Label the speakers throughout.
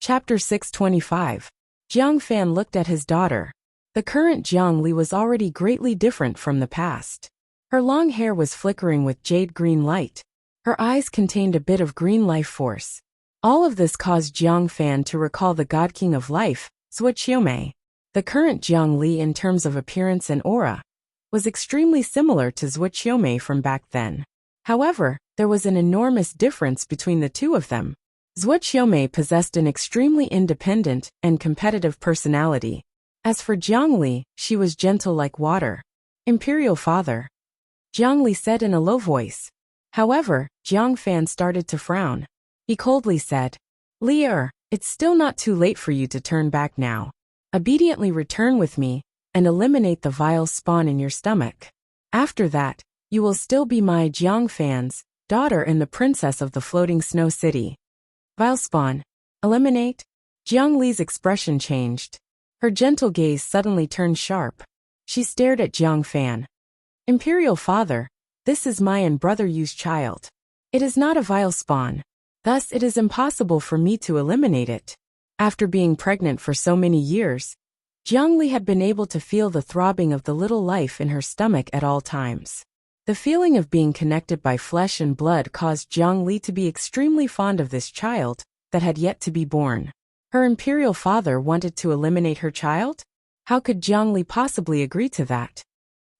Speaker 1: Chapter 625. Jiang Fan looked at his daughter. The current Jiang Li was already greatly different from the past. Her long hair was flickering with jade green light. Her eyes contained a bit of green life force. All of this caused Jiang Fan to recall the God King of Life, Zhuo Qiumei. The current Jiang Li in terms of appearance and aura was extremely similar to Zhuo Qiumei from back then. However, there was an enormous difference between the two of them. Zhuo Qiumei possessed an extremely independent and competitive personality. As for Jiang Li, she was gentle like water. Imperial Father, Jiang Li said in a low voice. However, Jiang Fan started to frown. He coldly said, Li, it's still not too late for you to turn back now. Obediently return with me and eliminate the vile spawn in your stomach. After that, you will still be my Jiang Fan's daughter and the princess of the floating snow city. Vile spawn. Eliminate? Jiang Li's expression changed. Her gentle gaze suddenly turned sharp. She stared at Jiang Fan. Imperial Father, this is my and brother Yu's child. It is not a vile spawn. Thus it is impossible for me to eliminate it. After being pregnant for so many years, Jiang Li had been able to feel the throbbing of the little life in her stomach at all times. The feeling of being connected by flesh and blood caused Jiang Li to be extremely fond of this child that had yet to be born. Her imperial father wanted to eliminate her child? How could Jiang Li possibly agree to that?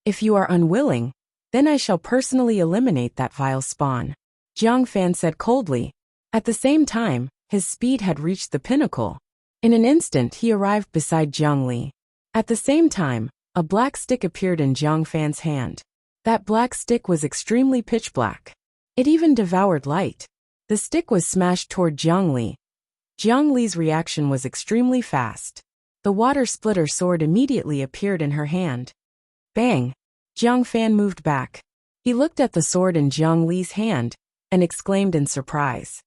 Speaker 1: If you are unwilling, then I shall personally eliminate that vile spawn, Jiang Fan said coldly. At the same time, his speed had reached the pinnacle. In an instant he arrived beside Jiang Li. At the same time, a black stick appeared in Jiang Fan's hand. That black stick was extremely pitch black. It even devoured light. The stick was smashed toward Jiang Li. Jiang Li's reaction was extremely fast. The water splitter sword immediately appeared in her hand. Bang! Jiang Fan moved back. He looked at the sword in Jiang Li's hand and exclaimed in surprise.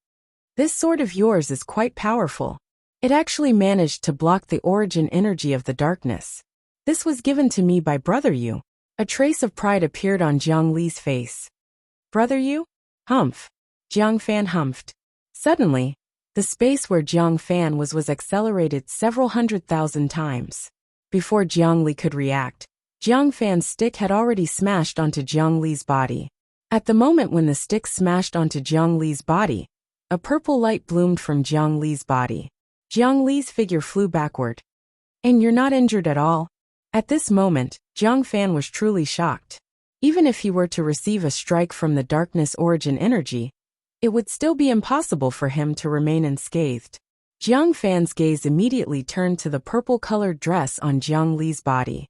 Speaker 1: This sword of yours is quite powerful. It actually managed to block the origin energy of the darkness. This was given to me by Brother Yu. A trace of pride appeared on Jiang Li's face. Brother Yu? Humph. Jiang Fan humphed. Suddenly, the space where Jiang Fan was accelerated several 100,000 times. Before Jiang Li could react, Jiang Fan's stick had already smashed onto Jiang Li's body. At the moment when the stick smashed onto Jiang Li's body, a purple light bloomed from Jiang Li's body. Jiang Li's figure flew backward. And you're not injured at all? At this moment, Jiang Fan was truly shocked. Even if he were to receive a strike from the darkness origin energy, it would still be impossible for him to remain unscathed. Jiang Fan's gaze immediately turned to the purple-colored dress on Jiang Li's body.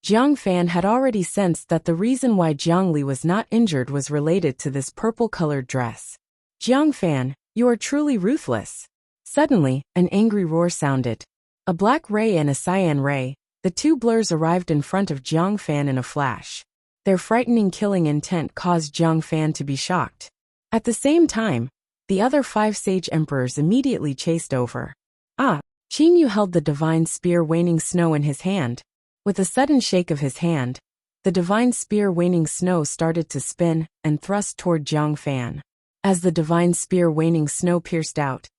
Speaker 1: Jiang Fan had already sensed that the reason why Jiang Li was not injured was related to this purple-colored dress. Jiang Fan, you are truly ruthless. Suddenly, an angry roar sounded. A black ray and a cyan ray, the two blurs arrived in front of Jiang Fan in a flash. Their frightening killing intent caused Jiang Fan to be shocked. At the same time, the other 5 sage emperors immediately chased over. Qin Yu held the divine spear waning snow in his hand. With a sudden shake of his hand, the divine spear waning snow started to spin and thrust toward Jiang Fan. As the divine spear waning snow pierced out,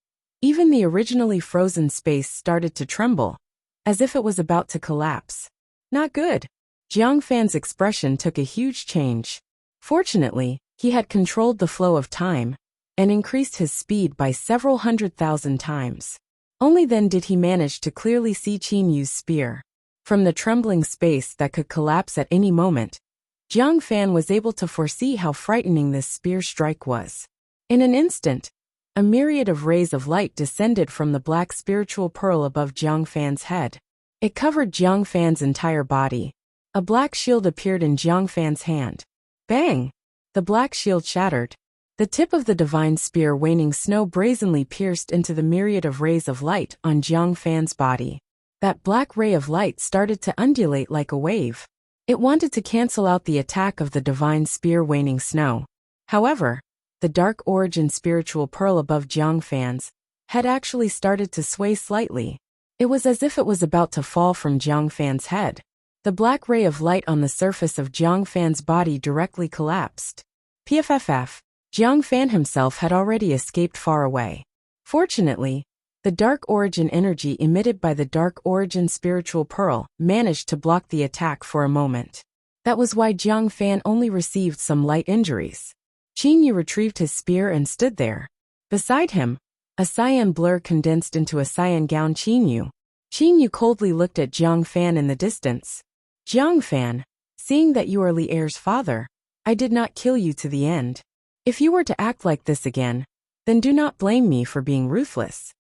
Speaker 1: even the originally frozen space started to tremble, as if it was about to collapse. Not good. Jiang Fan's expression took a huge change. Fortunately, he had controlled the flow of time and increased his speed by several 100,000 times. Only then did he manage to clearly see Qin Yu's spear. From the trembling space that could collapse at any moment, Jiang Fan was able to foresee how frightening this spear strike was. In an instant, a myriad of rays of light descended from the black spiritual pearl above Jiang Fan's head. It covered Jiang Fan's entire body. A black shield appeared in Jiang Fan's hand. Bang! The black shield shattered. The tip of the divine spear waning snow brazenly pierced into the myriad of rays of light on Jiang Fan's body. That black ray of light started to undulate like a wave. It wanted to cancel out the attack of the divine spear waning snow. However, the dark origin spiritual pearl above Jiang Fan's head actually started to sway slightly. It was as if it was about to fall from Jiang Fan's head. The black ray of light on the surface of Jiang Fan's body directly collapsed. PFFF. Jiang Fan himself had already escaped far away. Fortunately, the dark origin energy emitted by the dark origin spiritual pearl managed to block the attack for a moment. That was why Jiang Fan only received some light injuries. Qin Yu retrieved his spear and stood there. Beside him, a cyan blur condensed into a cyan gown Qin Yu. Qin Yu coldly looked at Jiang Fan in the distance. Jiang Fan, seeing that you are Li Er's father, I did not kill you to the end. If you were to act like this again, then do not blame me for being ruthless.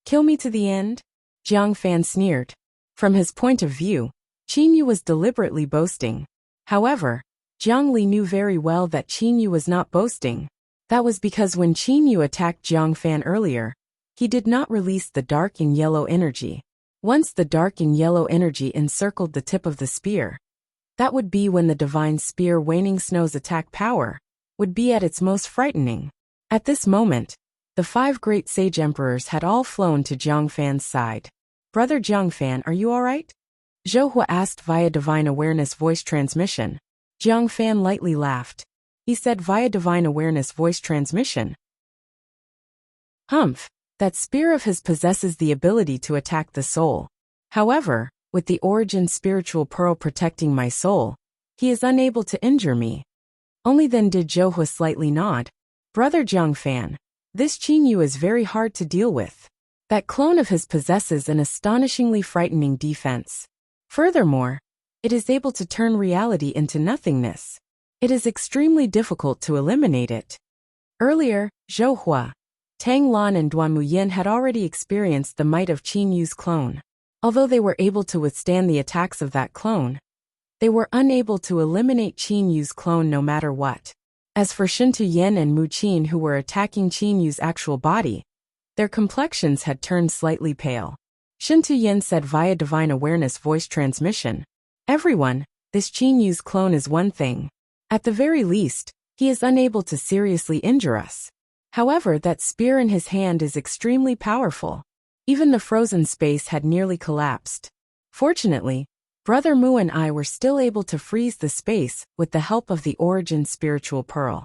Speaker 1: Kill me to the end? Jiang Fan sneered. From his point of view, Qin Yu was deliberately boasting. However, Jiang Li knew very well that Qin Yu was not boasting. That was because when Qin Yu attacked Jiang Fan earlier, he did not release the dark and yellow energy. Once the dark and yellow energy encircled the tip of the spear, that would be when the divine spear Waning Snow's attack power would be at its most frightening. At this moment, the 5 great sage emperors had all flown to Jiang Fan's side. Brother Jiang Fan, are you alright? Zhou Hua asked via divine awareness voice transmission. Jiang Fan lightly laughed. He said via divine awareness voice transmission. Humph, that spear of his possesses the ability to attack the soul. However, with the origin spiritual pearl protecting my soul, he is unable to injure me. Only then did Zhou Hua slightly nod. Brother Jiang Fan, this Qin Yu is very hard to deal with. That clone of his possesses an astonishingly frightening defense. Furthermore, it is able to turn reality into nothingness. It is extremely difficult to eliminate it. Earlier, Zhou Hua, Tang Lan and Duan Muyin had already experienced the might of Qin Yu's clone. Although they were able to withstand the attacks of that clone, they were unable to eliminate Qin Yu's clone no matter what. As for Shen Tuyen and Mu Qin who were attacking Qin Yu's actual body, their complexions had turned slightly pale. Shen Tuyen said via divine awareness voice transmission, everyone, this Qin Yu's clone is one thing. At the very least, he is unable to seriously injure us. However, that spear in his hand is extremely powerful. Even the frozen space had nearly collapsed. Fortunately, Brother Mu and I were still able to freeze the space with the help of the origin spiritual pearl.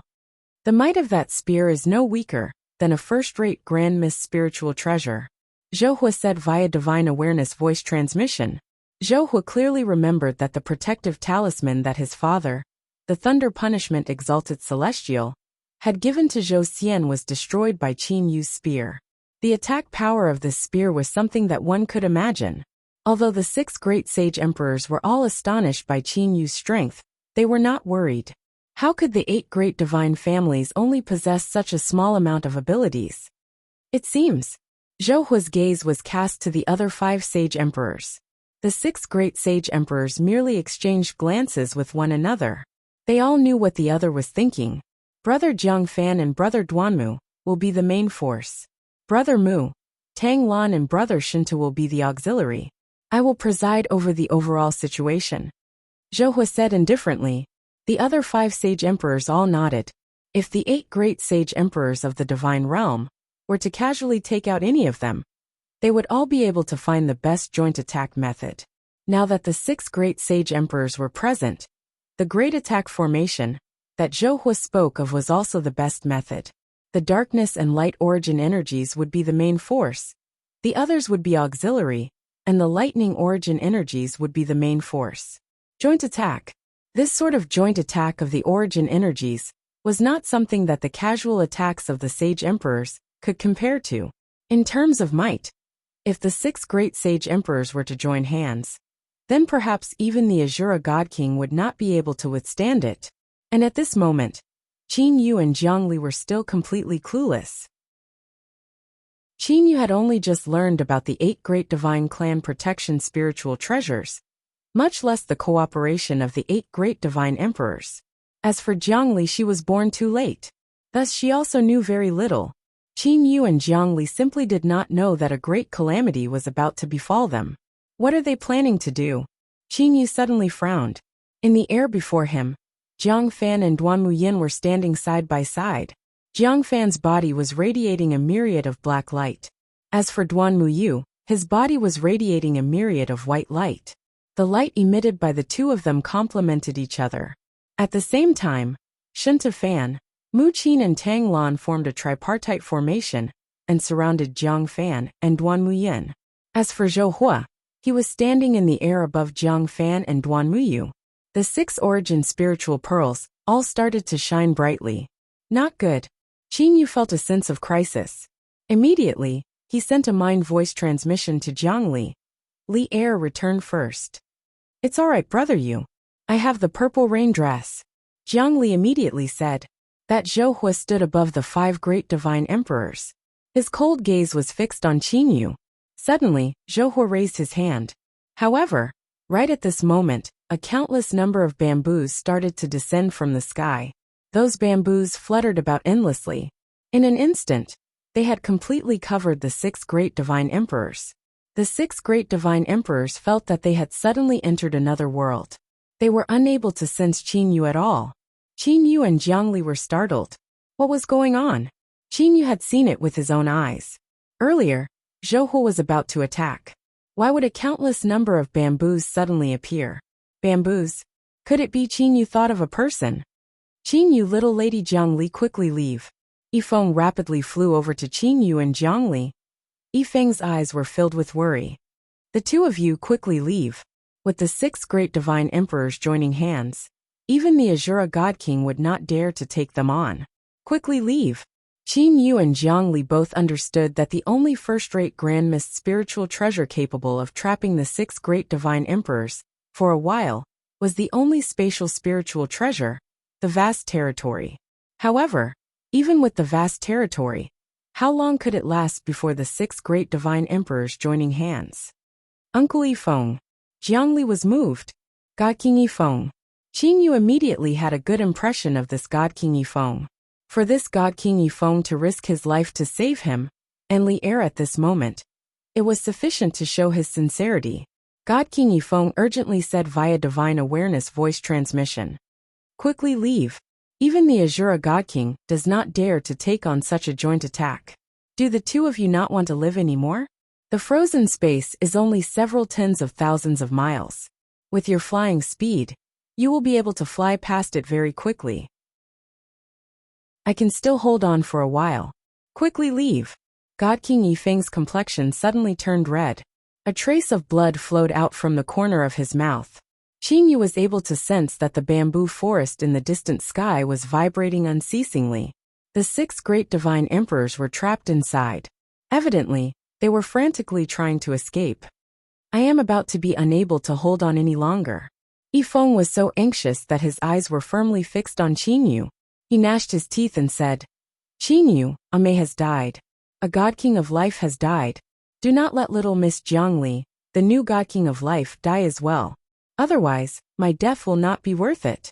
Speaker 1: The might of that spear is no weaker than a first-rate Grand Miss spiritual treasure. Zhou Hua said via divine awareness voice transmission. Zhou Hua clearly remembered that the protective talisman that his father, the Thunder Punishment Exalted Celestial, had given to Zhou Xian was destroyed by Qin Yu's spear. The attack power of this spear was something that one could imagine. Although the 6 great sage emperors were all astonished by Qin Yu's strength, they were not worried. How could the 8 great divine families only possess such a small amount of abilities? It seems. Zhou Hua's gaze was cast to the other 5 sage emperors. The 6 great sage emperors merely exchanged glances with one another. They all knew what the other was thinking. Brother Jiang Fan and Brother Duanmu will be the main force. Brother Mu, Tang Lan and Brother Shinta will be the auxiliary. I will preside over the overall situation. Zhou Hua said indifferently. The other 5 sage emperors all nodded. If the 8 great sage emperors of the divine realm were to casually take out any of them, they would all be able to find the best joint attack method. Now that the 6 great sage emperors were present, the great attack formation that Zhou Hua spoke of was also the best method. The darkness and light origin energies would be the main force. The others would be auxiliary, and the lightning origin energies would be the main force. Joint attack. This sort of joint attack of the origin energies was not something that the casual attacks of the sage emperors could compare to. In terms of might, if the 6 great sage emperors were to join hands, then perhaps even the Azura God King would not be able to withstand it. And at this moment, Qin Yu and Jiang Li were still completely clueless. Qin Yu had only just learned about the 8 great divine clan protection spiritual treasures, much less the cooperation of the 8 great divine emperors. As for Jiang Li, she was born too late. Thus she also knew very little. Qin Yu and Jiang Li simply did not know that a great calamity was about to befall them. What are they planning to do? Qin Yu suddenly frowned. In the air before him, Jiang Fan and Duan Muyin were standing side by side. Jiang Fan's body was radiating a myriad of black light. As for Duan Muyu, his body was radiating a myriad of white light. The light emitted by the two of them complemented each other. At the same time, Shinta Fan, Mu Qin and Tang Lan formed a tripartite formation and surrounded Jiang Fan and Duan Muyin. As for Zhou Hua, he was standing in the air above Jiang Fan and Duan Muyu. The 6 origin spiritual pearls all started to shine brightly. Not good. Qin Yu felt a sense of crisis. Immediately, he sent a mind voice transmission to Jiang Li. Li Air returned first. It's all right, brother Yu. I have the purple rain dress. Jiang Li immediately said. That Zhou Hua stood above the 5 great divine emperors. His cold gaze was fixed on Qin Yu. Suddenly, Zhou Hua raised his hand. However, right at this moment, a countless number of bamboos started to descend from the sky. Those bamboos fluttered about endlessly. In an instant, they had completely covered the 6 great divine emperors. The 6 great divine emperors felt that they had suddenly entered another world. They were unable to sense Qin Yu at all. Qin Yu and Jiang Li were startled. What was going on? Qin Yu had seen it with his own eyes. Earlier, Zhou Hua was about to attack. Why would a countless number of bamboos suddenly appear? Bamboos? Could it be Qin Yu thought of a person? Qin Yu, little lady Jiang Li, quickly leave. Yifeng rapidly flew over to Qin Yu and Jiang Li. Yifeng's eyes were filled with worry. The 2 of you quickly leave. With the 6 great divine emperors joining hands, even the Azura God King would not dare to take them on. Quickly leave. Qin Yu and Jiang Li both understood that the only first-rate Grand Mist spiritual treasure capable of trapping the 6 great divine emperors, for a while, was the only spatial spiritual treasure, the vast territory. However, even with the vast territory, how long could it last before the 6 great divine emperors joining hands? Uncle Yifeng. Jiang Li was moved. God King Yifeng. Qin Yu immediately had a good impression of this God King Yifeng. For this God King Yifeng to risk his life to save him, and Li Air at this moment, it was sufficient to show his sincerity. God King Yifeng urgently said via divine awareness voice transmission. Quickly leave. Even the Azura God King does not dare to take on such a joint attack. Do the 2 of you not want to live anymore? The frozen space is only several tens of thousands of miles. With your flying speed, you will be able to fly past it very quickly. I can still hold on for a while. Quickly leave. God King Yifeng's complexion suddenly turned red. A trace of blood flowed out from the corner of his mouth. Qin Yu was able to sense that the bamboo forest in the distant sky was vibrating unceasingly. The 6 great divine emperors were trapped inside. Evidently, they were frantically trying to escape. I am about to be unable to hold on any longer. Yifeng was so anxious that his eyes were firmly fixed on Qin Yu. He gnashed his teeth and said, Qin Yu, Ame has died. A God King of Life has died. Do not let little Miss Jiang Li, the new God King of Life, die as well. Otherwise, my death will not be worth it.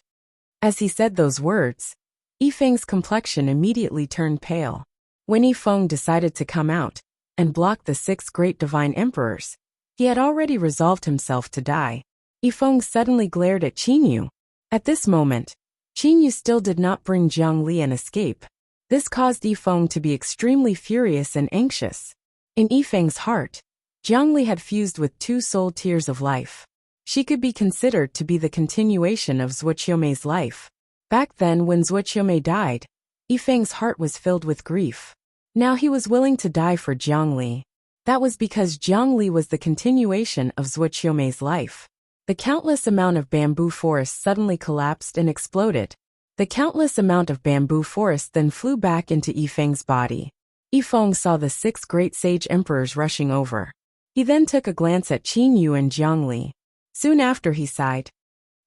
Speaker 1: As he said those words, Yifeng's complexion immediately turned pale. When Yifeng decided to come out and block the 6 great divine emperors, he had already resolved himself to die. Yifeng suddenly glared at Qin Yu. At this moment, Qin Yu still did not bring Jiang Li an escape. This caused Yifeng to be extremely furious and anxious. In Yifeng's heart, Jiang Li had fused with 2 soul tears of life. She could be considered to be the continuation of Zuoqiumei's life. Back then when Zuoqiumei died, Yifeng's heart was filled with grief. Now he was willing to die for Jiang Li. That was because Jiang Li was the continuation of Zuoqiumei's life. The countless amount of bamboo forest suddenly collapsed and exploded. The countless amount of bamboo forest then flew back into Yifeng's body. Yifeng saw the 6 great sage emperors rushing over. He then took a glance at Qin Yu and Jiang Li. Soon after he sighed.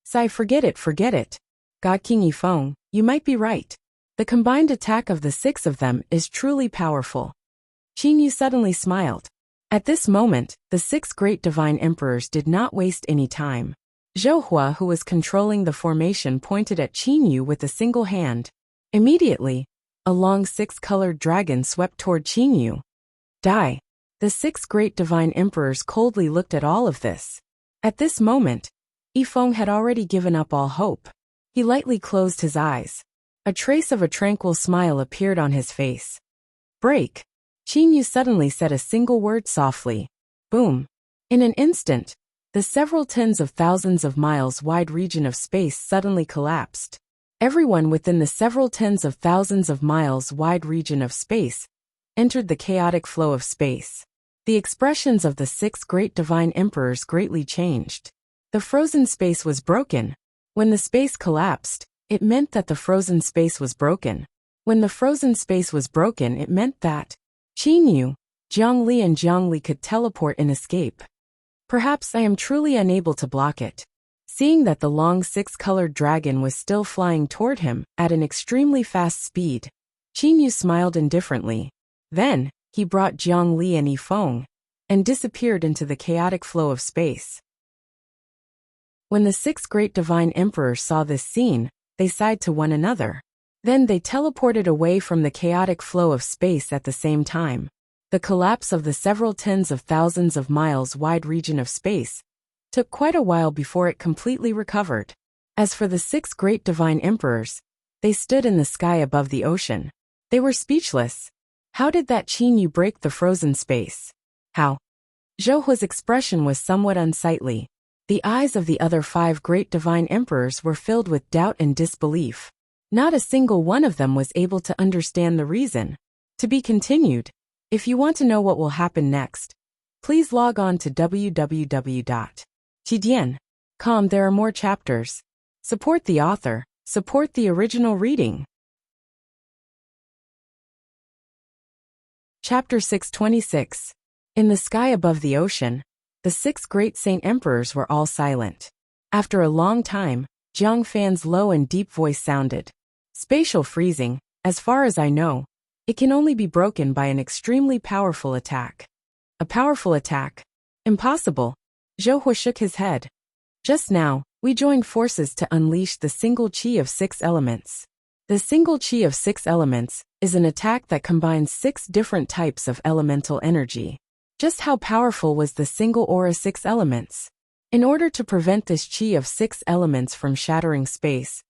Speaker 1: Sigh, forget it. God King Yifeng, you might be right. The combined attack of the 6 of them is truly powerful. Qin Yu suddenly smiled. At this moment, the 6 great divine emperors did not waste any time. Zhou Hua, who was controlling the formation, pointed at Qin Yu with a single hand. Immediately, a long 6-colored dragon swept toward Qin Yu. Die. The 6 great divine emperors coldly looked at all of this. At this moment, Yifeng had already given up all hope. He lightly closed his eyes. A trace of a tranquil smile appeared on his face. Break. Qin Yu suddenly said a single word softly. Boom. In an instant, the several tens of thousands of miles wide region of space suddenly collapsed. Everyone within the several tens of thousands of miles wide region of space entered the chaotic flow of space. The expressions of the 6 great divine emperors greatly changed. The frozen space was broken. When the space collapsed, it meant that the frozen space was broken. When the frozen space was broken, it meant that Qin Yu, Zhongli and Zhongli could teleport and escape. Perhaps I am truly unable to block it. Seeing that the long 6-colored dragon was still flying toward him at an extremely fast speed, Qin Yu smiled indifferently. Then, he brought Zhongli and Yifeng and disappeared into the chaotic flow of space. When the 6 great divine emperors saw this scene, they sighed to one another. Then they teleported away from the chaotic flow of space at the same time. The collapse of the several tens of thousands of miles wide region of space took quite a while before it completely recovered. As for the 6 great divine emperors, they stood in the sky above the ocean. They were speechless. How did that Qin Yu break the frozen space? How? Zhou Hua's expression was somewhat unsightly. The eyes of the other 5 great divine emperors were filled with doubt and disbelief. Not a single one of them was able to understand the reason. To be continued. If you want to know what will happen next, please log on to www.jidian.com. There are more chapters. Support the author. Support the original reading. Chapter 626. In the sky above the ocean, the 6 great saint emperors were all silent. After a long time, Jiang Fan's low and deep voice sounded. Spatial freezing, as far as I know, it can only be broken by an extremely powerful attack. A powerful attack? Impossible. Zhou Hua shook his head. Just now, we joined forces to unleash the single qi of 6 elements. The single qi of 6 elements is an attack that combines 6 different types of elemental energy. Just how powerful was the single aura 6 elements? In order to prevent this qi of 6 elements from shattering space,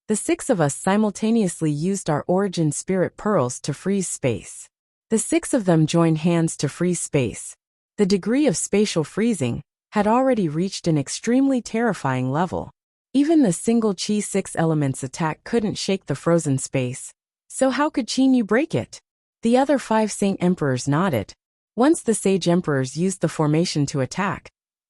Speaker 1: the 6 of us simultaneously used our origin spirit pearls to freeze space. The 6 of them joined hands to freeze space. The degree of spatial freezing had already reached an extremely terrifying level. Even the single qi 6 elements attack couldn't shake the frozen space. So how could Qin Yu break it? The other 5 saint emperors nodded. Once the sage emperors used the formation to attack,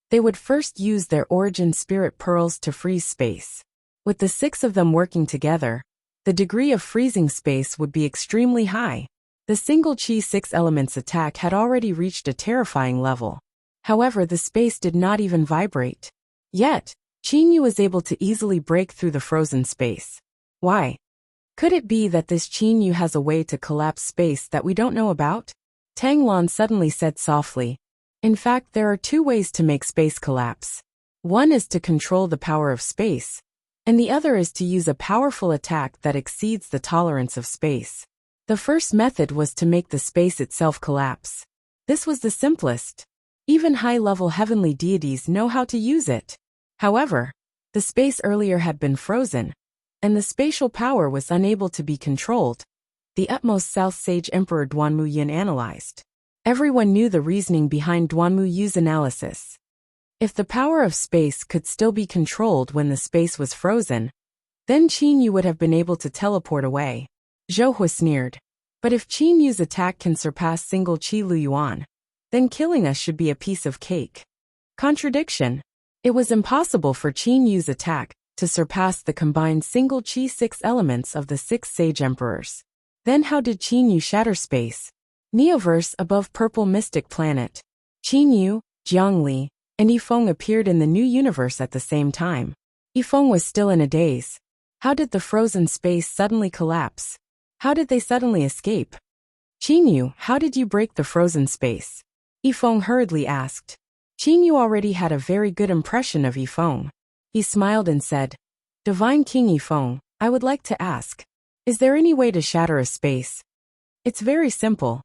Speaker 1: they would first use their origin spirit pearls to freeze space. With the 6 of them working together, the degree of freezing space would be extremely high. The single qi 6 elements attack had already reached a terrifying level. However, the space did not even vibrate. Yet, Qin Yu was able to easily break through the frozen space. Why? Could it be that this Qin Yu has a way to collapse space that we don't know about? Tang Lan suddenly said softly. In fact, there are 2 ways to make space collapse. One is to control the power of space, and the other is to use a powerful attack that exceeds the tolerance of space. The first method was to make the space itself collapse. This was the simplest. Even high-level heavenly deities know how to use it. However, the space earlier had been frozen, and the spatial power was unable to be controlled. The utmost South Sage Emperor Duanmu Yin analyzed. Everyone knew the reasoning behind Duanmu Yu's analysis. If the power of space could still be controlled when the space was frozen, then Qin Yu would have been able to teleport away. Zhou Hua sneered. But if Qin Yu's attack can surpass single Qi Lu Yuan, then killing us should be a piece of cake. Contradiction. It was impossible for Qin Yu's attack to surpass the combined single Qi 6 elements of the 6 sage emperors. Then how did Qin Yu shatter space? Neoverse above Purple Mystic Planet. Qin Yu, Zhongli, and Yifeng appeared in the new universe at the same time. Yifeng was still in a daze. How did the frozen space suddenly collapse? How did they suddenly escape? Qin Yu, how did you break the frozen space? Yifeng hurriedly asked. Qin Yu already had a very good impression of Yifeng. He smiled and said, Divine King Yifeng, I would like to ask, is there any way to shatter a space? It's very simple.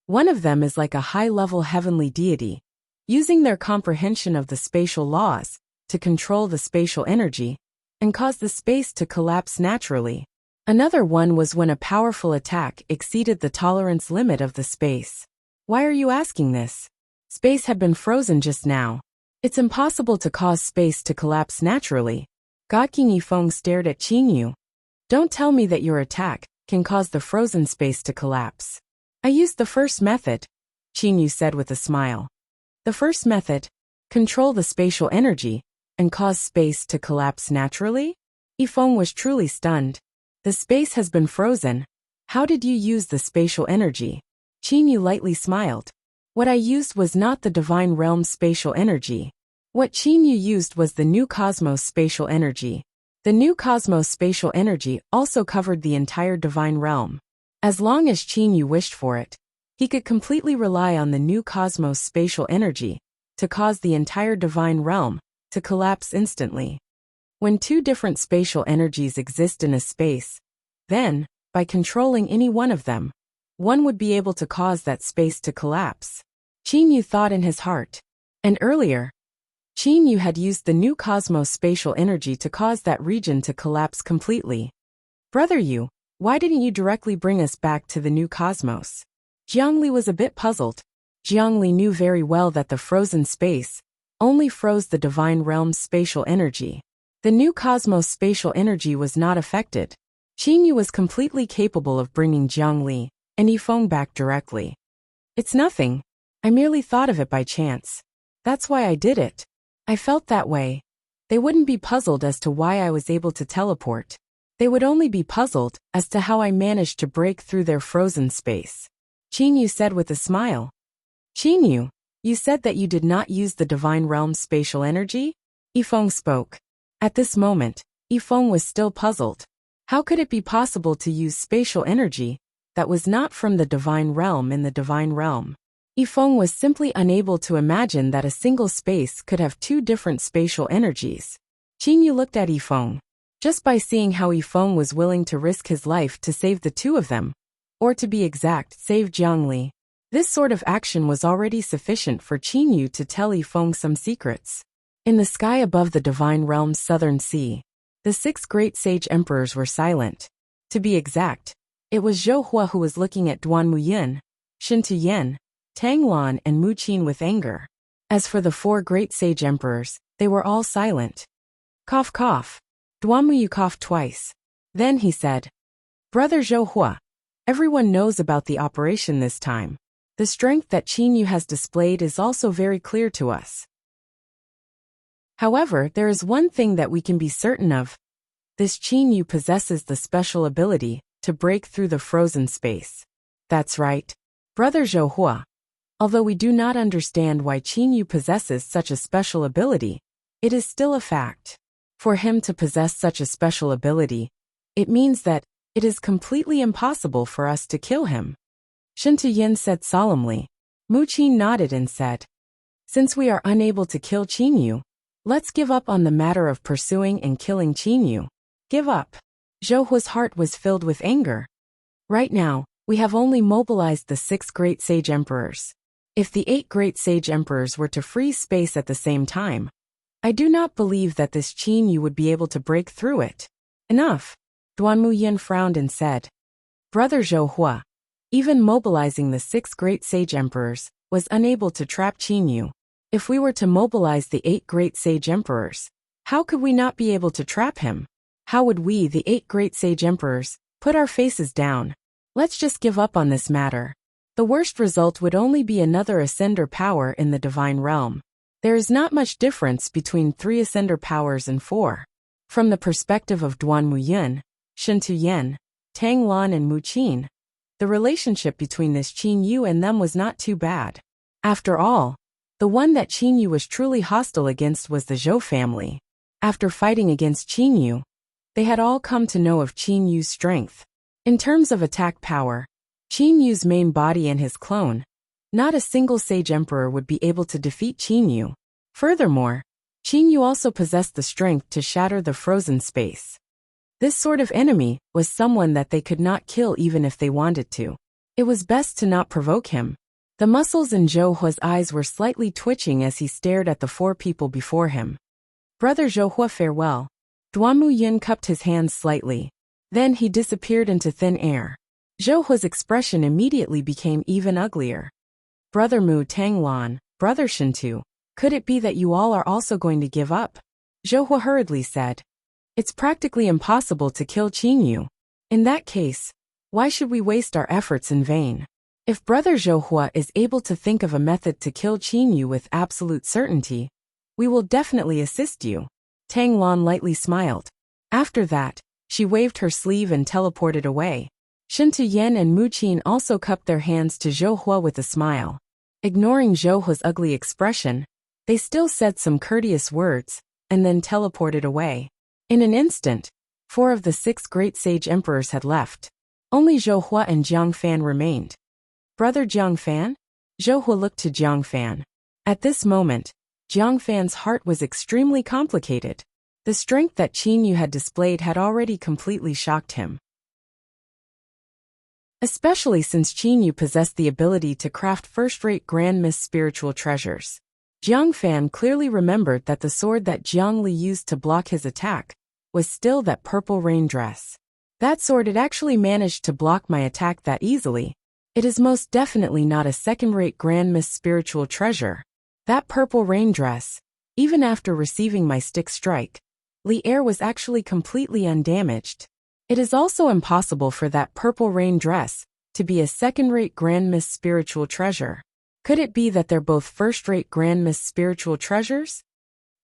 Speaker 1: One of them is like a high-level heavenly deity, using their comprehension of the spatial laws to control the spatial energy and cause the space to collapse naturally. Another one was when a powerful attack exceeded the tolerance limit of the space. Why are you asking this? Space had been frozen just now. It's impossible to cause space to collapse naturally. God King Yifeng stared at Qin Yu. Don't tell me that your attack can cause the frozen space to collapse. I used the first method, Qinyu said with a smile. The first method, control the spatial energy, and cause space to collapse naturally? Yifeng was truly stunned. The space has been frozen. How did you use the spatial energy? Qinyu lightly smiled. What I used was not the divine realm's spatial energy. What Qinyu used was the new cosmos spatial energy. The new cosmos spatial energy also covered the entire divine realm. As long as Qinyu wished for it, he could completely rely on the new cosmos spatial energy to cause the entire divine realm to collapse instantly. When two different spatial energies exist in a space, then, by controlling any one of them, one would be able to cause that space to collapse. Qinyu thought in his heart. And earlier, Qinyu had used the new cosmos spatial energy to cause that region to collapse completely. Brother Yu, why didn't you directly bring us back to the new cosmos? Jiangli was a bit puzzled. Jiangli knew very well that the frozen space only froze the divine realm's spatial energy. The new cosmos spatial energy was not affected. Qinyu was completely capable of bringing Jiangli and Yifeng back directly. It's nothing. I merely thought of it by chance. That's why I did it. I felt that way. They wouldn't be puzzled as to why I was able to teleport. They would only be puzzled as to how I managed to break through their frozen space. Qinyu said with a smile. Qinyu, you said that you did not use the divine realm's spatial energy? Yifeng spoke. At this moment, Yifeng was still puzzled. How could it be possible to use spatial energy that was not from the divine realm in the divine realm? Yifeng was simply unable to imagine that a single space could have two different spatial energies. Qinyu looked at Yifeng. Just by seeing how Yifeng was willing to risk his life to save the two of them, or to be exact, save Jiangli, this sort of action was already sufficient for Qinyu to tell Yifeng some secrets. In the sky above the divine realm's southern sea, the 6 great sage emperors were silent. To be exact, it was Zhou Hua who was looking at Duan Muyin, Shen Tuyen, Tang Lan and Mu Qin with anger. As for the 4 great sage emperors, they were all silent. Cough cough. Duan Muyu coughed twice. Then he said, Brother Zhou Hua, everyone knows about the operation this time. The strength that Qinyu has displayed is also very clear to us. However, there is one thing that we can be certain of. This Qinyu possesses the special ability to break through the frozen space. That's right, Brother Zhou Hua. Although we do not understand why Qinyu possesses such a special ability, it is still a fact. For him to possess such a special ability, it means that it is completely impossible for us to kill him. Shen Tuyen said solemnly. Mu Qin nodded and said, Since we are unable to kill Qinyu, let's give up on the matter of pursuing and killing Qinyu. Give up. Zhou Hua's heart was filled with anger. Right now, we have only mobilized the 6 great sage emperors. If the 8 great sage emperors were to freeze space at the same time, I do not believe that this Qinyu would be able to break through it. Enough. Duan Muyin frowned and said, Brother Zhou Hua, even mobilizing the 6 great sage emperors was unable to trap Qinyu. If we were to mobilize the 8 great sage emperors, how could we not be able to trap him? How would we, the 8 great sage emperors, put our faces down? Let's just give up on this matter. The worst result would only be another ascender power in the divine realm. There is not much difference between 3 ascender powers and 4. From the perspective of Duan Muyin, Shen Tuyen, Tang Lan and Mu Qin, the relationship between this Qinyu and them was not too bad. After all, the one that Qinyu was truly hostile against was the Zhou family. After fighting against Qinyu, they had all come to know of Qinyu's strength. In terms of attack power, Qinyu's main body and his clone, not a single sage emperor would be able to defeat Qinyu. Furthermore, Qinyu also possessed the strength to shatter the frozen space. This sort of enemy was someone that they could not kill even if they wanted to. It was best to not provoke him. The muscles in Zhou Hua's eyes were slightly twitching as he stared at the 4 people before him. Brother Zhou Hua, farewell. Duan Muyin cupped his hands slightly. Then he disappeared into thin air. Zhou Hua's expression immediately became even uglier. Brother Mu Tang Lan, Brother Shintu, could it be that you all are also going to give up? Zhou Hua hurriedly said. It's practically impossible to kill Qinyu. In that case, Why should we waste our efforts in vain? If Brother Zhouhua is able to think of a method to kill Qin Yu with absolute certainty, we will definitely assist you. Tang Lan lightly smiled. After that, she waved her sleeve and teleported away. Shen Tuyen and Mu Qin also cupped their hands to Zhouhua with a smile. Ignoring Zhouhua's ugly expression, they still said some courteous words, and then teleported away. In an instant, 4 of the 6 great sage emperors had left. Only Zhouhua and Jiang Fan remained. Brother Jiang Fan? Zhouhua looked to Jiang Fan. At this moment, Jiang Fan's heart was extremely complicated. The strength that Qin Yu had displayed had already completely shocked him. Especially since Qin Yu possessed the ability to craft first-rate Grand Miss spiritual treasures. Jiang Fan clearly remembered that the sword that Jiang Li used to block his attack was still that purple rain dress. That sword had actually managed to block my attack that easily. It is most definitely not a second-rate Grand Miss spiritual treasure. That purple rain dress, even after receiving my stick strike, Li Er was actually completely undamaged. It is also impossible for that purple rain dress to be a second-rate Grand Miss spiritual treasure. Could it be that they're both first-rate Grand Miss spiritual treasures?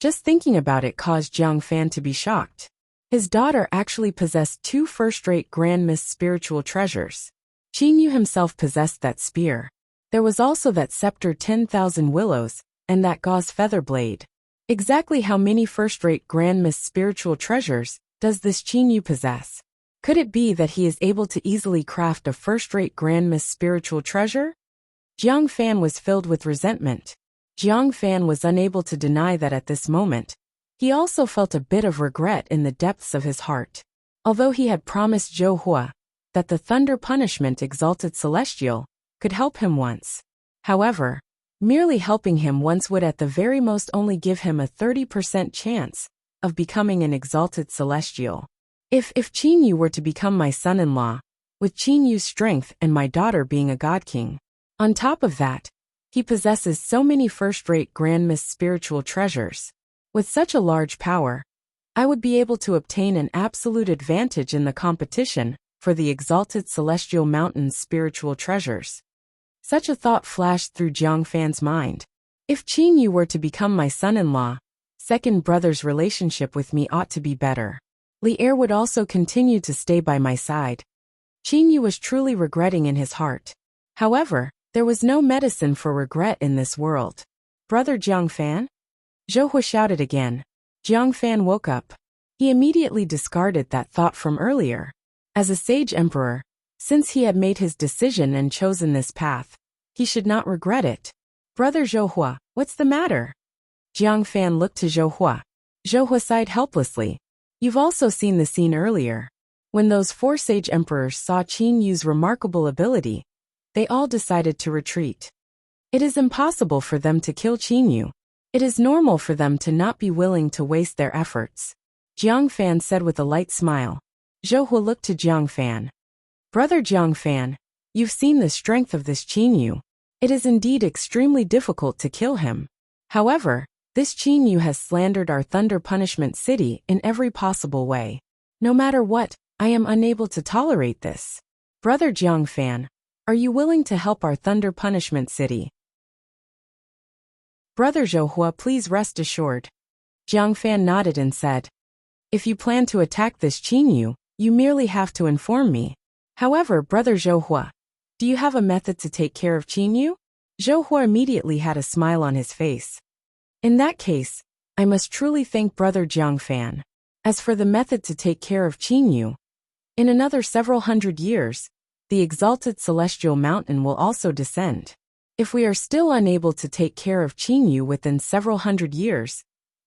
Speaker 1: Just thinking about it caused Jiang Fan to be shocked. His daughter actually possessed 2 first-rate Grand Miss spiritual treasures. Qin Yu himself possessed that spear. There was also that scepter 10,000 willows, and that gauze feather blade. Exactly how many first-rate Grand Miss spiritual treasures does this Qin Yu possess? Could it be that he is able to easily craft a first-rate Grand Miss spiritual treasure? Jiang Fan was filled with resentment. Jiang Fan was unable to deny that at this moment, he also felt a bit of regret in the depths of his heart. Although he had promised Zhouhua that the Thunder Punishment Exalted Celestial could help him once. However, merely helping him once would at the very most only give him a 30% chance of becoming an Exalted Celestial. If Qin Yu were to become my son-in-law, with Qin Yu's strength and my daughter being a God King, on top of that, he possesses so many first-rate Grand Miss spiritual treasures. With such a large power, I would be able to obtain an absolute advantage in the competition for the Exalted Celestial Mountain's spiritual treasures. Such a thought flashed through Jiang Fan's mind. If Qin Yu were to become my son-in-law, second brother's relationship with me ought to be better. Li Er would also continue to stay by my side. Qin Yu was truly regretting in his heart. However, there was no medicine for regret in this world. Brother Jiang Fan? Zhouhua shouted again. Jiang Fan woke up. He immediately discarded that thought from earlier. As a sage emperor, since he had made his decision and chosen this path, he should not regret it. Brother Zhouhua, what's the matter? Jiang Fan looked to Zhouhua. Zhouhua sighed helplessly. You've also seen the scene earlier. When those 4 sage emperors saw Qin Yu's remarkable ability, they all decided to retreat. It is impossible for them to kill Qin Yu. It is normal for them to not be willing to waste their efforts. Jiang Fan said with a light smile. Zhouhua looked to Jiang Fan. Brother Jiang Fan, you've seen the strength of this Qin Yu. It is indeed extremely difficult to kill him. However, this Qin Yu has slandered our Thunder Punishment City in every possible way. No matter what, I am unable to tolerate this. Brother Jiang Fan, are you willing to help our Thunder Punishment City? Brother Zhouhua, please rest assured. Jiang Fan nodded and said, if you plan to attack this Qin Yu, you merely have to inform me. However, Brother Zhouhua, do you have a method to take care of Qin Yu? Zhouhua immediately had a smile on his face. In that case, I must truly thank Brother Jiang Fan. As for the method to take care of Qin Yu, in another several hundred years, the Exalted Celestial Mountain will also descend. If we are still unable to take care of Qin Yu within several hundred years,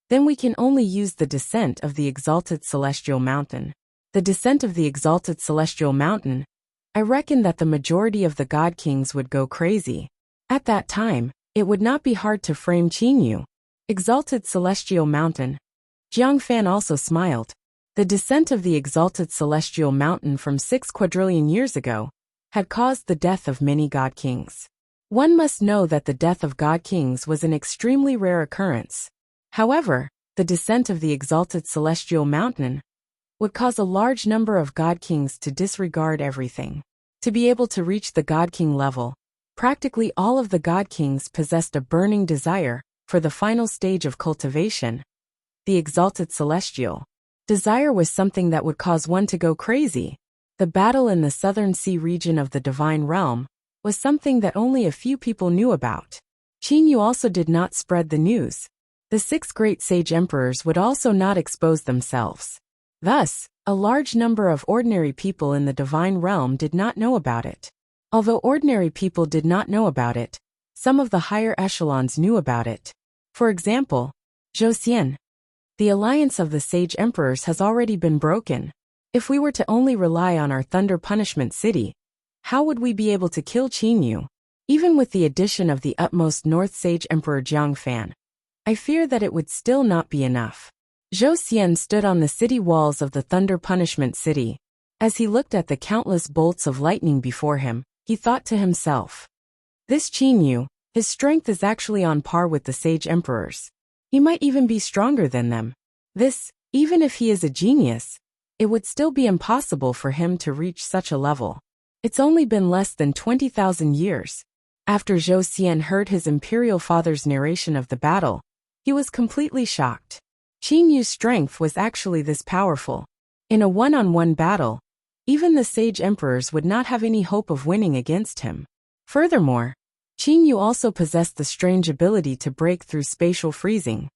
Speaker 1: then we can only use the descent of the Exalted Celestial Mountain. The descent of the Exalted Celestial Mountain, I reckon that the majority of the God Kings would go crazy. At that time, it would not be hard to frame Qin Yu. Exalted Celestial Mountain. Jiang Fan also smiled. The descent of the Exalted Celestial Mountain from 6 quadrillion years ago had caused the death of many God Kings. One must know that the death of God Kings was an extremely rare occurrence. However, the descent of the Exalted Celestial Mountain, would cause a large number of God Kings to disregard everything. To be able to reach the God King level, practically all of the God Kings possessed a burning desire for the final stage of cultivation, the exalted celestial. Desire was something that would cause one to go crazy. The battle in the southern sea region of the divine realm was something that only a few people knew about. Qin Yu also did not spread the news. The 6 great sage emperors would also not expose themselves. Thus, a large number of ordinary people in the divine realm did not know about it. Although ordinary people did not know about it, some of the higher echelons knew about it. For example, Zhou Xian. The alliance of the sage emperors has already been broken. If we were to only rely on our Thunder Punishment City, how would we be able to kill Qin Yu? Even with the addition of the utmost North Sage Emperor Jiang Fan, I fear that it would still not be enough. Zhou Xian stood on the city walls of the Thunder Punishment City. As he looked at the countless bolts of lightning before him, he thought to himself, this Qin Yu, his strength is actually on par with the sage emperors. He might even be stronger than them. This, even if he is a genius, it would still be impossible for him to reach such a level. It's only been less than 20,000 years. After Zhou Xian heard his imperial father's narration of the battle, he was completely shocked. Qin Yu's strength was actually this powerful. In a one-on-one battle, even the sage emperors would not have any hope of winning against him. Furthermore, Qin Yu also possessed the strange ability to break through spatial freezing.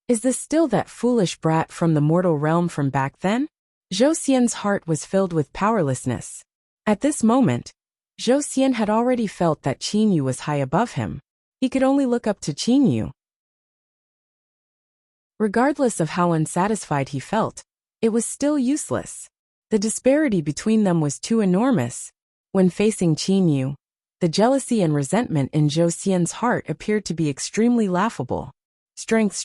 Speaker 1: Is this still that foolish brat from the mortal realm from back then? Zhou Xian's heart was filled with powerlessness. At this moment, Zhou Xian had already felt that Qin Yu was high above him. He could only look up to Qin Yu. Regardless of how unsatisfied he felt, it was still useless. The disparity between them was too enormous. When facing Qin Yu, the jealousy and resentment in Zhou Xian's heart appeared to be extremely laughable. Strength.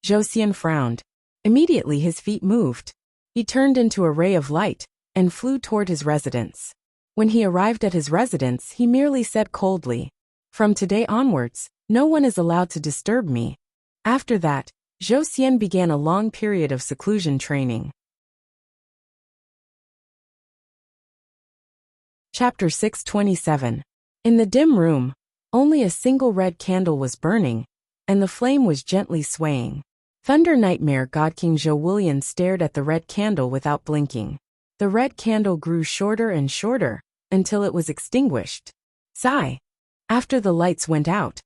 Speaker 1: Zhou Xian frowned. Immediately his feet moved. He turned into a ray of light and flew toward his residence. When he arrived at his residence, he merely said coldly, "From today onwards, no one is allowed to disturb me." After that, Zhou Xian began a long period of seclusion training. Chapter 627. In the dim room, only a single red candle was burning, and the flame was gently swaying. Thunder Nightmare God King Zhou Wulian stared at the red candle without blinking. The red candle grew shorter and shorter, until it was extinguished. Sigh. After the lights went out,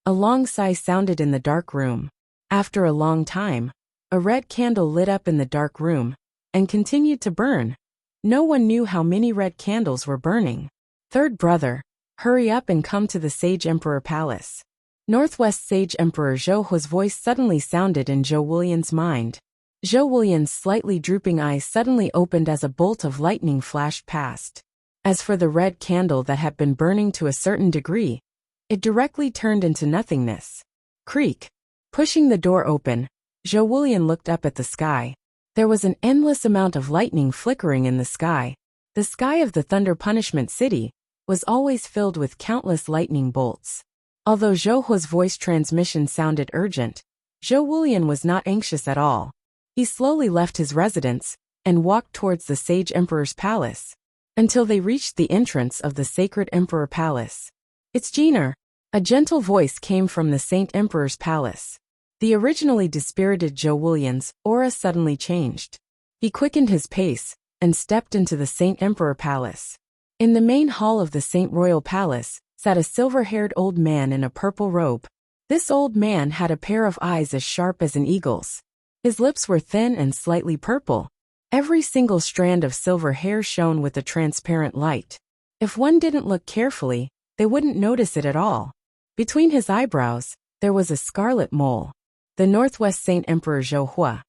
Speaker 1: a long sigh sounded in the dark room. After a long time, a red candle lit up in the dark room, and continued to burn. No one knew how many red candles were burning. Third brother, hurry up and come to the Sage Emperor Palace. Northwest Sage Emperor Zhou Hua's voice suddenly sounded in Zhou Wulian's mind. Zhou Wulian's slightly drooping eyes suddenly opened as a bolt of lightning flashed past. As for the red candle that had been burning to a certain degree, it directly turned into nothingness. Creak. Pushing the door open, Zhou Wulian looked up at the sky. There was an endless amount of lightning flickering in the sky. The sky of the Thunder Punishment City was always filled with countless lightning bolts. Although Zhou Hua's voice transmission sounded urgent, Zhou Wulian was not anxious at all. He slowly left his residence and walked towards the Sage Emperor's palace, until they reached the entrance of the Sacred Emperor Palace. "It's Jeaner." A gentle voice came from the Saint Emperor's palace. The originally dispirited Zhou Wulian's aura suddenly changed. He quickened his pace and stepped into the Saint Emperor Palace. In the main hall of the Saint Royal Palace sat a silver-haired old man in a purple robe. This old man had a pair of eyes as sharp as an eagle's. His lips were thin and slightly purple. Every single strand of silver hair shone with a transparent light. If one didn't look carefully, they wouldn't notice it at all. Between his eyebrows, there was a scarlet mole. The Northwest Saint Emperor Zhou Hua,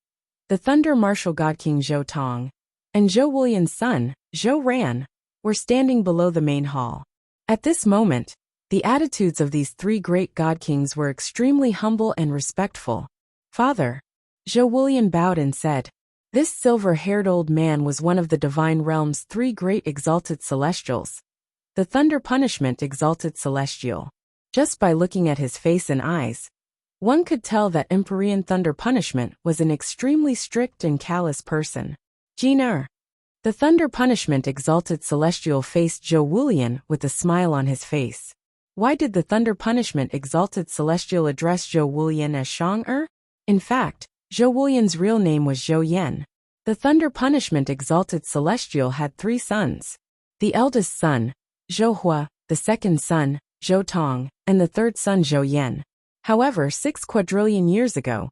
Speaker 1: the Thunder Martial God King Zhou Tong, and Zhou Wulian's son, Zhou Ran, were standing below the main hall. At this moment, the attitudes of these three great God Kings were extremely humble and respectful. "Father." Zhou Wulian bowed and said, "This silver-haired old man was one of the Divine Realm's three great exalted celestials. The Thunder Punishment Exalted Celestial. Just by looking at his face and eyes, one could tell that Empyrean Thunder Punishment was an extremely strict and callous person. Jiner. The thunder punishment exalted celestial faced Zhou Wulian with a smile on his face. Why did the thunder punishment exalted celestial address Zhou Wulian as Shang-er? In fact, Zhou Wulian's real name was Zhou Yan. The thunder punishment exalted celestial had 3 sons. The eldest son, Zhou Hua, the second son, Zhou Tong, and the third son Zhou Yan. However, 6 quadrillion years ago,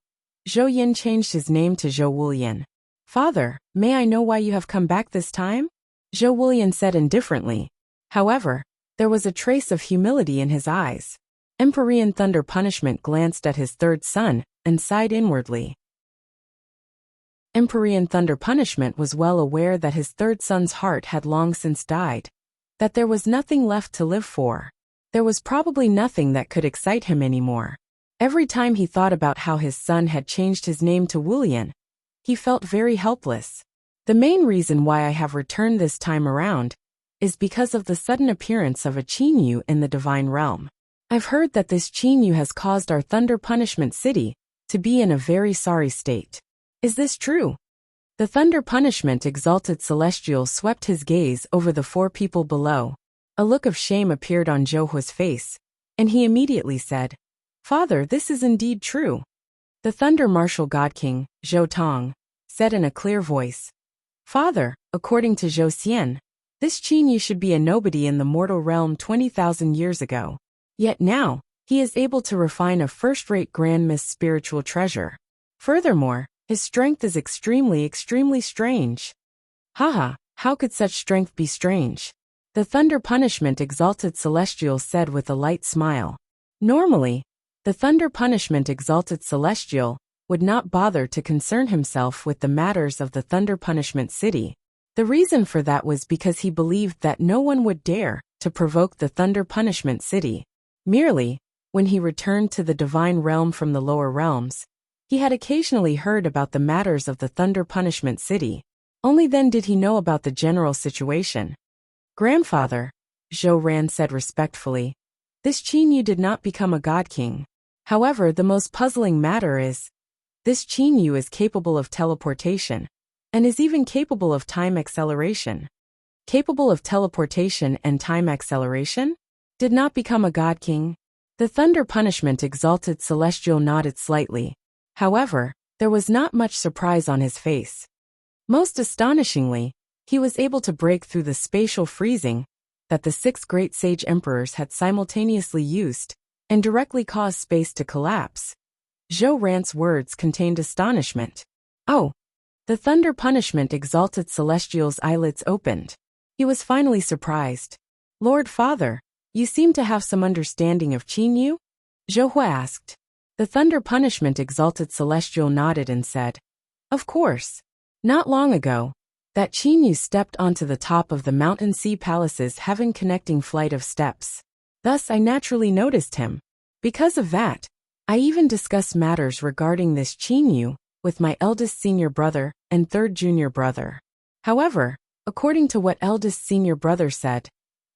Speaker 1: Zhou Yan changed his name to Zhou Wulian. Father, may I know why you have come back this time? Zhou Wulian said indifferently. However, there was a trace of humility in his eyes. Empyrean thunder punishment glanced at his third son and sighed inwardly. Empyrean thunder punishment was well aware that his third son's heart had long since died, that there was nothing left to live for. There was probably nothing that could excite him anymore. Every time he thought about how his son had changed his name to Wulian, he felt very helpless. The main reason why I have returned this time around is because of the sudden appearance of a Qinyu in the divine realm. I've heard that this Qinyu has caused our thunder punishment city to be in a very sorry state. Is this true? The thunder punishment exalted celestial swept his gaze over the 4 people below. A look of shame appeared on Zhou Hua's face, and he immediately said, Father, this is indeed true. The thunder martial god king, Zhou Tong, said in a clear voice, Father, according to Zhou Xian, this Qinyu should be a nobody in the mortal realm 20,000 years ago. Yet now, he is able to refine a first-rate grandmist spiritual treasure. Furthermore, his strength is extremely strange. Haha, how could such strength be strange? The thunder punishment exalted celestial said with a light smile. Normally, the thunder punishment exalted celestial would not bother to concern himself with the matters of the thunder punishment city. The reason for that was because he believed that no one would dare to provoke the thunder punishment city. Merely, when he returned to the divine realm from the lower realms, he had occasionally heard about the matters of the thunder punishment city. Only then did he know about the general situation. Grandfather, Zhou Ran said respectfully, this Qinyu did not become a god king. However, the most puzzling matter is, this Qinyu is capable of teleportation, and is even capable of time acceleration. Capable of teleportation and time acceleration? Did not become a god king? The thunder punishment exalted celestial nodded slightly. However, there was not much surprise on his face. Most astonishingly, he was able to break through the spatial freezing that the 6 great sage emperors had simultaneously used and directly caused space to collapse. Zhou Ran's words contained astonishment. Oh! The thunder punishment exalted celestial's eyelids opened. He was finally surprised. Lord Father, you seem to have some understanding of Qinyu? Zhou Hua asked. The thunder punishment exalted celestial nodded and said, Of course. Not long ago, that Qinyu stepped onto the top of the Mountain Sea Palace's heaven-connecting flight of steps. Thus I naturally noticed him. Because of that, I even discussed matters regarding this Qinyu with my eldest senior brother and third junior brother. However, according to what eldest senior brother said,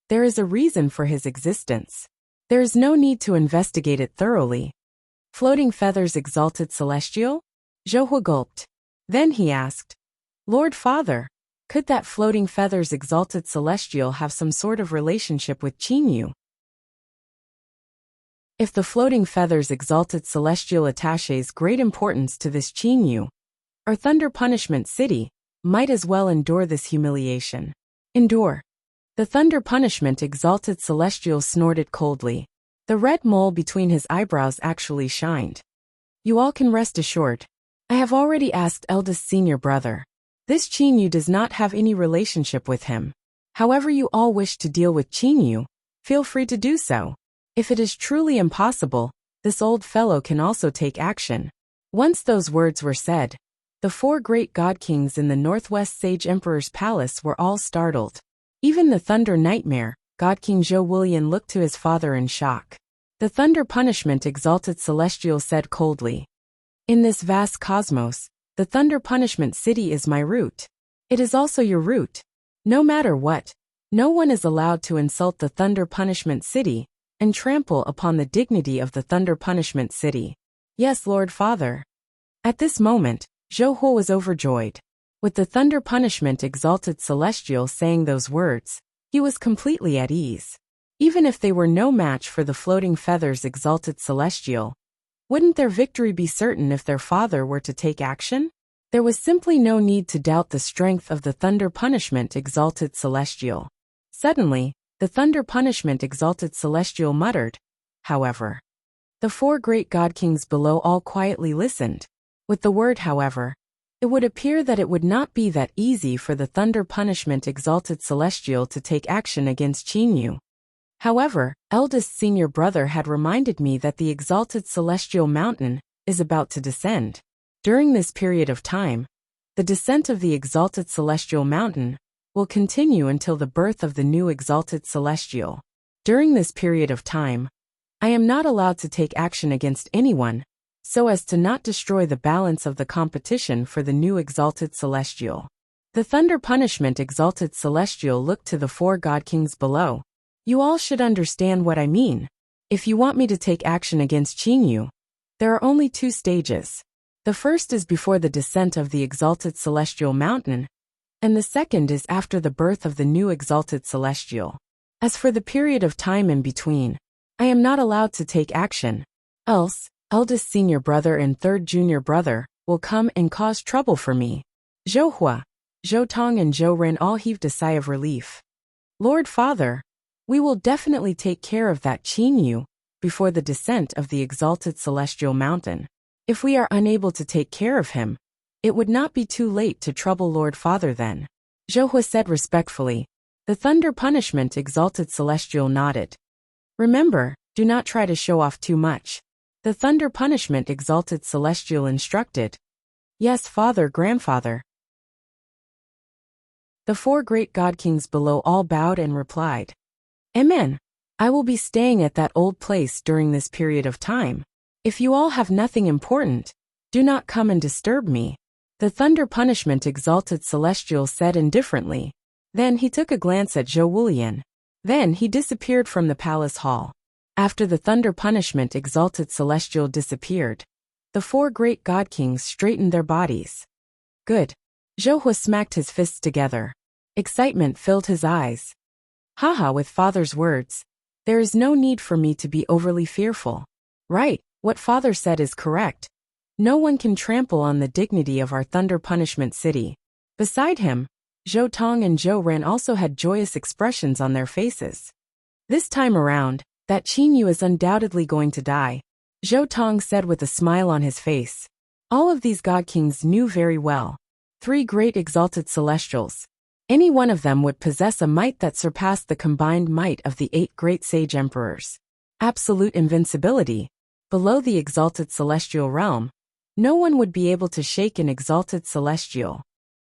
Speaker 1: there is a reason for his existence. There is no need to investigate it thoroughly. Floating feathers exalted celestial? Zhou Hua gulped. Then he asked, Lord Father, could that floating feathers exalted celestial have some sort of relationship with Qinyu? If the floating feathers exalted celestial attaches great importance to this Qinyu, our thunder punishment city might as well endure this humiliation. Endure. The thunder punishment exalted celestial snorted coldly. The red mole between his eyebrows actually shined. You all can rest assured. I have already asked eldest senior brother. This Qinyu does not have any relationship with him. However you all wish to deal with Qinyu, feel free to do so. If it is truly impossible, this old fellow can also take action. Once those words were said, the 4 great god kings in the Northwest Sage Emperor's palace were all startled. Even the Thunder Nightmare, God King Zhou Wulian looked to his father in shock. The thunder punishment exalted celestial said coldly. In this vast cosmos, the thunder punishment city is my root. It is also your root. No matter what, no one is allowed to insult the thunder punishment city and trample upon the dignity of the thunder punishment city. Yes, Lord Father. At this moment, Zhou Hua was overjoyed. With the thunder punishment exalted celestial saying those words, he was completely at ease. Even if they were no match for the floating feathers exalted celestial, wouldn't their victory be certain if their father were to take action? There was simply no need to doubt the strength of the thunder punishment exalted celestial. Suddenly, the thunder punishment exalted celestial muttered, however. The four great god kings below all quietly listened. With the word however, it would appear that it would not be that easy for the thunder punishment exalted celestial to take action against Chinyu. However, eldest senior brother had reminded me that the exalted celestial mountain is about to descend. During this period of time, the descent of the exalted celestial mountain will continue until the birth of the new exalted celestial. During this period of time, I am not allowed to take action against anyone, so as to not destroy the balance of the competition for the new exalted celestial. The thunder punishment exalted celestial looked to the four god kings below. You all should understand what I mean. If you want me to take action against Chinyu, there are only two stages. The first is before the descent of the exalted celestial mountain, and the second is after the birth of the new exalted celestial. As for the period of time in between, I am not allowed to take action. Else, eldest senior brother and third junior brother will come and cause trouble for me. Zhou Hua, Zhou Tong and Zhou Ren all heaved a sigh of relief. Lord Father, we will definitely take care of that Chinyu before the descent of the exalted celestial mountain. If we are unable to take care of him, it would not be too late to trouble Lord Father then. Zhou Hua said respectfully. The thunder punishment exalted celestial nodded. Remember, do not try to show off too much. The thunder punishment exalted celestial instructed. Yes, father, grandfather. The four great god kings below all bowed and replied. Amen. I will be staying at that old place during this period of time. If you all have nothing important, do not come and disturb me. The thunder punishment exalted celestial said indifferently. Then he took a glance at Zhou Wulian. Then he disappeared from the palace hall. After the thunder punishment exalted celestial disappeared, the four great god kings straightened their bodies. Good. Zhou Hua smacked his fists together. Excitement filled his eyes. Haha, with father's words, there is no need for me to be overly fearful. Right, what father said is correct. No one can trample on the dignity of our thunder punishment city. Beside him, Zhou Tong and Zhou Ren also had joyous expressions on their faces. This time around, that Chinyu is undoubtedly going to die, Zhou Tong said with a smile on his face. All of these god kings knew very well. Three great exalted celestials. Any one of them would possess a might that surpassed the combined might of the 8 great sage emperors. Absolute invincibility. Below the exalted celestial realm, no one would be able to shake an exalted celestial.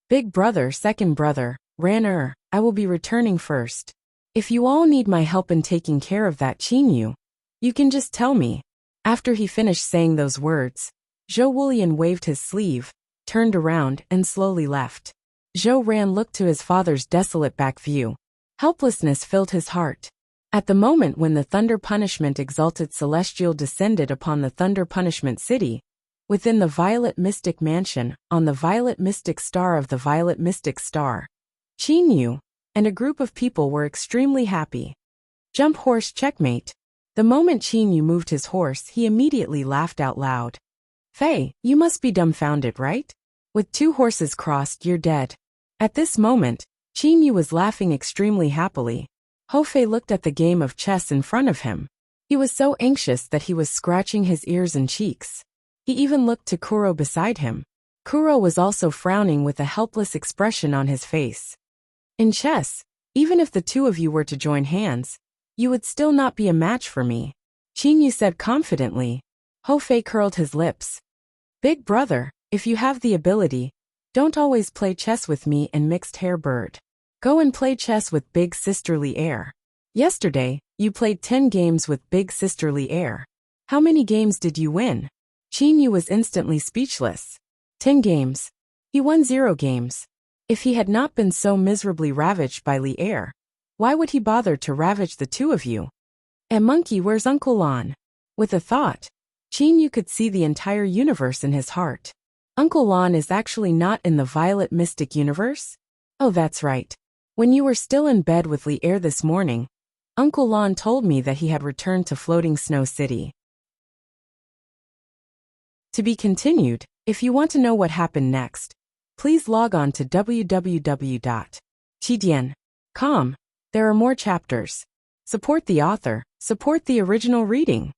Speaker 1: Big brother, second brother, Ran, I will be returning first. If you all need my help in taking care of that Chinyu, you can just tell me. After he finished saying those words, Zhou Wulian waved his sleeve, turned around and slowly left. Zhou Ran looked to his father's desolate back view. Helplessness filled his heart. At the moment when the thunder punishment exalted celestial descended upon the thunder punishment city, within the violet mystic mansion, on the violet mystic star of the violet mystic star, Chinyu and a group of people were extremely happy. Jump horse checkmate. The moment Chinyu moved his horse, he immediately laughed out loud. Fei, you must be dumbfounded, right? With 2 horses crossed, you're dead. At this moment, Chinyu was laughing extremely happily. Ho Fei looked at the game of chess in front of him. He was so anxious that he was scratching his ears and cheeks. He even looked to Kuro beside him. Kuro was also frowning with a helpless expression on his face. In chess, even if the 2 of you were to join hands, you would still not be a match for me, Chinyu said confidently. Ho Fei curled his lips. Big brother, if you have the ability, don't always play chess with me and mixed hair bird. Go and play chess with big sisterly air. Yesterday, you played 10 games with big sisterly air. How many games did you win? Chinyu was instantly speechless. 10 games. He won 0 games. If he had not been so miserably ravaged by Li Air, why would he bother to ravage the 2 of you? And monkey, where's Uncle Lon? With a thought, Chinyu could see the entire universe in his heart. Uncle Lon is actually not in the Violet Mystic universe? Oh, that's right. When you were still in bed with Lee Air this morning, Uncle Lon told me that he had returned to Floating Snow City. To be continued. If you want to know what happened next, please log on to www.chidian.com. There are more chapters. Support the author. Support the original reading.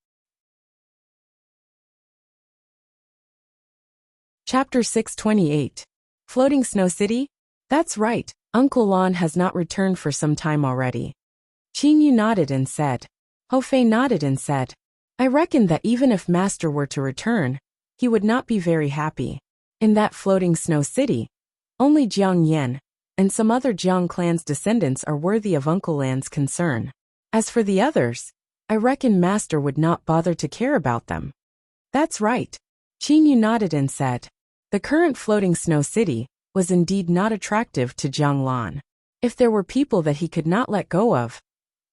Speaker 1: Chapter 628. Floating Snow City? That's right, Uncle Lon has not returned for some time already. Chinyu nodded and said. Hofei nodded and said. I reckon that even if Master were to return, he would not be very happy. In that Floating Snow City, only Jiang Yan and some other Jiang clan's descendants are worthy of Uncle Lan's concern. As for the others, I reckon Master would not bother to care about them. That's right. Chinyu nodded and said. The current Floating Snow City was indeed not attractive to Jiang Lan. If there were people that he could not let go of,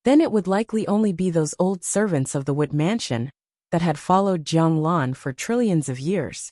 Speaker 1: then it would likely only be those old servants of the Wood Mansion that had followed Jiang Lan for trillions of years.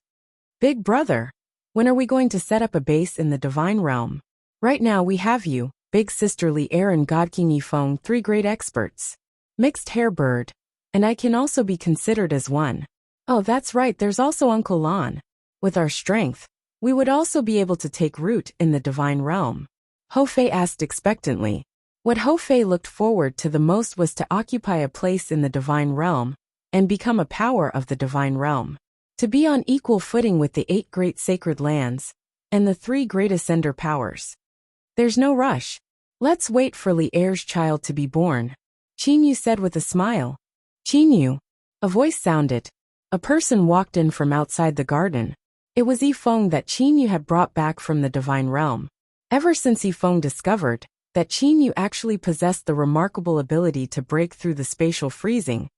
Speaker 1: Big brother, when are we going to set up a base in the Divine Realm? Right now we have you, Big Sister Lee Air and God King Yifeng, 3 great experts. Mixed Hair Bird. And I can also be considered as one. Oh, that's right, there's also Uncle Lon. With our strength, we would also be able to take root in the Divine Realm. Hofei asked expectantly. What Hofei looked forward to the most was to occupy a place in the Divine Realm and become a power of the Divine Realm. To be on equal footing with the 8 great sacred lands and the 3 great ascender powers. There's no rush. Let's wait for Lee Air's child to be born, Chinyu said with a smile. Chinyu. A voice sounded. A person walked in from outside the garden. It was Yifeng that Chinyu had brought back from the Divine Realm. Ever since Yifeng discovered that Chinyu actually possessed the remarkable ability to break through the spatial freezing,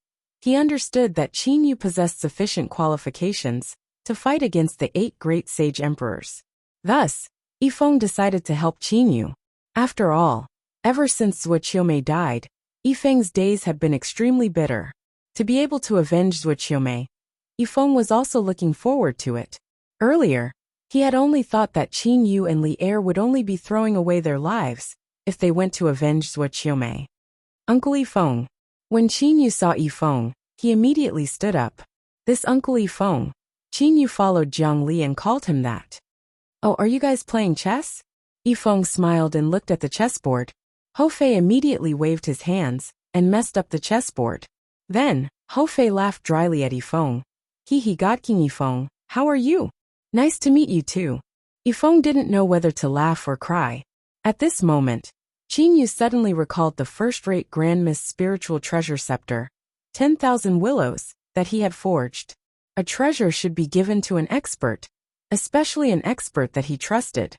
Speaker 1: he understood that Chinyu possessed sufficient qualifications to fight against the 8 great sage emperors. Thus, Yifeng decided to help Chinyu. After all, ever since Zuoqiumei died, Yifeng's days had been extremely bitter. To be able to avenge Zuoqiumei, Yifeng was also looking forward to it. Earlier, he had only thought that Chinyu and Lee Air would only be throwing away their lives if they went to avenge Zuoqiumei. Uncle Yifeng. When Chinyu saw Yifeng, he immediately stood up. This Uncle Yifeng. Chinyu followed Jiang Li and called him that. Oh, are you guys playing chess? Yifeng smiled and looked at the chessboard. Hofei immediately waved his hands and messed up the chessboard. Then, Hofei laughed dryly at Yifeng. He God King Yifeng, how are you? Nice to meet you too. Yifeng didn't know whether to laugh or cry. At this moment, Chinyu suddenly recalled the first-rate Grand Mist spiritual treasure scepter, 10,000 willows, that he had forged. A treasure should be given to an expert, especially an expert that he trusted.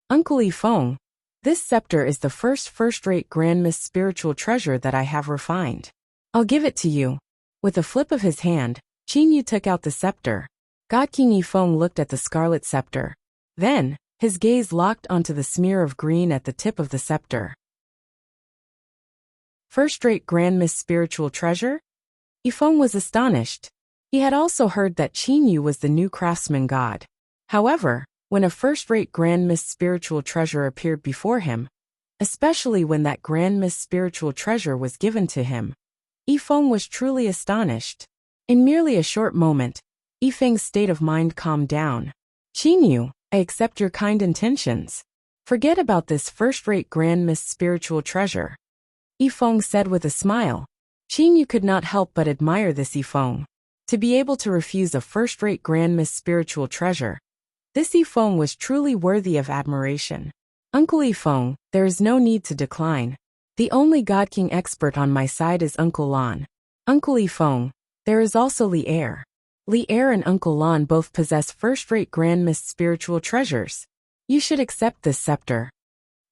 Speaker 1: Uncle Yifeng, this scepter is the first-rate Grand Mist spiritual treasure that I have refined. I'll give it to you. With a flip of his hand, Chinyu took out the scepter. God King Yifeng looked at the scarlet scepter. Then, his gaze locked onto the smear of green at the tip of the scepter. First-rate Grand Mist spiritual treasure? Yifeng was astonished. He had also heard that Chinyu was the new craftsman god. However, when a first-rate Grand Mist spiritual treasure appeared before him, especially when that Grand Mist spiritual treasure was given to him, Yifeng was truly astonished. In merely a short moment, Yifeng's state of mind calmed down. Chinyu, I accept your kind intentions. Forget about this first-rate Grand Mist spiritual treasure. Yifeng said with a smile. Chinyu could not help but admire this Yifeng. To be able to refuse a first-rate Grand Mist spiritual treasure, this Yifeng was truly worthy of admiration. Uncle Yifeng, there is no need to decline. The only God King expert on my side is Uncle Lon. Uncle Yifeng, there is also Lee Air. Lee Air and Uncle Lon both possess first-rate Grand Mist spiritual treasures. You should accept this scepter.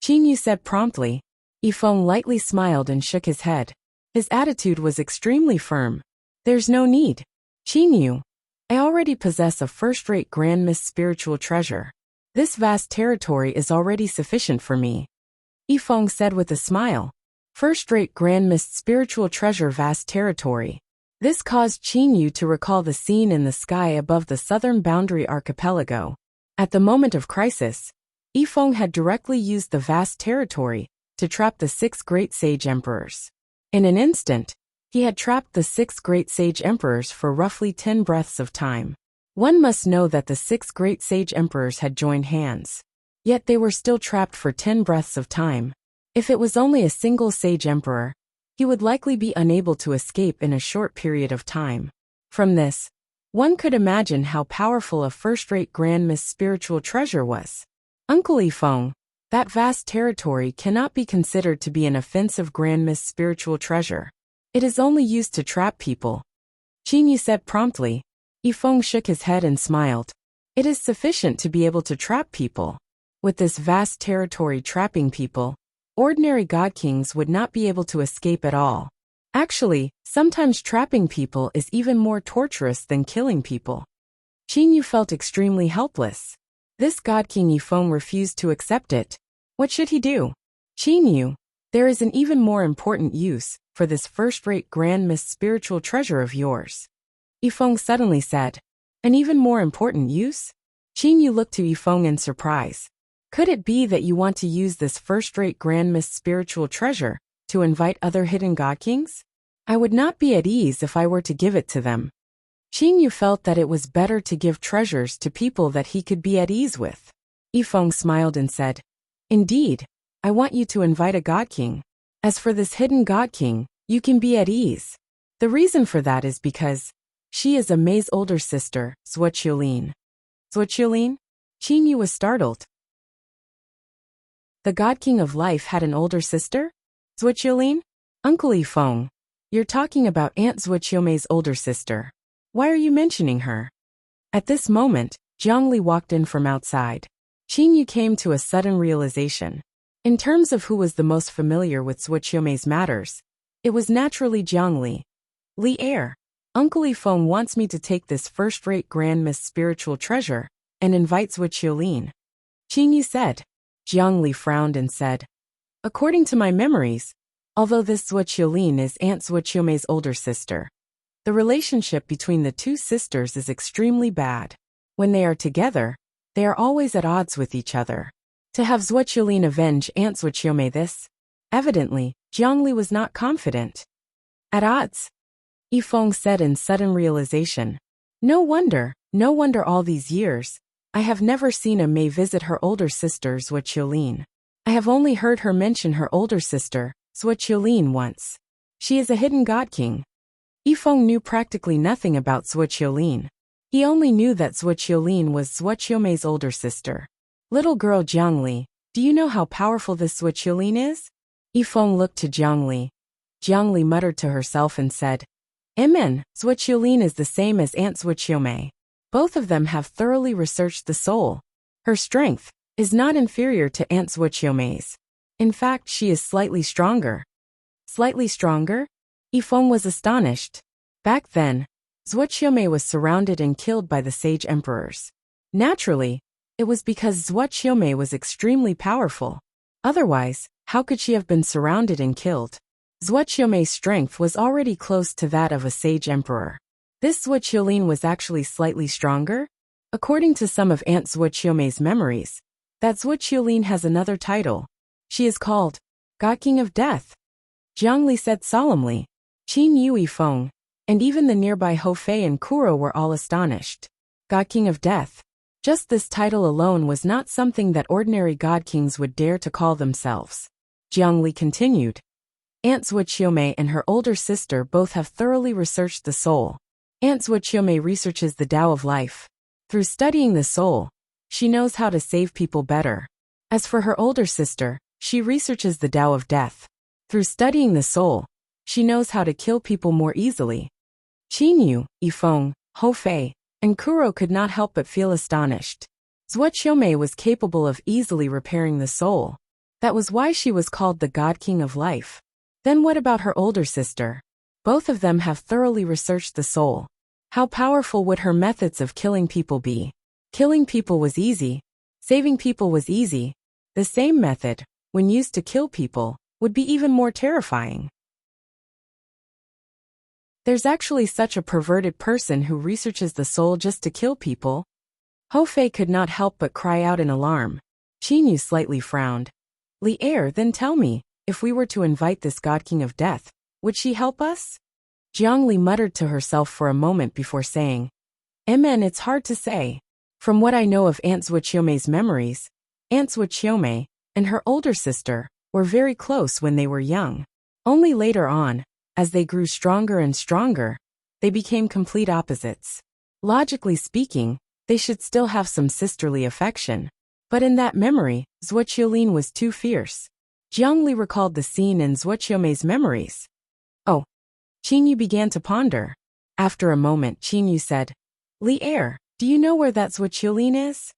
Speaker 1: Chinyu said promptly. Yifeng lightly smiled and shook his head. His attitude was extremely firm. There's no need. Chinyu, I already possess a first-rate Grand Mist spiritual treasure. This vast territory is already sufficient for me. Yifeng said with a smile. First-rate Grand Mist spiritual treasure, vast territory. This caused Qin Yu to recall the scene in the sky above the southern boundary archipelago. At the moment of crisis, Yifeng had directly used the vast territory to trap the 6 great sage emperors. In an instant, he had trapped the 6 great sage emperors for roughly 10 breaths of time. One must know that the 6 great sage emperors had joined hands. Yet they were still trapped for 10 breaths of time. If it was only a single sage emperor, he would likely be unable to escape in a short period of time. From this, one could imagine how powerful a first-rate Grand Mist spiritual treasure was. Uncle Yifeng, that vast territory cannot be considered to be an offensive Grand Mist spiritual treasure. It is only used to trap people. Qin Yu said promptly. Yifeng shook his head and smiled. It is sufficient to be able to trap people. With this vast territory trapping people, ordinary god kings would not be able to escape at all. Actually, sometimes trapping people is even more torturous than killing people. Qin Yu felt extremely helpless. This god king Yifeng refused to accept it. What should he do? Qin Yu, there is an even more important use for this first-rate Grand Mist spiritual treasure of yours. Yifeng suddenly said. An even more important use? Qin Yu looked to Yifeng in surprise. Could it be that you want to use this first-rate Grand Mist spiritual treasure to invite other hidden god kings? I would not be at ease if I were to give it to them. Qin Yu felt that it was better to give treasures to people that he could be at ease with. Yifeng smiled and said, Indeed, I want you to invite a god king. As for this hidden god king, you can be at ease. The reason for that is because she is Mei's older sister, Zhuqiulin. Zhuqiulin? Qin Yu was startled. The god king of life had an older sister? Zhuqiulin? Uncle Yifeng, you're talking about Aunt Zhuqiumei's older sister. Why are you mentioning her? At this moment, Zhongli walked in from outside. Qin Yu came to a sudden realization. In terms of who was the most familiar with Zhuqiumei's matters, it was naturally Zhongli. Li Heir, Uncle Yifeng wants me to take this first-rate Grand Mist spiritual treasure and invite Zhuqiulin. Qin Yu said. Zhongli frowned and said, According to my memories, although this Zhuqiulin is Aunt Zhuqiumei's older sister, the relationship between the two sisters is extremely bad. When they are together, they are always at odds with each other. To have Zhuqiulin avenge Aunt Zhuqiumei this? Evidently, Zhongli was not confident. At odds? Yifeng said in sudden realization. No wonder all these years, I have never seen Mei visit her older sister Zhuqiulin. I have only heard her mention her older sister, Zhuqiulin, once. She is a hidden god king. Yifeng knew practically nothing about Zhuqiulin. He only knew that Zhuqiulin was Zhuqiumei's older sister. Little girl Zhongli, do you know how powerful this Zhuqiulin is? Yifeng looked to Zhongli. Zhongli muttered to herself and said, Zhuqiulin is the same as Aunt Zhuqiumei. Both of them have thoroughly researched the soul. Her strength is not inferior to Aunt Zhuqiumei's. In fact, she is slightly stronger. Slightly stronger? Yifeng was astonished. Back then, Zhuqiumei was surrounded and killed by the sage emperors. Naturally, it was because Zhuqiumei was extremely powerful. Otherwise, how could she have been surrounded and killed? Zhuqiumei's strength was already close to that of a sage emperor. This Zhuqiulin was actually slightly stronger? According to some of Aunt Zhuqiumei's memories, that Zhuqiulin has another title. She is called God King of Death. Zhongli said solemnly. Qin Yu, Yifeng, and even the nearby Hou Fei and Kuro were all astonished. God King of Death. Just this title alone was not something that ordinary god kings would dare to call themselves. Zhongli continued. Aunt Zhuqiumei and her older sister both have thoroughly researched the soul. Aunt Zhuqiumei researches the Tao of life. Through studying the soul, she knows how to save people better. As for her older sister, she researches the Tao of death. Through studying the soul, she knows how to kill people more easily. Qin Yu, Yifeng, Hou Fei, and Kuro could not help but feel astonished. Zhuqiumei was capable of easily repairing the soul. That was why she was called the God King of Life. Then what about her older sister? Both of them have thoroughly researched the soul. How powerful would her methods of killing people be? Killing people was easy. Saving people was easy. The same method, when used to kill people, would be even more terrifying. There's actually such a perverted person who researches the soul just to kill people. Ho Fei could not help but cry out in alarm. Qin Yu slightly frowned. Li Er, then tell me, if we were to invite this God King of Death, would she help us? Jiang Li muttered to herself for a moment before saying, it's hard to say. From what I know of Aunt Zuoqiumei's memories, Aunt Zuoqiumei and her older sister were very close when they were young. Only later on, as they grew stronger and stronger, they became complete opposites. Logically speaking, they should still have some sisterly affection. But in that memory, Zuoqiulin was too fierce. Jiang Li recalled the scene in Zuoqiumei's memories. Oh. Qin Yu began to ponder. After a moment, Qin Yu said, Li Er, do you know where that Zuoqiulin is?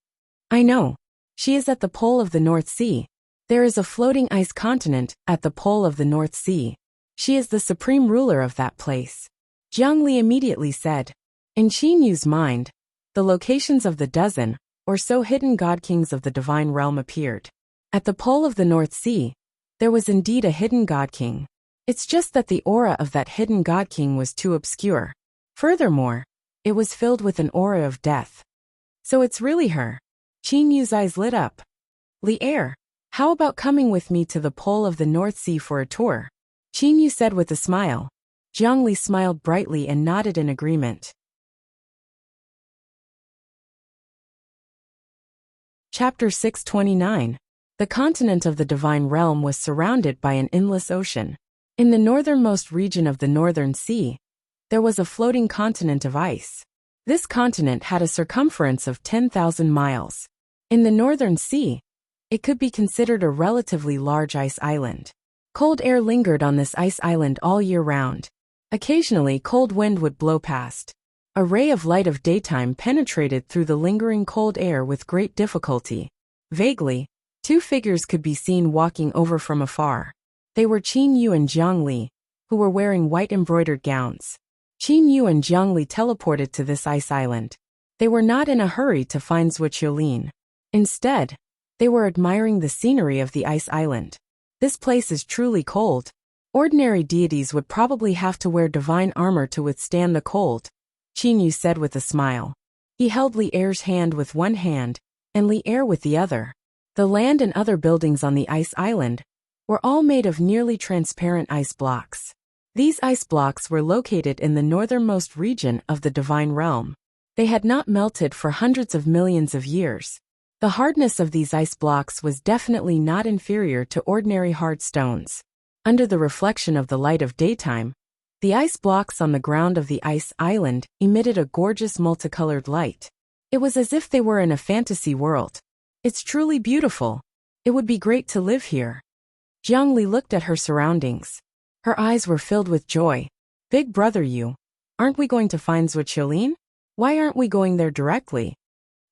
Speaker 1: I know. She is at the pole of the North Sea. There is a floating ice continent at the pole of the North Sea. She is the supreme ruler of that place. Jiang Li immediately said. In Qin Yu's mind, the locations of the dozen or so hidden god kings of the divine realm appeared. At the pole of the North Sea, there was indeed a hidden god king. It's just that the aura of that hidden god king was too obscure. Furthermore, it was filled with an aura of death. So it's really her. Qin Yu's eyes lit up. Li Er, how about coming with me to the pole of the North Sea for a tour? Qin Yu said with a smile. Jiang Li smiled brightly and nodded in agreement. Chapter 629. The continent of the divine realm was surrounded by an endless ocean. In the northernmost region of the Northern Sea, there was a floating continent of ice. This continent had a circumference of 10,000 miles. In the Northern Sea, it could be considered a relatively large ice island. Cold air lingered on this ice island all year round. Occasionally, cold wind would blow past. A ray of light of daytime penetrated through the lingering cold air with great difficulty. Vaguely, two figures could be seen walking over from afar. They were Qin Yu and Jiang Li, who were wearing white embroidered gowns. Qin Yu and Jiang Li teleported to this ice island. They were not in a hurry to find Zuoqiulin. Instead, they were admiring the scenery of the ice island. This place is truly cold. Ordinary deities would probably have to wear divine armor to withstand the cold, Qin Yu said with a smile. He held Li Er's hand with one hand, and Li Er with the other. The land and other buildings on the ice island were all made of nearly transparent ice blocks. These ice blocks were located in the northernmost region of the divine realm. They had not melted for hundreds of millions of years. The hardness of these ice blocks was definitely not inferior to ordinary hard stones. Under the reflection of the light of daytime, the ice blocks on the ground of the ice island emitted a gorgeous multicolored light. It was as if they were in a fantasy world. It's truly beautiful. It would be great to live here. Jiang Li looked at her surroundings. Her eyes were filled with joy. Big brother Yu, aren't we going to find Zuoqiulin? Why aren't we going there directly?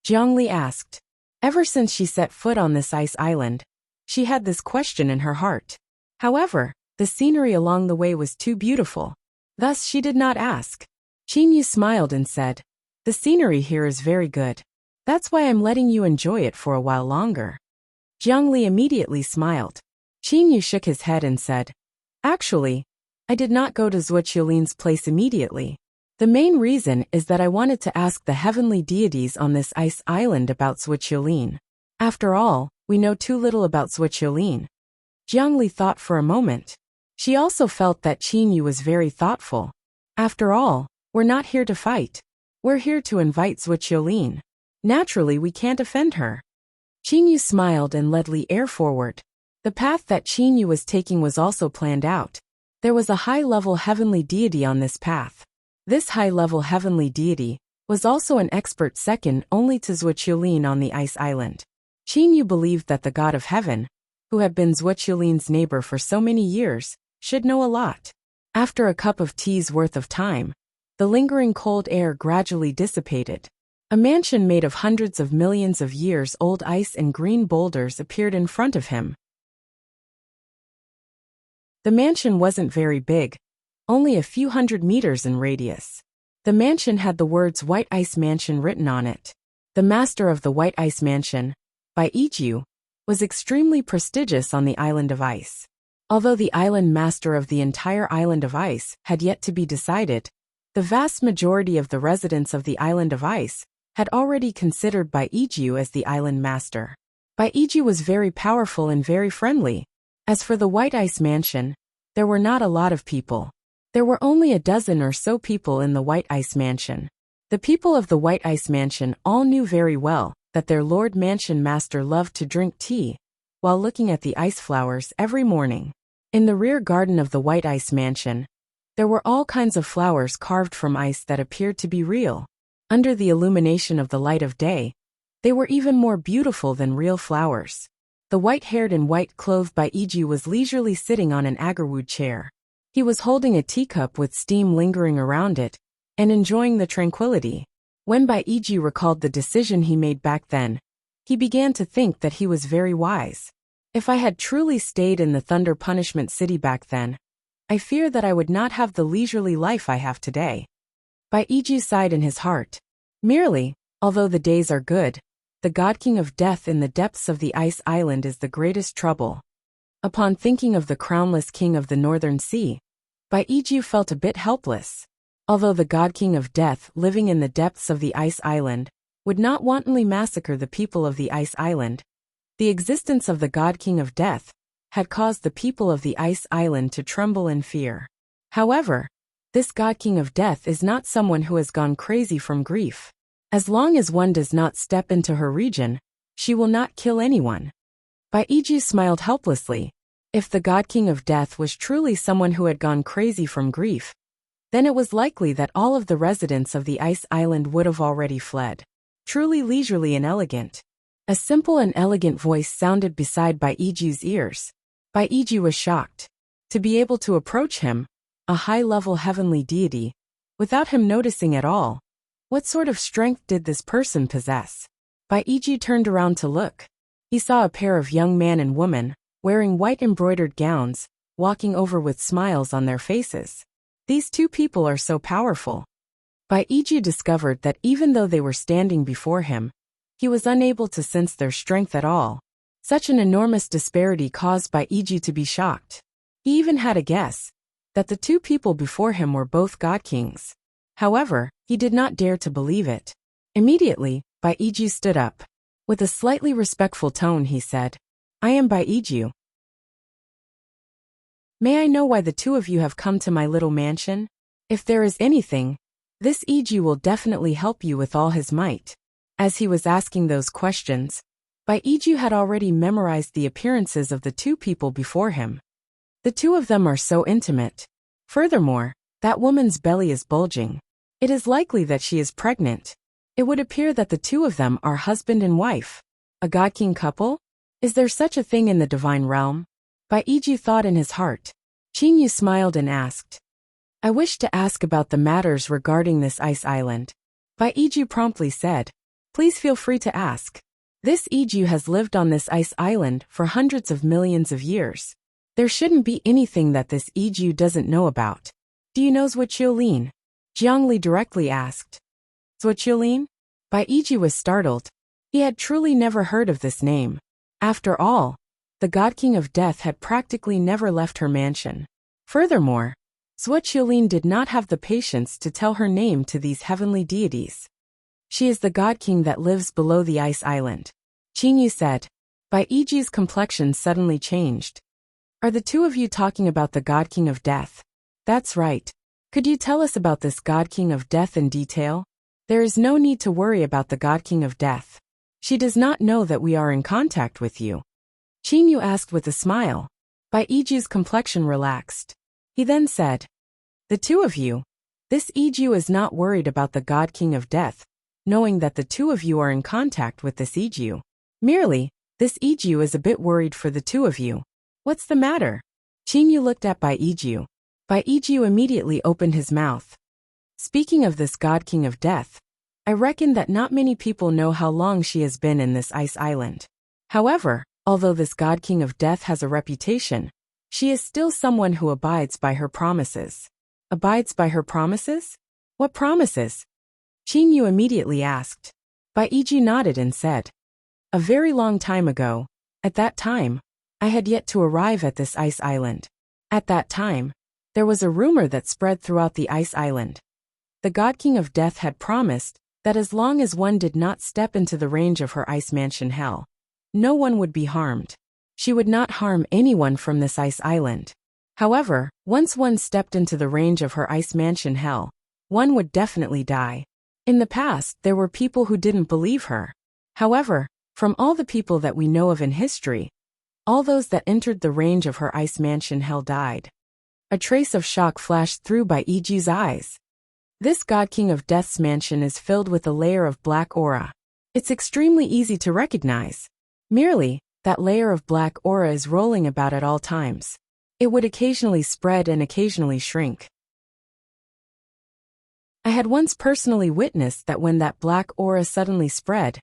Speaker 1: Jiang Li asked. Ever since she set foot on this ice island, she had this question in her heart. However, the scenery along the way was too beautiful. Thus she did not ask. Qin Yu smiled and said, the scenery here is very good. That's why I'm letting you enjoy it for a while longer. Jiang Li immediately smiled. Qin Yu shook his head and said, actually, I did not go to Zuoqiulin's place immediately. The main reason is that I wanted to ask the heavenly deities on this ice island about Zuoqiulin. After all, we know too little about Zuoqiulin. Jiang Li thought for a moment. She also felt that Qin Yu was very thoughtful. After all, we're not here to fight. We're here to invite Zuoqiulin. Naturally, we can't offend her. Qin Yu smiled and led Li Er forward. The path that Qin Yu was taking was also planned out. There was a high-level heavenly deity on this path. This high-level heavenly deity was also an expert second only to Zuoqiulin on the ice island. Qin Yu believed that the god of heaven, who had been Zuoqiulin's neighbor for so many years, should know a lot. After a cup of tea's worth of time, the lingering cold air gradually dissipated. A mansion made of hundreds of millions of years old ice and green boulders appeared in front of him. The mansion wasn't very big, only a few hundred meters in radius. The mansion had the words White Ice Mansion written on it. The master of the White Ice Mansion, by Iju, was extremely prestigious on the island of ice. Although the island master of the entire island of ice had yet to be decided, the vast majority of the residents of the island of ice had already considered Baiju as the island master. Baiju was very powerful and very friendly. As for the White Ice Mansion, there were not a lot of people. There were only a dozen or so people in the White Ice Mansion. The people of the White Ice Mansion all knew very well that their Lord Mansion Master loved to drink tea while looking at the ice flowers every morning. In the rear garden of the White Ice Mansion, there were all kinds of flowers carved from ice that appeared to be real. Under the illumination of the light of day, they were even more beautiful than real flowers. The white-haired and white-clothed Baiju was leisurely sitting on an agarwood chair. He was holding a teacup with steam lingering around it and enjoying the tranquility. When Baiju recalled the decision he made back then, he began to think that he was very wise. If I had truly stayed in the Thunder Punishment City back then, I fear that I would not have the leisurely life I have today. Baiju sighed in his heart. Merely, although the days are good, the God King of Death in the depths of the ice island is the greatest trouble. Upon thinking of the crownless king of the northern sea, Baiju felt a bit helpless. Although the God King of Death living in the depths of the ice island would not wantonly massacre the people of the ice island, the existence of the God King of Death had caused the people of the ice island to tremble in fear. However, this God King of Death is not someone who has gone crazy from grief. As long as one does not step into her region, she will not kill anyone. Baiju smiled helplessly. If the God King of Death was truly someone who had gone crazy from grief, then it was likely that all of the residents of the ice island would have already fled. Truly leisurely and elegant. A simple and elegant voice sounded beside Baiju's ears. Baiju was shocked. To be able to approach him, a high-level heavenly deity, without him noticing at all. What sort of strength did this person possess? Baiju turned around to look. He saw a pair of young man and woman, wearing white embroidered gowns, walking over with smiles on their faces. These two people are so powerful. Baiju discovered that even though they were standing before him, he was unable to sense their strength at all. Such an enormous disparity caused Baiju to be shocked. He even had a guess that the two people before him were both God Kings. However, he did not dare to believe it. Immediately, Baiju stood up. With a slightly respectful tone he said, "I am Baiju. May I know why the two of you have come to my little mansion? If there is anything, this Iju will definitely help you with all his might." As he was asking those questions, Baiju had already memorized the appearances of the two people before him. The two of them are so intimate. Furthermore, that woman's belly is bulging. It is likely that she is pregnant. It would appear that the two of them are husband and wife. A God King couple? Is there such a thing in the divine realm? Baiju thought in his heart. Qingyu smiled and asked, "I wish to ask about the matters regarding this ice island." Baiju promptly said, "Please feel free to ask. This Iju has lived on this ice island for hundreds of millions of years. There shouldn't be anything that this Iju doesn't know about." "Do you know Zhuoqiulin?" Jiangli directly asked. Zhuoqiulin? Baiju was startled. He had truly never heard of this name. After all, the God King of Death had practically never left her mansion. Furthermore, Zhuoqiulin did not have the patience to tell her name to these heavenly deities. "She is the God King that lives below the ice island," Qingyu said. Baiju's complexion suddenly changed. "Are the two of you talking about the God King of Death?" "That's right. Could you tell us about this God King of Death in detail?" "There is no need to worry about the God King of Death. She does not know that we are in contact with you," Qingyu asked with a smile. Baiju's complexion relaxed. He then said, "The two of you. This Iju is not worried about the God King of Death, knowing that the two of you are in contact with this Iju. Merely, this Iju is a bit worried for the two of you." "What's the matter?" Qingyu looked at Baiju. Baiju immediately opened his mouth. "Speaking of this God King of Death, I reckon that not many people know how long she has been in this ice island. However, although this God King of Death has a reputation, she is still someone who abides by her promises." "Abides by her promises? What promises?" Qingyu immediately asked. Baiju nodded and said, "A very long time ago, at that time, I had yet to arrive at this ice island. At that time, there was a rumor that spread throughout the ice island. The God King of Death had promised that as long as one did not step into the range of her ice mansion hell, no one would be harmed. She would not harm anyone from this ice island. However, once one stepped into the range of her ice mansion hell, one would definitely die. In the past, there were people who didn't believe her. However, from all the people that we know of in history, all those that entered the range of her ice mansion hell died. A trace of shock flashed through Bai Iju's eyes. This God King of Death's mansion is filled with a layer of black aura. It's extremely easy to recognize. Merely, that layer of black aura is rolling about at all times. It would occasionally spread and occasionally shrink. I had once personally witnessed that when that black aura suddenly spread,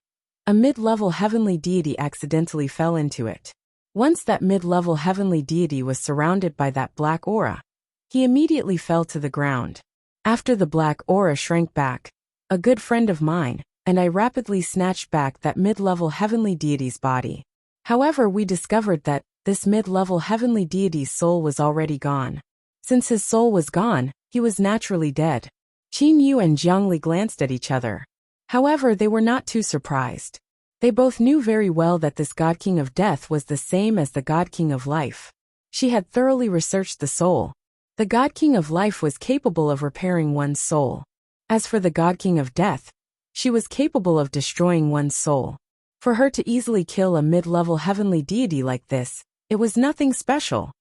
Speaker 1: a mid-level heavenly deity accidentally fell into it. Once that mid-level heavenly deity was surrounded by that black aura, he immediately fell to the ground. After the black aura shrank back, a good friend of mine and I rapidly snatched back that mid-level heavenly deity's body. However, we discovered that this mid-level heavenly deity's soul was already gone. Since his soul was gone, he was naturally dead. Qin Yu and Jiang Li glanced at each other. However, they were not too surprised. They both knew very well that this God King of Death was the same as the God King of Life. She had thoroughly researched the soul. The God King of Life was capable of repairing one's soul. As for the God King of Death, she was capable of destroying one's soul. For her to easily kill a mid-level heavenly deity like this, it was nothing special.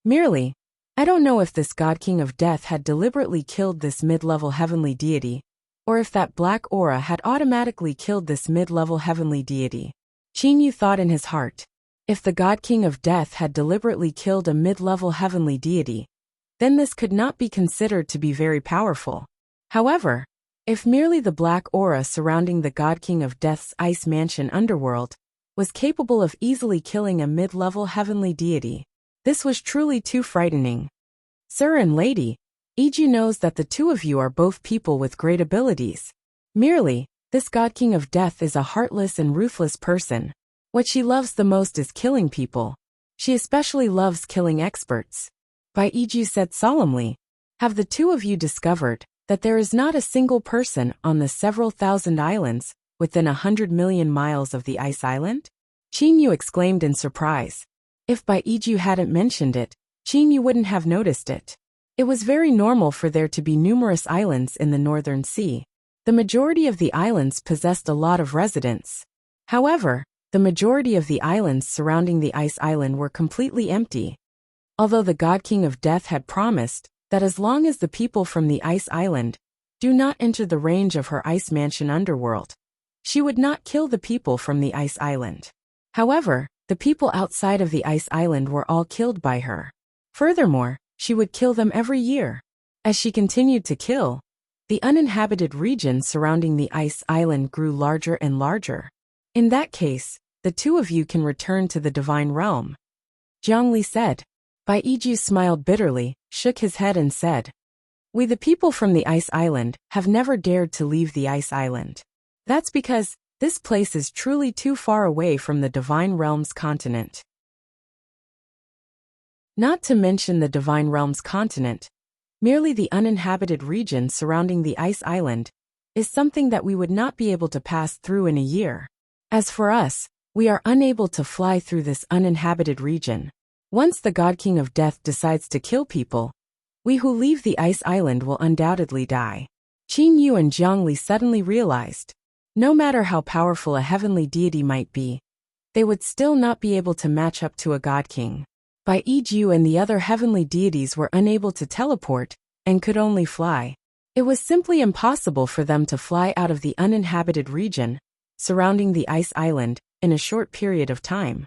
Speaker 1: Merely, I don't know if this God King of Death had deliberately killed this mid-level heavenly deity, or if that black aura had automatically killed this mid-level heavenly deity. Qin Yu thought in his heart, if the God King of Death had deliberately killed a mid-level heavenly deity, then this could not be considered to be very powerful. However, if merely the black aura surrounding the God King of Death's ice mansion underworld was capable of easily killing a mid-level heavenly deity, this was truly too frightening. Sir and lady, Iju knows that the two of you are both people with great abilities. Merely, this God King of Death is a heartless and ruthless person. What she loves the most is killing people. She especially loves killing experts. Bai Iju said solemnly, have the two of you discovered that there is not a single person on the several thousand islands within 100 million miles of the ice island? Qin Yu exclaimed in surprise. If Bai Iju hadn't mentioned it, Qin Yu wouldn't have noticed it. It was very normal for there to be numerous islands in the Northern Sea. The majority of the islands possessed a lot of residents. However, the majority of the islands surrounding the ice island were completely empty. Although the God King of Death had promised that as long as the people from the ice island do not enter the range of her ice mansion underworld, she would not kill the people from the ice island. However, the people outside of the ice island were all killed by her. Furthermore, she would kill them every year. As she continued to kill, the uninhabited region surrounding the ice island grew larger and larger. In that case, the two of you can return to the divine realm. Jiang Li said. Bai Iju smiled bitterly, shook his head and said, we the people from the ice island have never dared to leave the ice island. That's because this place is truly too far away from the divine realm's continent. Not to mention the divine realm's continent, merely the uninhabited region surrounding the ice island is something that we would not be able to pass through in a year. As for us, we are unable to fly through this uninhabited region. Once the God King of Death decides to kill people, we who leave the ice island will undoubtedly die. Qin Yu and Jiang Li suddenly realized, no matter how powerful a heavenly deity might be, they would still not be able to match up to a God King. Bai Iju and the other heavenly deities were unable to teleport and could only fly. It was simply impossible for them to fly out of the uninhabited region surrounding the ice island in a short period of time.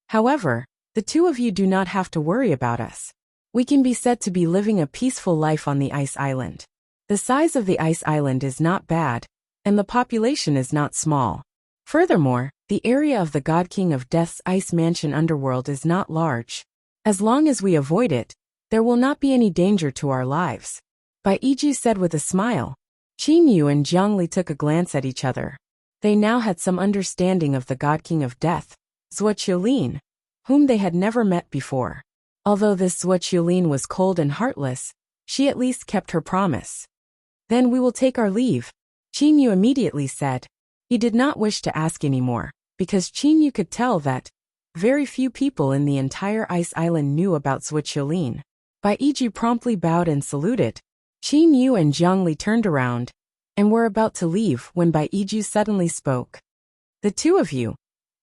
Speaker 1: However, the two of you do not have to worry about us. We can be said to be living a peaceful life on the ice island. The size of the ice island is not bad, and the population is not small. Furthermore, the area of the God King of Death's ice mansion underworld is not large. As long as we avoid it, there will not be any danger to our lives. Bai Iju said with a smile. Qin Yu and Jiang Li took a glance at each other. They now had some understanding of the God King of Death. Zhuo Qiulin, whom they had never met before. Although this Zhuoqiulin was cold and heartless, she at least kept her promise. Then we will take our leave, Qin Yu immediately said. He did not wish to ask any more, because Qin Yu could tell that very few people in the entire ice island knew about Zhuoqiulin. Bai Yiju promptly bowed and saluted. Qin Yu and Jiang Li turned around and were about to leave when Bai Yiju suddenly spoke. The two of you.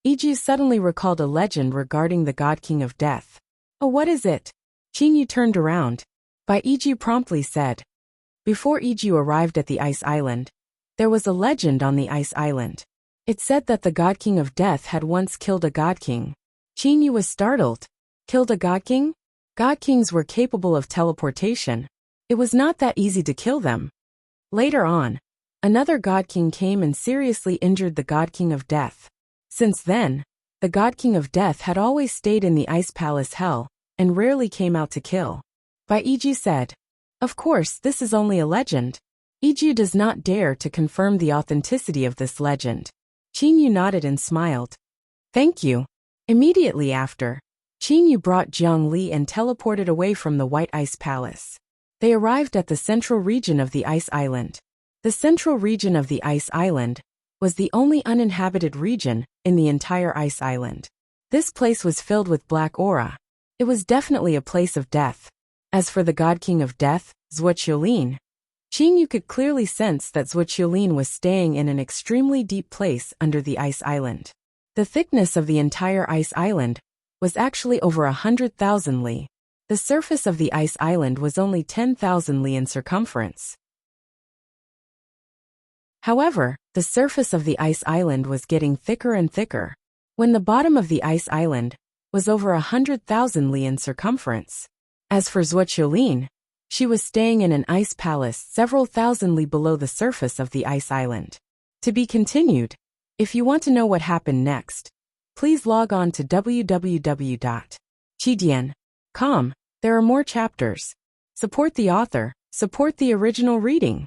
Speaker 1: Yiju suddenly recalled a legend regarding the God King of Death. Oh, what is it? Qin Yu turned around. Bai Yiju promptly said. Before Yiju arrived at the ice island, there was a legend on the ice island. It said that the God King of Death had once killed a God King. Qin Yu was startled. Killed a God King? God Kings were capable of teleportation. It was not that easy to kill them. Later on, another God King came and seriously injured the God King of Death. Since then, the God King of Death had always stayed in the Ice Palace Hell and rarely came out to kill. Bai Yiju said. Of course, this is only a legend. Yiju does not dare to confirm the authenticity of this legend. Qin Yu nodded and smiled. Thank you. Immediately after, Qin Yu brought Jiang Li and teleported away from the White Ice Palace. They arrived at the central region of the Ice Island. The central region of the Ice Island was the only uninhabited region in the entire Ice Island. This place was filled with black aura. It was definitely a place of death. As for the God King of Death, Zhuoqiulin, Qin Yu could clearly sense that Zhuoqiulin was staying in an extremely deep place under the Ice Island. The thickness of the entire Ice Island was actually over 100,000 li. The surface of the Ice Island was only 10,000 li in circumference. However, the surface of the Ice Island was getting thicker and thicker. When the bottom of the Ice Island was over 100,000 li in circumference. As for Zhuoqiulin, she was staying in an ice palace several thousand li below the surface of the Ice Island. To be continued. If you want to know what happened next, please log on to www.chidian.com. There are more chapters. Support the author. Support the original reading.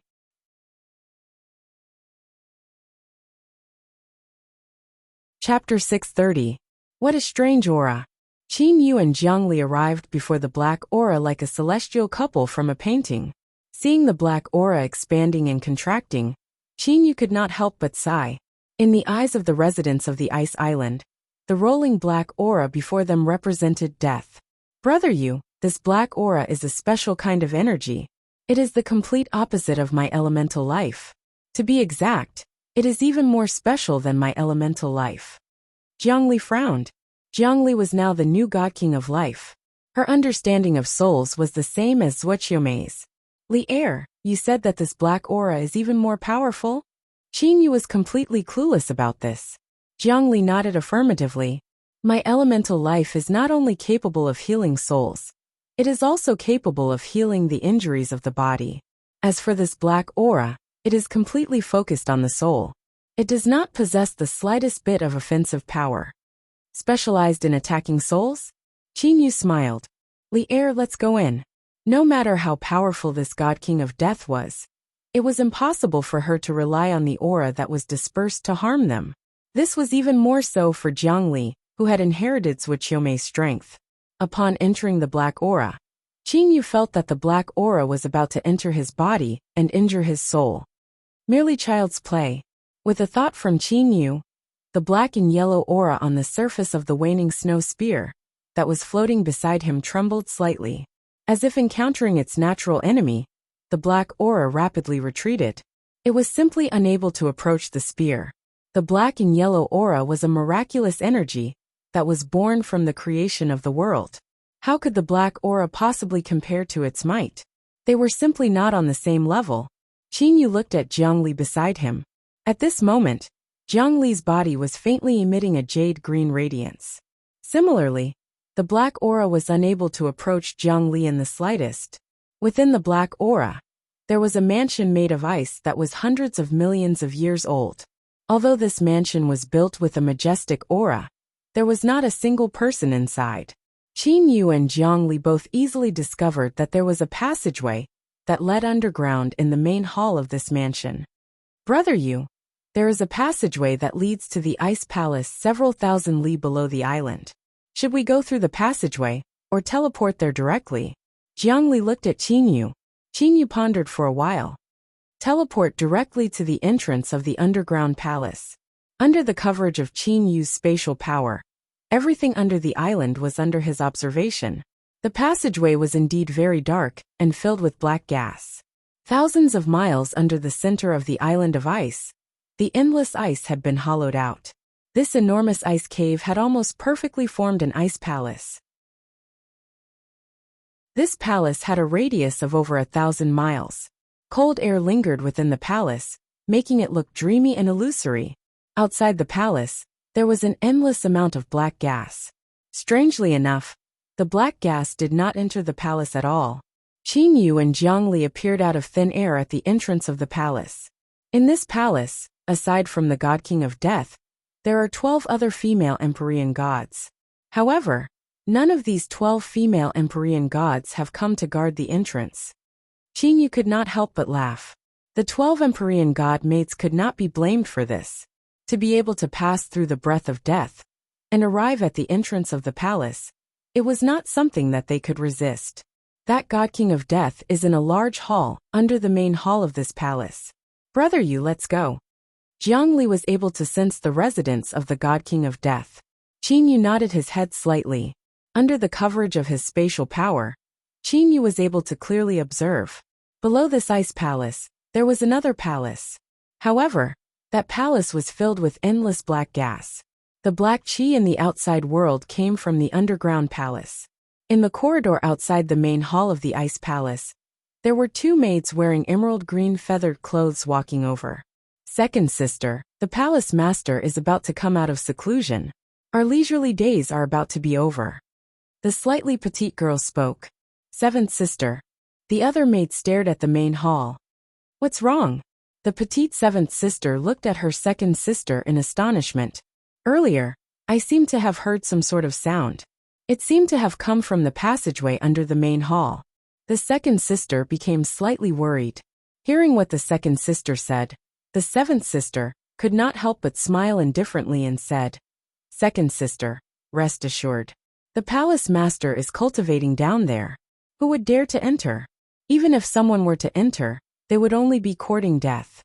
Speaker 1: Chapter 630. What a strange aura. Qin Yu and Jiang Li arrived before the black aura like a celestial couple from a painting. Seeing the black aura expanding and contracting, Qin Yu could not help but sigh. In the eyes of the residents of the Ice Island, the rolling black aura before them represented death. Brother Yu, this black aura is a special kind of energy. It is the complete opposite of my elemental life. To be exact, it is even more special than my elemental life. Jiang Li frowned. Jiang Li was now the new God King of life. Her understanding of souls was the same as Zhuoqiumei's. Li you said that this black aura is even more powerful? Qin Yu was completely clueless about this. Jiang Li nodded affirmatively. My elemental life is not only capable of healing souls, it is also capable of healing the injuries of the body. As for this black aura, it is completely focused on the soul. It does not possess the slightest bit of offensive power. Specialized in attacking souls? Qin Yu smiled. Li let's go in. No matter how powerful this God King of Death was, it was impossible for her to rely on the aura that was dispersed to harm them. This was even more so for Jiang Li, who had inherited Zhuoqiumei's strength. Upon entering the black aura, Qin Yu felt that the black aura was about to enter his body and injure his soul. Merely child's play. With a thought from Qin Yu, the black and yellow aura on the surface of the waning snow spear that was floating beside him trembled slightly. As if encountering its natural enemy, the black aura rapidly retreated. It was simply unable to approach the spear. The black and yellow aura was a miraculous energy that was born from the creation of the world. How could the black aura possibly compare to its might? They were simply not on the same level. Qin Yu looked at Jiang Li beside him. At this moment, Jiang Li's body was faintly emitting a jade green radiance. Similarly, the black aura was unable to approach Jiang Li in the slightest. Within the black aura, there was a mansion made of ice that was hundreds of millions of years old. Although this mansion was built with a majestic aura, there was not a single person inside. Qin Yu and Jiang Li both easily discovered that there was a passageway that led underground in the main hall of this mansion. Brother Yu, there is a passageway that leads to the ice palace several thousand li below the island. Should we go through the passageway, or teleport there directly? Jiangli looked at Qinyu. Qinyu pondered for a while. Teleport directly to the entrance of the underground palace. Under the coverage of Qinyu's spatial power, everything under the island was under his observation. The passageway was indeed very dark and filled with black gas. Thousands of miles under the center of the island of ice, the endless ice had been hollowed out. This enormous ice cave had almost perfectly formed an ice palace. This palace had a radius of over 1,000 miles. Cold air lingered within the palace, making it look dreamy and illusory. Outside the palace, there was an endless amount of black gas. Strangely enough, the black gas did not enter the palace at all. Qinyu and Jiangli appeared out of thin air at the entrance of the palace. In this palace, aside from the God King of Death, there are 12 other female Empyrean gods. However, none of these 12 female Empyrean gods have come to guard the entrance. Qinyu could not help but laugh. The 12 Empyrean god maids could not be blamed for this. To be able to pass through the breath of death and arrive at the entrance of the palace, it was not something that they could resist. That God King of Death is in a large hall under the main hall of this palace. Brother Yu, let's go. Jiangli was able to sense the residence of the God King of Death. Qinyu nodded his head slightly. Under the coverage of his spatial power, Qinyu was able to clearly observe. Below this ice palace, there was another palace. However, that palace was filled with endless black gas. The black qi in the outside world came from the underground palace. In the corridor outside the main hall of the ice palace, there were 2 maids wearing emerald green feathered clothes walking over. Second sister, the palace master is about to come out of seclusion. Our leisurely days are about to be over. The slightly petite girl spoke. Seventh sister. The other maid stared at the main hall. What's wrong? The petite seventh sister looked at her second sister in astonishment. Earlier, I seemed to have heard some sort of sound. It seemed to have come from the passageway under the main hall. The second sister became slightly worried. Hearing what the second sister said, the seventh sister could not help but smile indifferently and said, Second sister, rest assured. The palace master is cultivating down there. Who would dare to enter? Even if someone were to enter, they would only be courting death.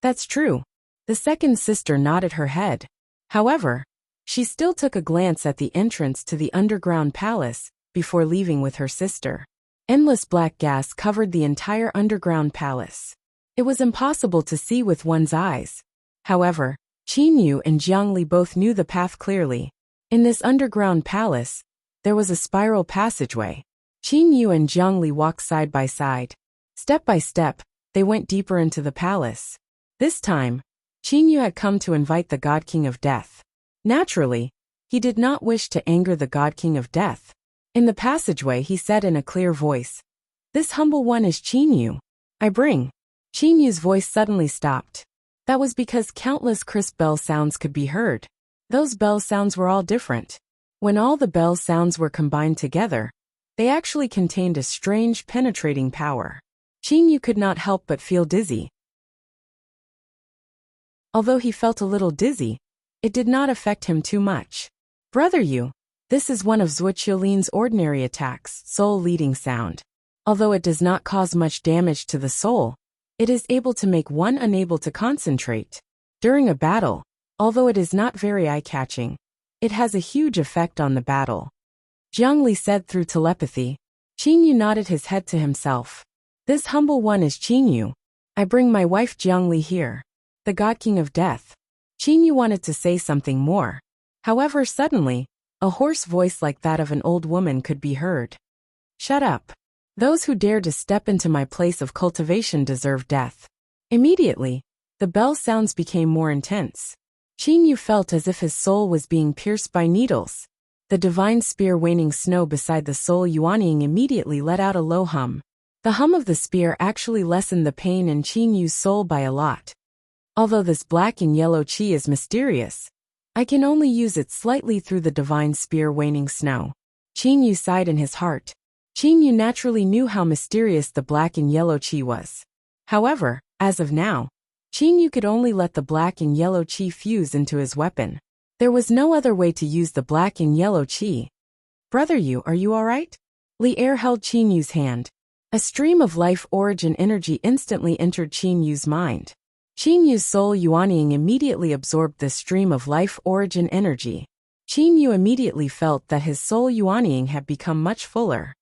Speaker 1: That's true. The second sister nodded her head. However, she still took a glance at the entrance to the underground palace before leaving with her sister. Endless black gas covered the entire underground palace. It was impossible to see with one's eyes. However, Qinyu and Jiangli both knew the path clearly. In this underground palace, there was a spiral passageway. Qinyu and Jiangli walked side by side. Step by step, they went deeper into the palace. This time, Qinyu had come to invite the God King of Death. Naturally, he did not wish to anger the God King of Death. In the passageway he said in a clear voice, This humble one is Qinyu. I bring. Qinyu's voice suddenly stopped. That was because countless crisp bell sounds could be heard. Those bell sounds were all different. When all the bell sounds were combined together, they actually contained a strange penetrating power. Qinyu could not help but feel dizzy. Although he felt a little dizzy, it did not affect him too much. Brother Yu, this is one of Zuoqiolin's ordinary attacks, soul leading sound. Although it does not cause much damage to the soul, it is able to make one unable to concentrate. During a battle, although it is not very eye-catching, it has a huge effect on the battle. Jiangli said through telepathy. Qinyu nodded his head to himself. This humble one is Qinyu. I bring my wife Jiangli here. The God King of Death. Qinyu wanted to say something more. However, suddenly, a hoarse voice like that of an old woman could be heard. Shut up. Those who dare to step into my place of cultivation deserve death. Immediately, the bell sounds became more intense. Qinyu felt as if his soul was being pierced by needles. The divine spear waning snow beside the soul Yuanying immediately let out a low hum. The hum of the spear actually lessened the pain in Qinyu's soul by a lot. Although this black and yellow qi is mysterious, I can only use it slightly through the divine spear waning snow. Qinyu sighed in his heart. Qinyu naturally knew how mysterious the black and yellow qi was. However, as of now, Qinyu could only let the black and yellow qi fuse into his weapon. There was no other way to use the black and yellow chi. Brother Yu, are you alright? Li Er held Qin Yu's hand. A stream of life origin energy instantly entered Qin Yu's mind. Qin Yu's soul yuanying immediately absorbed this stream of life origin energy. Qin Yu immediately felt that his soul yuanying had become much fuller.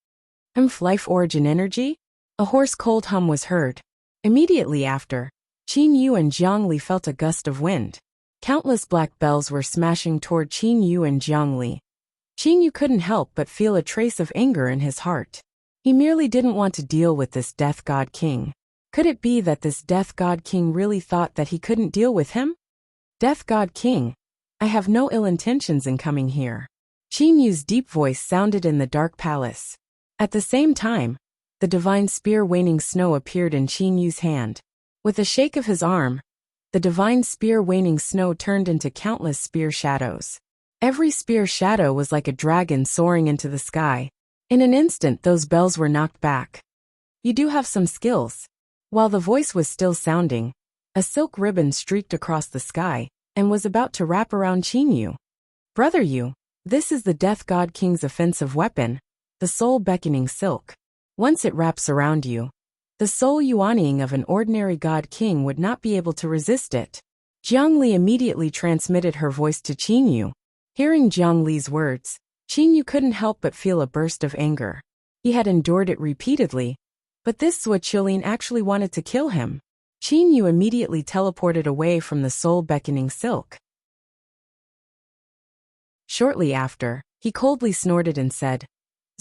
Speaker 1: Life origin energy? A hoarse cold hum was heard. Immediately after, Qin Yu and Jiang Li felt a gust of wind. Countless black bells were smashing toward Qin Yu and Jiang Li. Qin Yu couldn't help but feel a trace of anger in his heart. He merely didn't want to deal with this Death God King. Could it be that this Death God King really thought that he couldn't deal with him? Death God King, I have no ill intentions in coming here. Qin Yu's deep voice sounded in the dark palace. At the same time, the divine spear waning snow appeared in Qin Yu's hand. With a shake of his arm, the divine spear waning snow turned into countless spear shadows. Every spear shadow was like a dragon soaring into the sky. In an instant those bells were knocked back. You do have some skills. While the voice was still sounding, a silk ribbon streaked across the sky and was about to wrap around Qin Yu. Brother Yu, this is the Death God King's offensive weapon, the soul beckoning silk. Once it wraps around you, the soul yuanying of an ordinary God King would not be able to resist it. Jiang Li immediately transmitted her voice to Qin Yu. Hearing Jiang Li's words, Qin Yu couldn't help but feel a burst of anger. He had endured it repeatedly, but this Zuoqiulin actually wanted to kill him. Qin Yu immediately teleported away from the soul beckoning silk. Shortly after, he coldly snorted and said,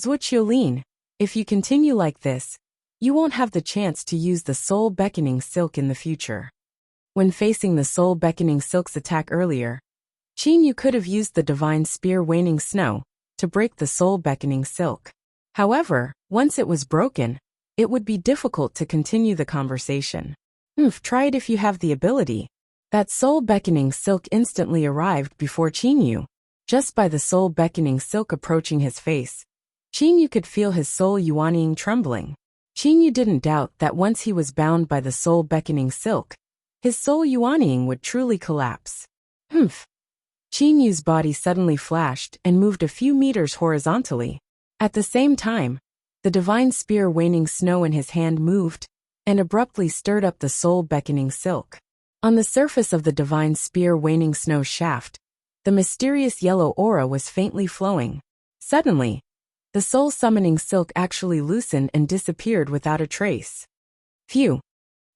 Speaker 1: Zuoqiulin, if you continue like this, you won't have the chance to use the soul beckoning silk in the future. When facing the soul beckoning silk's attack earlier, Qin Yu could have used the divine spear waning snow to break the soul beckoning silk. However, once it was broken, it would be difficult to continue the conversation. Try it if you have the ability. That soul beckoning silk instantly arrived before Qin Yu. Just by the soul beckoning silk approaching his face, Qin Yu could feel his soul yuanying trembling. Qin Yu didn't doubt that once he was bound by the soul beckoning silk, his soul yuanying would truly collapse. Qin Yu's body suddenly flashed and moved a few meters horizontally. At the same time, the divine spear waning snow in his hand moved and abruptly stirred up the soul beckoning silk. On the surface of the divine spear waning snow shaft, the mysterious yellow aura was faintly flowing. Suddenly, the soul summoning silk actually loosened and disappeared without a trace. Phew!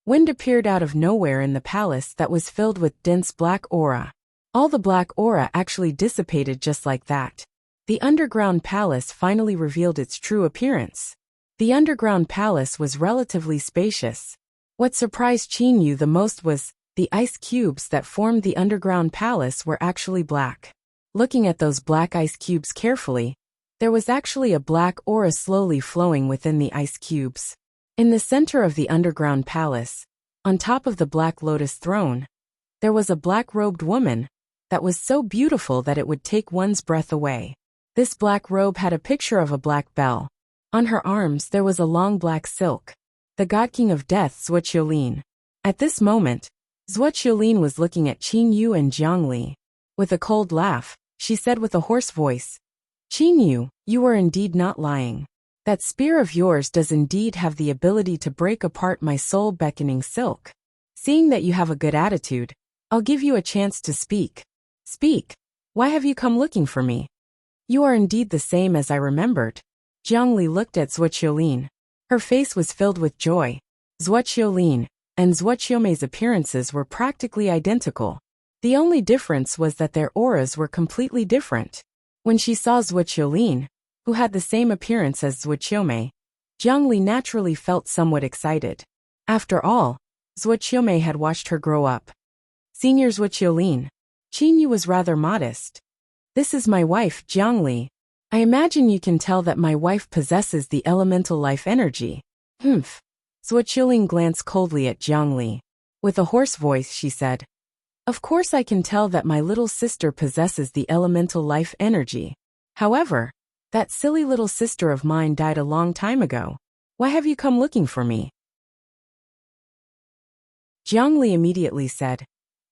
Speaker 1: Wind appeared out of nowhere in the palace that was filled with dense black aura. All the black aura actually dissipated just like that. The underground palace finally revealed its true appearance. The underground palace was relatively spacious. What surprised Qin Yu the most was the ice cubes that formed the underground palace were actually black. Looking at those black ice cubes carefully, there was actually a black aura slowly flowing within the ice cubes. In the center of the underground palace, on top of the black lotus throne, there was a black-robed woman that was so beautiful that it would take one's breath away. This black robe had a picture of a black bell. On her arms there was a long black silk. The God King of Death, Zuoqiulin. At this moment, Zuoqiulin was looking at Qin Yu and Jiang Li. With a cold laugh, she said with a hoarse voice, Qin Yu, you are indeed not lying. That spear of yours does indeed have the ability to break apart my soul beckoning silk. Seeing that you have a good attitude, I'll give you a chance to speak. Speak. Why have you come looking for me? You are indeed the same as I remembered. Jiang Li looked at Zuoqiulin. Her face was filled with joy. Zuoqiulin and Zuoqiumei's appearances were practically identical. The only difference was that their auras were completely different. When she saw Zuoqiulin, who had the same appearance as Zuoqiumei, Jiang Li naturally felt somewhat excited. After all, Zuoqiumei had watched her grow up. Senior Zuoqiulin, Qin Yu was rather modest. This is my wife, Jiang Li. I imagine you can tell that my wife possesses the elemental life energy. Zuoqiulin glanced coldly at Jiang Li. With a hoarse voice she said, Of course I can tell that my little sister possesses the elemental life energy. However, that silly little sister of mine died a long time ago. Why have you come looking for me? Jiang Li immediately said,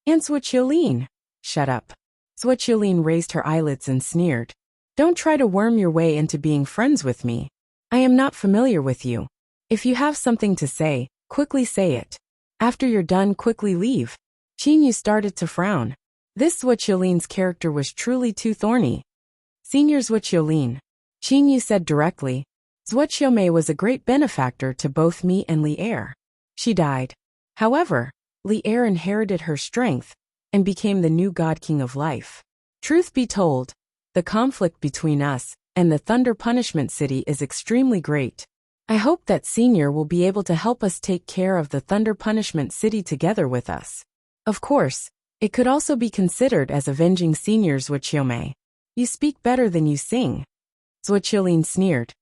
Speaker 1: Aunt Zuoqiulin, shut up. Zhuoqiulin raised her eyelids and sneered. Don't try to worm your way into being friends with me. I am not familiar with you. If you have something to say, quickly say it. After you're done, quickly leave. Qingyu started to frown. This Zhuoqiulin's character was truly too thorny. Senior Zhuoqiulin, Qingyu said directly, Zhuoqiumei was a great benefactor to both me and Li Er. She died. However, Li Er inherited her strength and became the new God King of Life. Truth be told, the conflict between us and the Thunder Punishment City is extremely great. I hope that Senior will be able to help us take care of the Thunder Punishment City together with us. Of course, it could also be considered as avenging Senior Zhuoqiumei. You speak better than you sing. Zhuoqiulin sneered.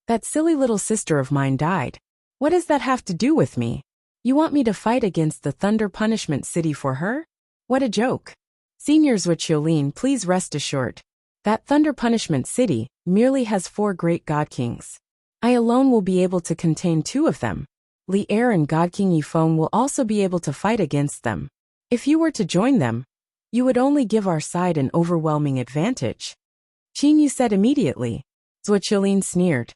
Speaker 1: That silly little sister of mine died. What does that have to do with me? You want me to fight against the Thunder Punishment City for her? What a joke. Senior Zhuoqiulin, please rest assured. That Thunder Punishment City merely has 4 great God Kings. I alone will be able to contain 2 of them. Li Er and God King Yifeng will also be able to fight against them. If you were to join them, you would only give our side an overwhelming advantage. Qingyu said immediately. Zhuoqiulin sneered.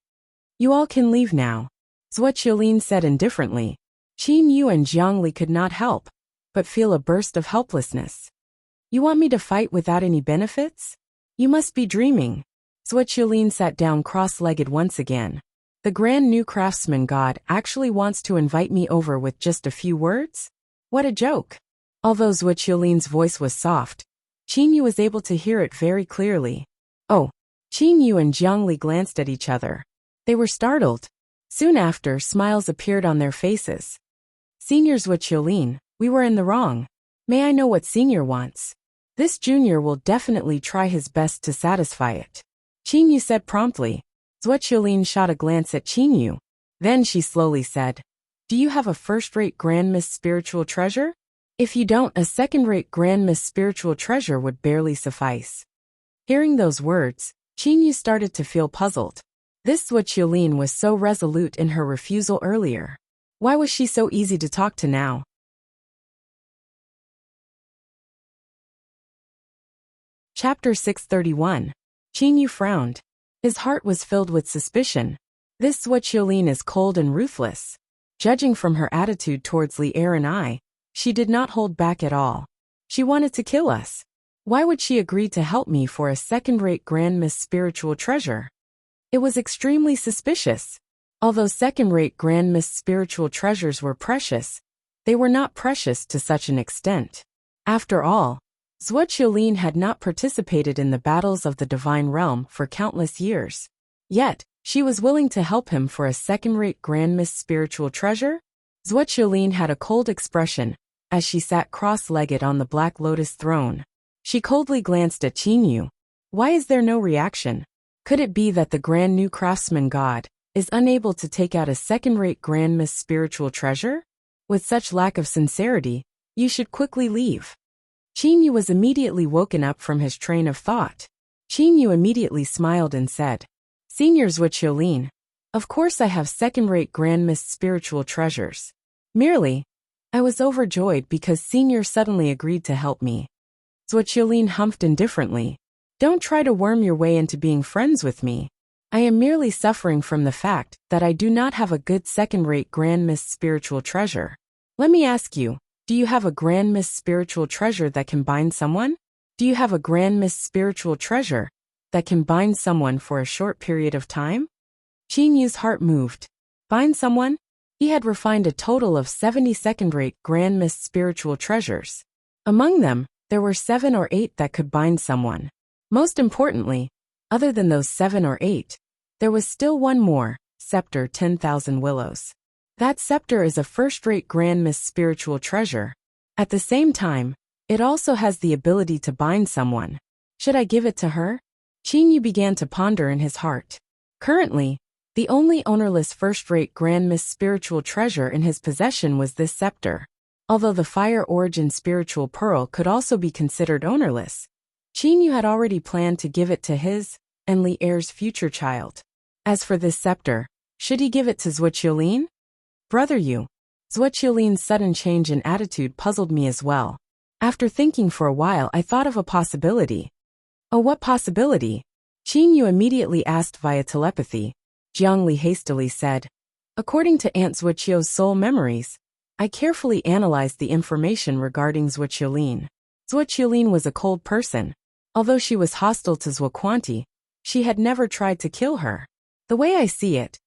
Speaker 1: You all can leave now. Zhuoqiulin said indifferently. Qingyu and Jiangli could not help but feel a burst of helplessness. You want me to fight without any benefits? You must be dreaming. Zhuoqiulin sat down cross-legged once again. The grand new craftsman god actually wants to invite me over with just a few words? What a joke. Although Zhuoqiulin's voice was soft, Qingyu was able to hear it very clearly. Oh. Qingyu and Jiangli glanced at each other. They were startled. Soon after, smiles appeared on their faces. Senior Zhuoqiulin, we were in the wrong. May I know what Senior wants? This junior will definitely try his best to satisfy it. Qingyu said promptly. Zhuoqiulin shot a glance at Qingyu. Then she slowly said, Do you have a first-rate Grand Miss Spiritual Treasure? If you don't, a second-rate Grand Miss Spiritual Treasure would barely suffice. Hearing those words, Qingyu started to feel puzzled. This Zhuoqiulin was so resolute in her refusal earlier. Why was she so easy to talk to now? Chapter 631. Qingyu frowned. His heart was filled with suspicion. This Zhuoqiulin is cold and ruthless. Judging from her attitude towards Li Er and I, she did not hold back at all. She wanted to kill us. Why would she agree to help me for a second-rate Grand Miss Spiritual Treasure? It was extremely suspicious. Although second-rate Grand Miss Spiritual Treasures were precious, they were not precious to such an extent. After all, Zhuoqiulin had not participated in the battles of the Divine Realm for countless years. Yet, she was willing to help him for a second-rate Grand Miss Spiritual Treasure? Zhuoqiulin had a cold expression as she sat cross-legged on the Black Lotus throne. She coldly glanced at Qingyu. Why is there no reaction? Could it be that the grand new craftsman god is unable to take out a second-rate Grand Miss Spiritual Treasure? With such lack of sincerity, you should quickly leave. Qingyu was immediately woken up from his train of thought. Qingyu immediately smiled and said, Senior Zhuoqiulin, of course I have second-rate Grand Miss Spiritual Treasures. Merely, I was overjoyed because Senior suddenly agreed to help me. Zhuoqiulin humphed indifferently. Don't try to worm your way into being friends with me. I am merely suffering from the fact that I do not have a good second-rate Grand Miss Spiritual Treasure. Let me ask you, do you have a Grand Miss Spiritual Treasure that can bind someone? Do you have a Grand Miss Spiritual Treasure that can bind someone for a short period of time? Qingyu's heart moved. Bind someone? He had refined a total of 70 second-rate Grand Miss Spiritual Treasures. Among them, there were 7 or 8 that could bind someone. Most importantly, other than those 7 or 8, there was still one more, Scepter 10,000 Willows. That scepter is a first-rate Grand Miss Spiritual Treasure. At the same time, it also has the ability to bind someone. Should I give it to her? Qingyu began to ponder in his heart. Currently, the only ownerless first-rate Grand Miss Spiritual Treasure in his possession was this scepter. Although the Fire Origin Spiritual Pearl could also be considered ownerless, Qingyu had already planned to give it to his and Li Er's future child. As for this scepter, should he give it to Zhuoqiulin? Brother Yu. Zhuoqiulin's sudden change in attitude puzzled me as well. After thinking for a while, I thought of a possibility. Oh, what possibility? Qin Yu immediately asked via telepathy. Jiangli hastily said, according to Aunt Zhuoqiu's soul memories, I carefully analyzed the information regarding Zhuoqiulin. Zhuoqiulin was a cold person. Although she was hostile to Zhuoquanti, she had never tried to kill her. The way I see it,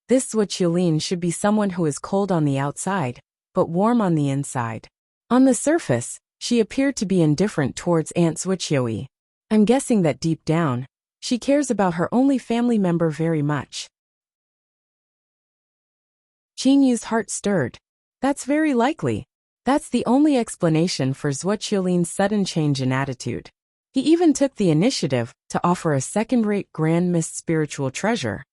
Speaker 1: this Zhuoqiulin should be someone who is cold on the outside, but warm on the inside. On the surface, she appeared to be indifferent towards Aunt Zhuoqiu. I'm guessing that deep down, she cares about her only family member very much. Qin Yu's heart stirred. That's very likely. That's the only explanation for Zhuoqiulin's sudden change in attitude. He even took the initiative to offer a second-rate Grand Miss spiritual treasure.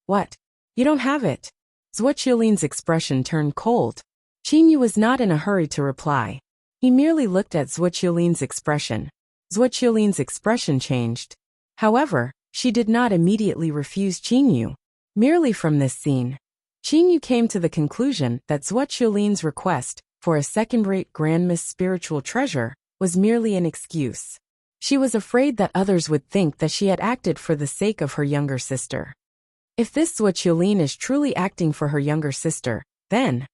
Speaker 1: What? You don't have it? Zhuoqiulin's expression turned cold. Qin Yu was not in a hurry to reply. He merely looked at Zhuoqiulin's expression. Zhuoqiulin's expression changed. However, she did not immediately refuse Qin Yu. Merely from this scene, Qin Yu came to the conclusion that Zhuoqiulin's request for a second-rate Grand Miss spiritual treasure was merely an excuse. She was afraid that others would think that she had acted for the sake of her younger sister. If this Zhuoqiulin is truly acting for her younger sister, then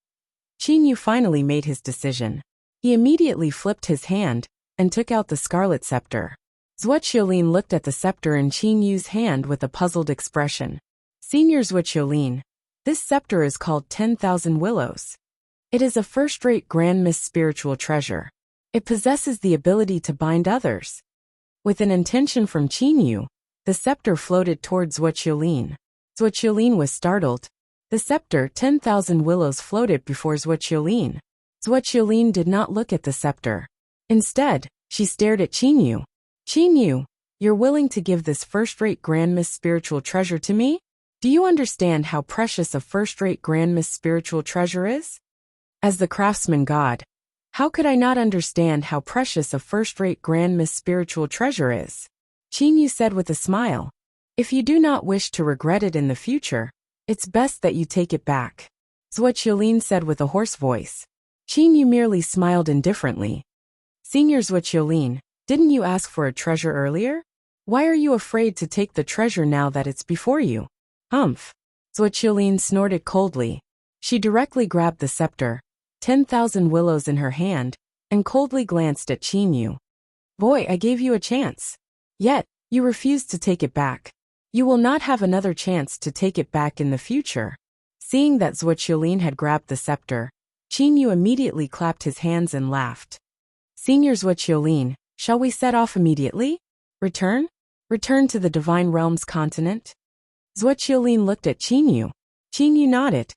Speaker 1: Qin Yu finally made his decision. He immediately flipped his hand and took out the scarlet scepter. Zhuoqiulin looked at the scepter in Qin Yu's hand with a puzzled expression. Senior Zhuoqiulin, this scepter is called 10,000 Willows. It is a first-rate Grand Miss spiritual treasure. It possesses the ability to bind others. With an intention from Qin Yu, the scepter floated towards Zhuoqiulin. Zhuoqiulin was startled. The scepter 10,000 Willows floated before Zhuoqiulin. Zhuoqiulin did not look at the scepter. Instead, she stared at Qin Yu. Qin Yu, you're willing to give this first-rate Grand Miss spiritual treasure to me? Do you understand how precious a first-rate Grand Miss spiritual treasure is? As the craftsman god, how could I not understand how precious a first-rate Grand Miss spiritual treasure is? Qin Yu said with a smile. If you do not wish to regret it in the future, it's best that you take it back. Zhuoqiulin said with a hoarse voice. Qin Yu merely smiled indifferently. Senior Zhuoqiulin, didn't you ask for a treasure earlier? Why are you afraid to take the treasure now that it's before you? Humph. Zhuoqiulin snorted coldly. She directly grabbed the scepter, 10,000 Willows in her hand, and coldly glanced at Qin Yu. Boy, I gave you a chance. Yet, you refused to take it back. You will not have another chance to take it back in the future. Seeing that Zhuoqiulin had grabbed the scepter, Qin Yu immediately clapped his hands and laughed. Senior Zhuoqiulin, shall we set off immediately? Return? Return to the Divine Realms continent? Zhuoqiulin looked at Qin Yu. Qin Yu nodded.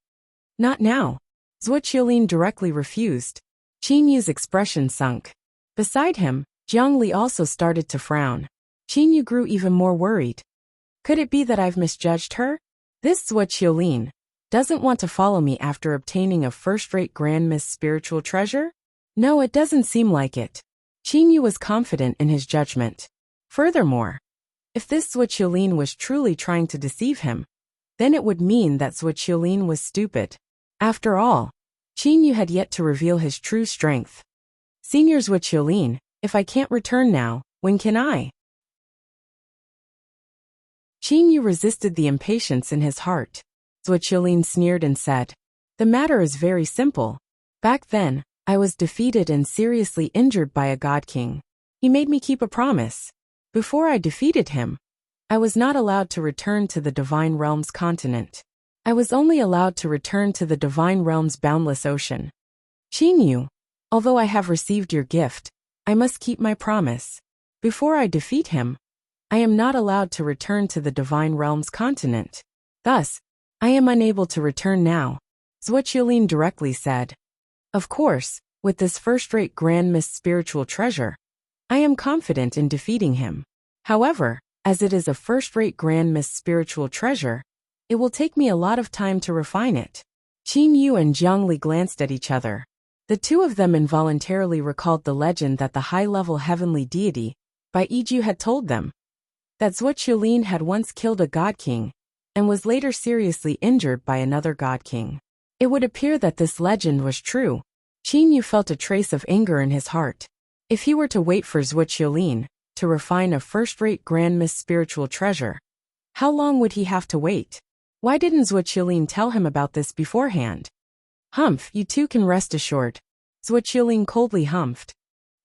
Speaker 1: Not now. Zhuoqiulin directly refused. Qin Yu's expression sunk. Beside him, Jiangli also started to frown. Qin Yu grew even more worried. Could it be that I've misjudged her? This Zhuoqiulin doesn't want to follow me after obtaining a first-rate Grand Miss spiritual treasure? No, it doesn't seem like it. Qin Yu was confident in his judgment. Furthermore, if this Zhuoqiulin was truly trying to deceive him, then it would mean that Zhuoqiulin was stupid. After all, Qin Yu had yet to reveal his true strength. Senior Zhuoqiulin, if I can't return now, when can I? Qin Yu resisted the impatience in his heart. Zhuoqiulin sneered and said, the matter is very simple. Back then, I was defeated and seriously injured by a god king. He made me keep a promise. Before I defeated him, I was not allowed to return to the Divine Realms continent. I was only allowed to return to the Divine Realms boundless ocean. Qin Yu, although I have received your gift, I must keep my promise. Before I defeat him, I am not allowed to return to the Divine Realms continent. Thus, I am unable to return now. Zhuoqiulin directly said. Of course, with this first-rate Grand Miss spiritual treasure, I am confident in defeating him. However, as it is a first-rate Grand Miss spiritual treasure, it will take me a lot of time to refine it. Qin Yu and Jiangli glanced at each other. The two of them involuntarily recalled the legend that the high-level heavenly deity, Bai Yiju, had told them. That Zhuoqiulin had once killed a god king, and was later seriously injured by another god king. It would appear that this legend was true. Qin Yu felt a trace of anger in his heart. If he were to wait for Zhuqiulin to refine a first-rate Grand Miss spiritual treasure, how long would he have to wait? Why didn't Zhuqiulin tell him about this beforehand? Humph, you two can rest assured. Zhuqiulin coldly humphed.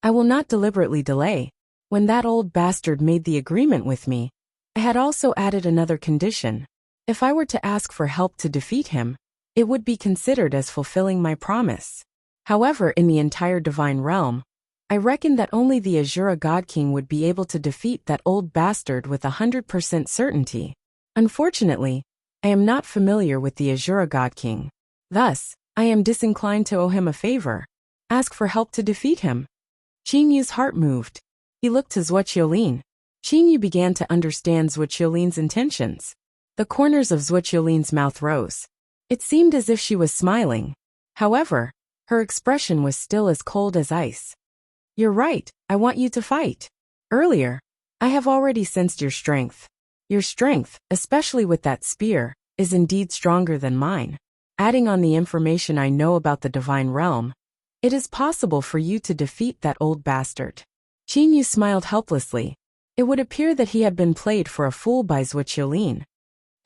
Speaker 1: I will not deliberately delay. When that old bastard made the agreement with me, I had also added another condition. If I were to ask for help to defeat him, it would be considered as fulfilling my promise. However, in the entire divine realm, I reckon that only the Azura God King would be able to defeat that old bastard with 100% certainty. Unfortunately, I am not familiar with the Azura God King. Thus, I am disinclined to owe him a favor. Ask for help to defeat him. Qin Yu's heart moved. He looked to Zhuqiulin. Qin Yu began to understand Zhuqiulin's intentions. The corners of Zhuqiulin's mouth rose. It seemed as if she was smiling. However, her expression was still as cold as ice. You're right, I want you to fight. Earlier, I have already sensed your strength. Your strength, especially with that spear, is indeed stronger than mine. Adding on the information I know about the divine realm, it is possible for you to defeat that old bastard. Qin Yu smiled helplessly. It would appear that he had been played for a fool by Zhuqiulin.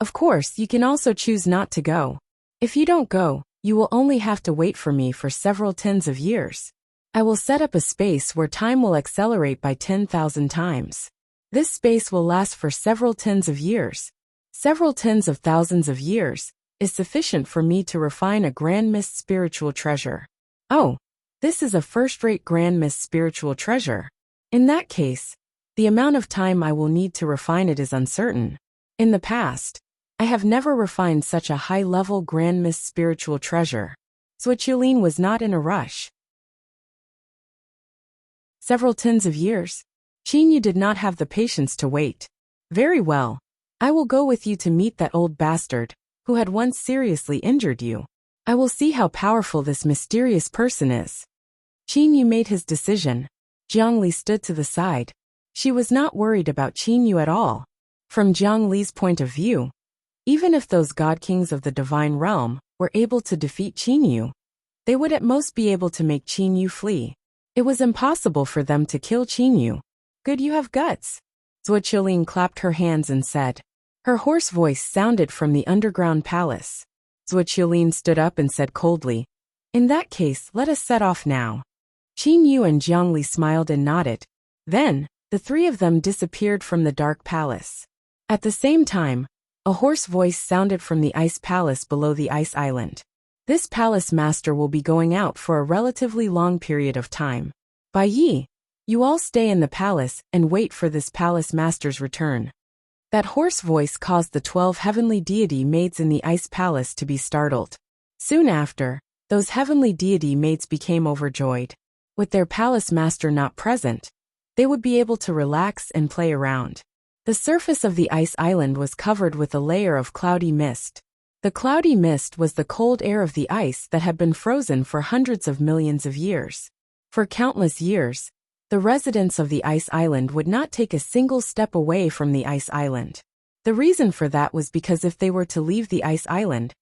Speaker 1: Of course, you can also choose not to go. If you don't go, you will only have to wait for me for several tens of years. I will set up a space where time will accelerate by 10,000 times. This space will last for several tens of years. Several tens of thousands of years is sufficient for me to refine a Grand Miss spiritual treasure. Oh, this is a first-rate Grand Miss spiritual treasure. In that case, the amount of time I will need to refine it is uncertain. In the past, I have never refined such a high-level Grand Miss spiritual treasure. Zhuqiulin was not in a rush. Several tens of years? Qin Yu did not have the patience to wait. Very well. I will go with you to meet that old bastard, who had once seriously injured you. I will see how powerful this mysterious person is. Qin Yu made his decision. Jiang Li stood to the side. She was not worried about Qin Yu at all. From Jiang Li's point of view, even if those god kings of the divine realm were able to defeat Qin Yu, they would at most be able to make Qin Yu flee. It was impossible for them to kill Qin Yu. Good, you have guts. Zhuqiulin clapped her hands and said. Her hoarse voice sounded from the underground palace. Zhuqiulin stood up and said coldly, in that case, let us set off now. Qin Yu and Jiang Li smiled and nodded. Then, the three of them disappeared from the dark palace. At the same time, a hoarse voice sounded from the ice palace below the ice island. This palace master will be going out for a relatively long period of time. Bai Yi, you all stay in the palace and wait for this palace master's return. That hoarse voice caused the 12 heavenly deity maids in the ice palace to be startled. Soon after, those heavenly deity maids became overjoyed. With their palace master not present, they would be able to relax and play around. The surface of the ice island was covered with a layer of cloudy mist. The cloudy mist was the cold air of the ice that had been frozen for hundreds of millions of years. For countless years, the residents of the ice island would not take a single step away from the ice island. The reason for that was because if they were to leave the ice island,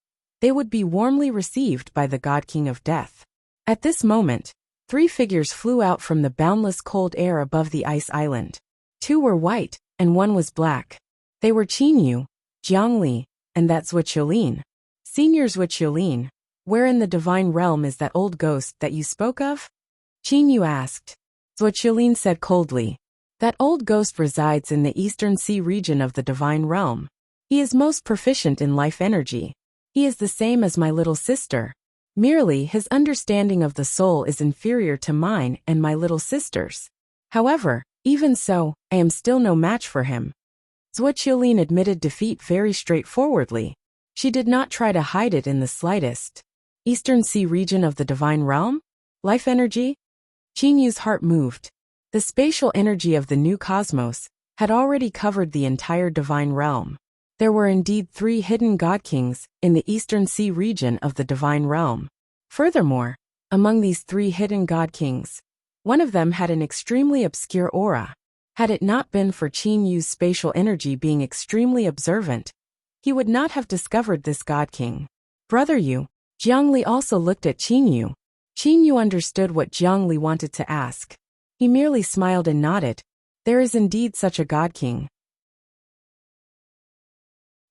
Speaker 1: they would be warmly received by the God King of Death. At this moment, 3 figures flew out from the boundless cold air above the ice island. 2 were white, and 1 was black. They were Qin Yu, Jiang Li, and that Zhuqiulin. Senior Zhuqiulin, where in the divine realm is that old ghost that you spoke of? Qin Yu asked. Zhuqiulin said coldly. That old ghost resides in the eastern sea region of the divine realm. He is most proficient in life energy. He is the same as my little sister. Merely his understanding of the soul is inferior to mine and my little sister's. However, even so, I am still no match for him. Zhuqiulin admitted defeat very straightforwardly. She did not try to hide it in the slightest. Eastern Sea region of the divine realm? Life energy? Qin Yu's heart moved. The spatial energy of the new cosmos had already covered the entire divine realm. There were indeed 3 hidden god kings in the Eastern Sea region of the divine realm. Furthermore, among these 3 hidden god kings, one of them had an extremely obscure aura. Had it not been for Qin Yu's spatial energy being extremely observant, he would not have discovered this God King. Brother Yu, Jiang Li also looked at Qin Yu. Qin Yu understood what Jiang Li wanted to ask. He merely smiled and nodded. There is indeed such a God King.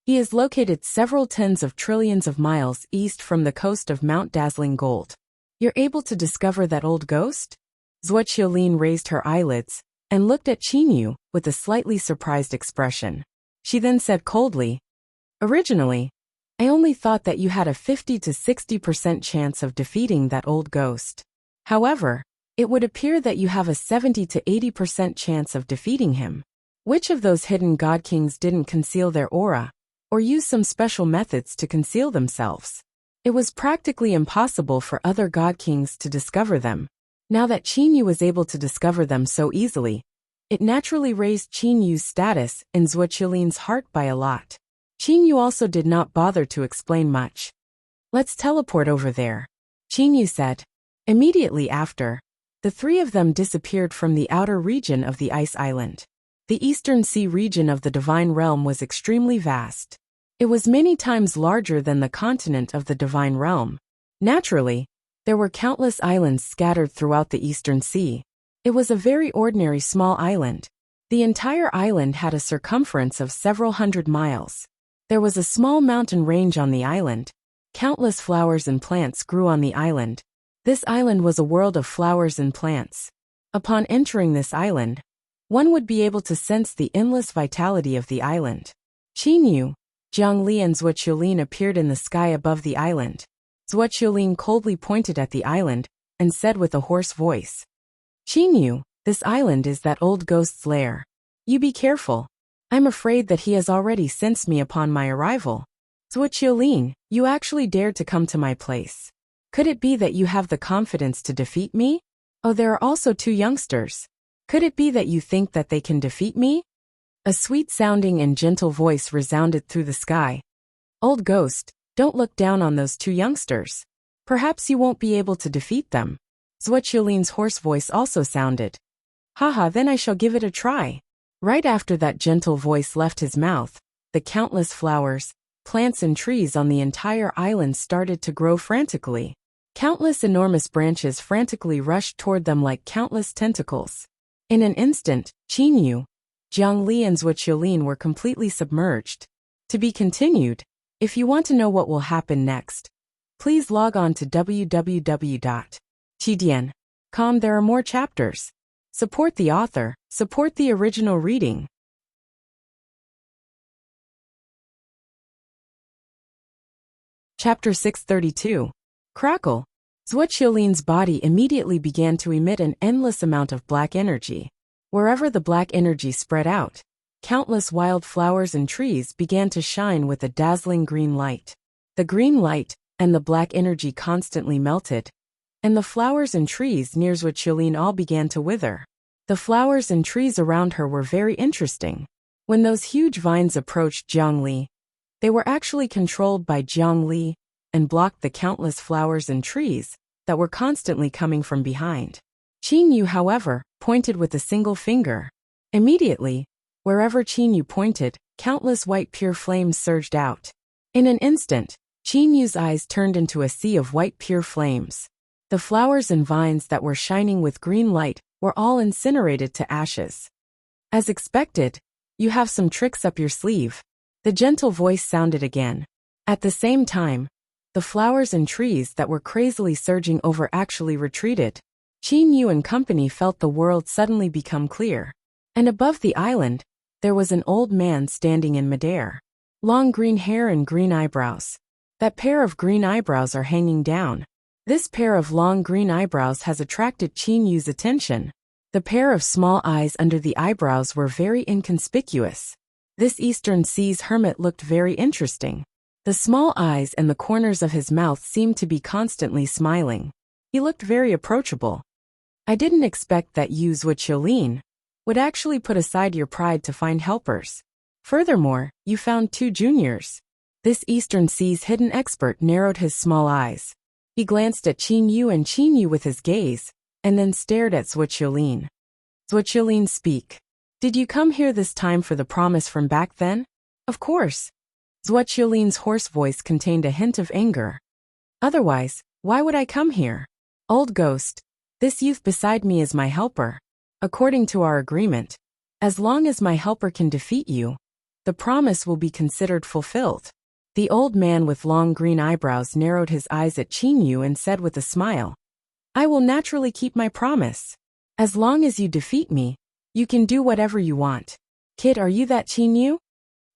Speaker 1: He is located several tens of trillions of miles east from the coast of Mount Dazzling Gold. You're able to discover that old ghost? Xueqiulin raised her eyelids and looked at Qinyu with a slightly surprised expression. She then said coldly, "Originally, I only thought that you had a 50 to 60% chance of defeating that old ghost. However, it would appear that you have a 70 to 80% chance of defeating him. Which of those hidden God Kings didn't conceal their aura, or use some special methods to conceal themselves? It was practically impossible for other God Kings to discover them. Now that Qinyu was able to discover them so easily, it naturally raised Qinyu's status in Xueqiulin's heart by a lot. Qinyu also did not bother to explain much. Let's teleport over there, Qinyu said. Immediately after, the three of them disappeared from the outer region of the ice island. The eastern sea region of the Divine Realm was extremely vast. It was many times larger than the continent of the Divine Realm. Naturally, there were countless islands scattered throughout the eastern sea. It was a very ordinary small island. The entire island had a circumference of several hundred miles. There was a small mountain range on the island. Countless flowers and plants grew on the island. This island was a world of flowers and plants. Upon entering this island, one would be able to sense the endless vitality of the island. Qinyu, Zhongli and Xueqiulin appeared in the sky above the island. Xueqiulin coldly pointed at the island and said with a hoarse voice, "Qinyu, this island is that old ghost's lair. You be careful. I'm afraid that he has already sensed me upon my arrival." Xueqiulin, you actually dared to come to my place. Could it be that you have the confidence to defeat me? Oh, there are also two youngsters. Could it be that you think that they can defeat me? A sweet-sounding and gentle voice resounded through the sky. Old ghost, don't look down on those two youngsters. Perhaps you won't be able to defeat them. Xueqiulin's hoarse voice also sounded. Haha, then I shall give it a try. Right after that gentle voice left his mouth, the countless flowers, plants and trees on the entire island started to grow frantically. Countless enormous branches frantically rushed toward them like countless tentacles. In an instant, Qinyu, Zhongli and Xueqiulin were completely submerged. To be continued. If you want to know what will happen next, please log on to www.tidian.com. There are more chapters. Support the author, support the original reading. Chapter 632. Crackle. Xueqiulin's body immediately began to emit an endless amount of black energy. Wherever the black energy spread out, countless wild flowers and trees began to shine with a dazzling green light. The green light and the black energy constantly melted, and the flowers and trees near Xueqiulin all began to wither. The flowers and trees around her were very interesting. When those huge vines approached Zhongli, they were actually controlled by Zhongli and blocked the countless flowers and trees that were constantly coming from behind. Qinyu, however, pointed with a single finger. Immediately, wherever Qinyu pointed, countless white pure flames surged out. In an instant, Qinyu's eyes turned into a sea of white pure flames. The flowers and vines that were shining with green light were all incinerated to ashes. As expected, you have some tricks up your sleeve. The gentle voice sounded again. At the same time, the flowers and trees that were crazily surging over actually retreated. Qinyu and company felt the world suddenly become clear. And above the island, there was an old man standing in midair. Long green hair and green eyebrows. That pair of green eyebrows are hanging down. This pair of long green eyebrows has attracted Qinyu's attention. The pair of small eyes under the eyebrows were very inconspicuous. This Eastern Sea's hermit looked very interesting. The small eyes and the corners of his mouth seemed to be constantly smiling. He looked very approachable. I didn't expect that you, Xueqiulin, would actually put aside your pride to find helpers. Furthermore, you found two juniors. This Eastern Sea's hidden expert narrowed his small eyes. He glanced at Qinyu and Qinyu with his gaze, and then stared at Xueqiulin. Xueqiulin, speak. Did you come here this time for the promise from back then? Of course. Xueqiulin's hoarse voice contained a hint of anger. Otherwise, why would I come here? Old ghost, this youth beside me is my helper. According to our agreement, as long as my helper can defeat you, the promise will be considered fulfilled. The old man with long green eyebrows narrowed his eyes at Qin Yu and said with a smile, I will naturally keep my promise. As long as you defeat me, you can do whatever you want. Kid, are you that Qin Yu?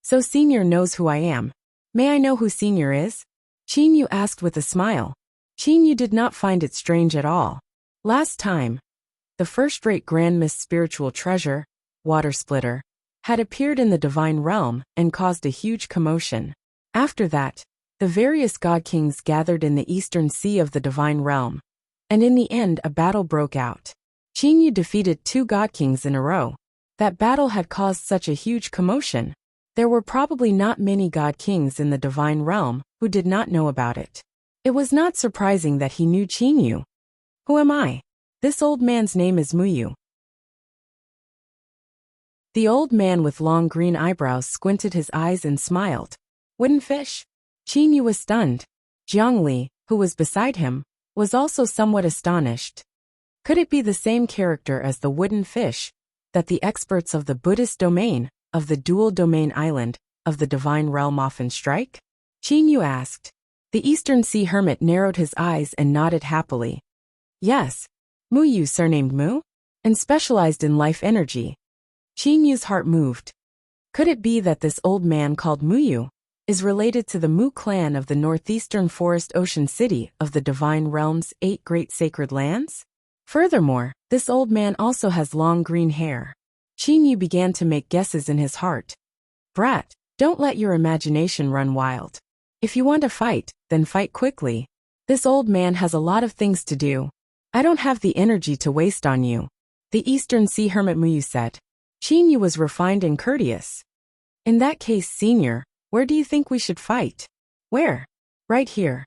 Speaker 1: So Senior knows who I am. May I know who Senior is? Qin Yu asked with a smile. Qin Yu did not find it strange at all. Last time, the first-rate Grand Miss Spiritual Treasure, Water Splitter, had appeared in the divine realm and caused a huge commotion. After that, the various god kings gathered in the eastern sea of the divine realm, and in the end a battle broke out. Qin Yu defeated 2 god kings in a row. That battle had caused such a huge commotion. There were probably not many god kings in the divine realm who did not know about it. It was not surprising that he knew Qin Yu. Who am I? This old man's name is Muyu. The old man with long green eyebrows squinted his eyes and smiled. Wooden fish? Qin Yu was stunned. Jiang Li, who was beside him, was also somewhat astonished. Could it be the same character as the wooden fish that the experts of the Buddhist domain, of the dual domain island, of the divine realm often strike? Qin Yu asked. The Eastern Sea hermit narrowed his eyes and nodded happily. Yes, Muyu, surnamed Mu, and specialized in life energy. Qin Yu's heart moved. Could it be that this old man called Muyu is related to the Mu clan of the northeastern forest ocean city of the divine realm's 8 great sacred lands? Furthermore, this old man also has long green hair. Qin Yu began to make guesses in his heart. Brat, don't let your imagination run wild. If you want to fight, then fight quickly. This old man has a lot of things to do. I don't have the energy to waste on you, the Eastern Sea hermit Muyu said. Qin Yu was refined and courteous. In that case, Senior, where do you think we should fight? Where? Right here.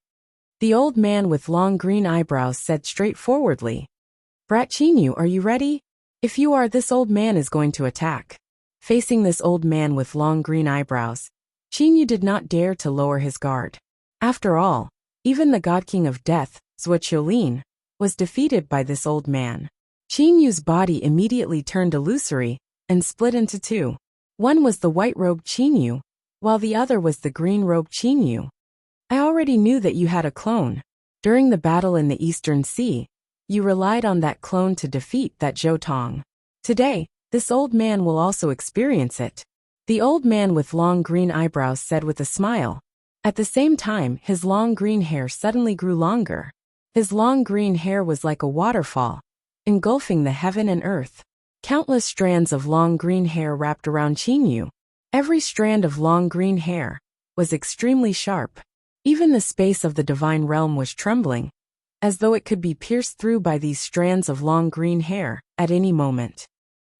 Speaker 1: The old man with long green eyebrows said straightforwardly. Brat Qin Yu, are you ready? If you are, this old man is going to attack. Facing this old man with long green eyebrows, Qin Yu did not dare to lower his guard. After all, even the God King of Death, Zuoqiulin, was defeated by this old man. Qin Yu's body immediately turned illusory and split into 2. One was the white-robed Qin Yu, while the other was the green-robed Qin Yu. I already knew that you had a clone. During the battle in the Eastern Sea, you relied on that clone to defeat that Zhou Tong. Today, this old man will also experience it. The old man with long green eyebrows said with a smile. At the same time, his long green hair suddenly grew longer. His long green hair was like a waterfall, engulfing the heaven and earth. Countless strands of long green hair wrapped around Qin Yu. Every strand of long green hair was extremely sharp. Even the space of the divine realm was trembling, as though it could be pierced through by these strands of long green hair at any moment.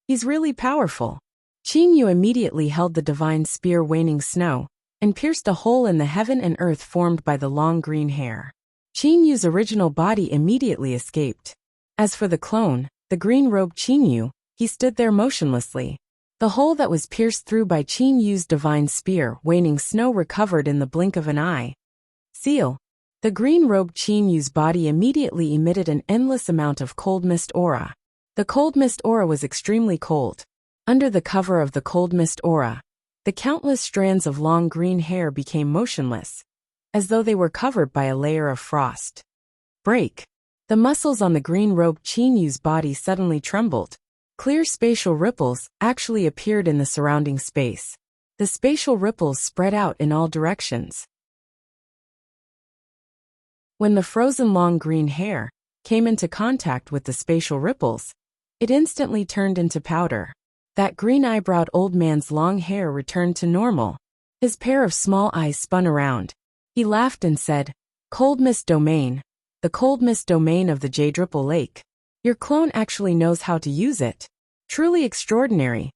Speaker 1: He's really powerful. Qin Yu immediately held the divine spear Waning Snow and pierced a hole in the heaven and earth formed by the long green hair. Qin Yu's original body immediately escaped. As for the clone, the green-robed Qin Yu, he stood there motionlessly. The hole that was pierced through by Qin Yu's divine spear Waning Snow recovered in the blink of an eye. Seal. The green-robed Qin Yu's body immediately emitted an endless amount of cold mist aura. The cold mist aura was extremely cold. Under the cover of the cold mist aura, the countless strands of long green hair became motionless, as though they were covered by a layer of frost. Break. The muscles on the green-robed Qin Yu's body suddenly trembled. Clear spatial ripples actually appeared in the surrounding space. The spatial ripples spread out in all directions. When the frozen long green hair came into contact with the spatial ripples, it instantly turned into powder. That green-eyebrowed old man's long hair returned to normal. His pair of small eyes spun around. He laughed and said, Cold Mist Domain, the Cold Mist Domain of the Jade Ripple Lake. Your clone actually knows how to use it. Truly extraordinary.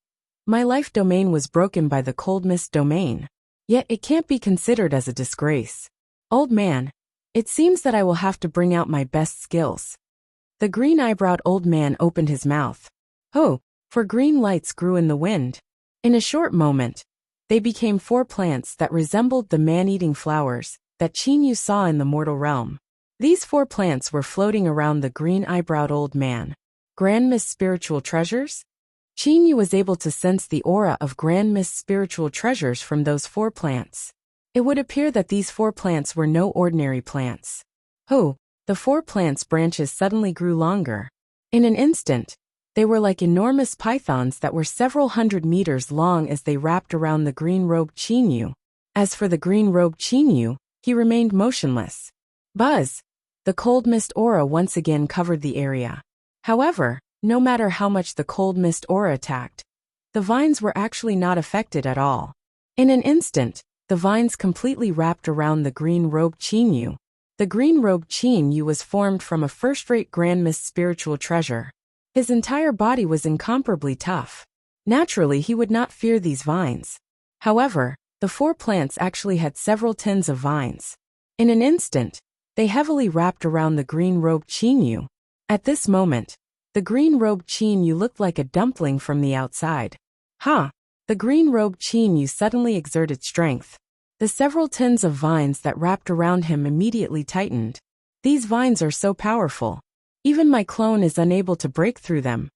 Speaker 1: My life domain was broken by the Cold Mist Domain. Yet it can't be considered as a disgrace. Old man, it seems that I will have to bring out my best skills. The green-eyebrowed old man opened his mouth. Oh, for green lights grew in the wind. In a short moment, they became 4 plants that resembled the man-eating flowers that Qin Yu saw in the mortal realm. These 4 plants were floating around the green-eyebrowed old man. Grand Mist spiritual treasures? Qin Yu was able to sense the aura of Grand Mist spiritual treasures from those 4 plants. It would appear that these 4 plants were no ordinary plants. The 4 plants' branches suddenly grew longer. In an instant, they were like enormous pythons that were several hundred meters long as they wrapped around the green-robed Qin Yu. As for the green-robed Qin Yu, he remained motionless. Buzz! The cold mist aura once again covered the area. However, no matter how much the cold mist aura attacked, the vines were actually not affected at all. In an instant, the vines completely wrapped around the green-robed Qin Yu. The green-robed Qin Yu was formed from a first-rate Grand Mist spiritual treasure. His entire body was incomparably tough. Naturally, he would not fear these vines. However, the 4 plants actually had several tins of vines. In an instant, they heavily wrapped around the green-robed Qin Yu. At this moment, the green-robed Qin Yu looked like a dumpling from the outside. The green-robed Qin Yu suddenly exerted strength. The several tins of vines that wrapped around him immediately tightened. These vines are so powerful. Even my clone is unable to break through them.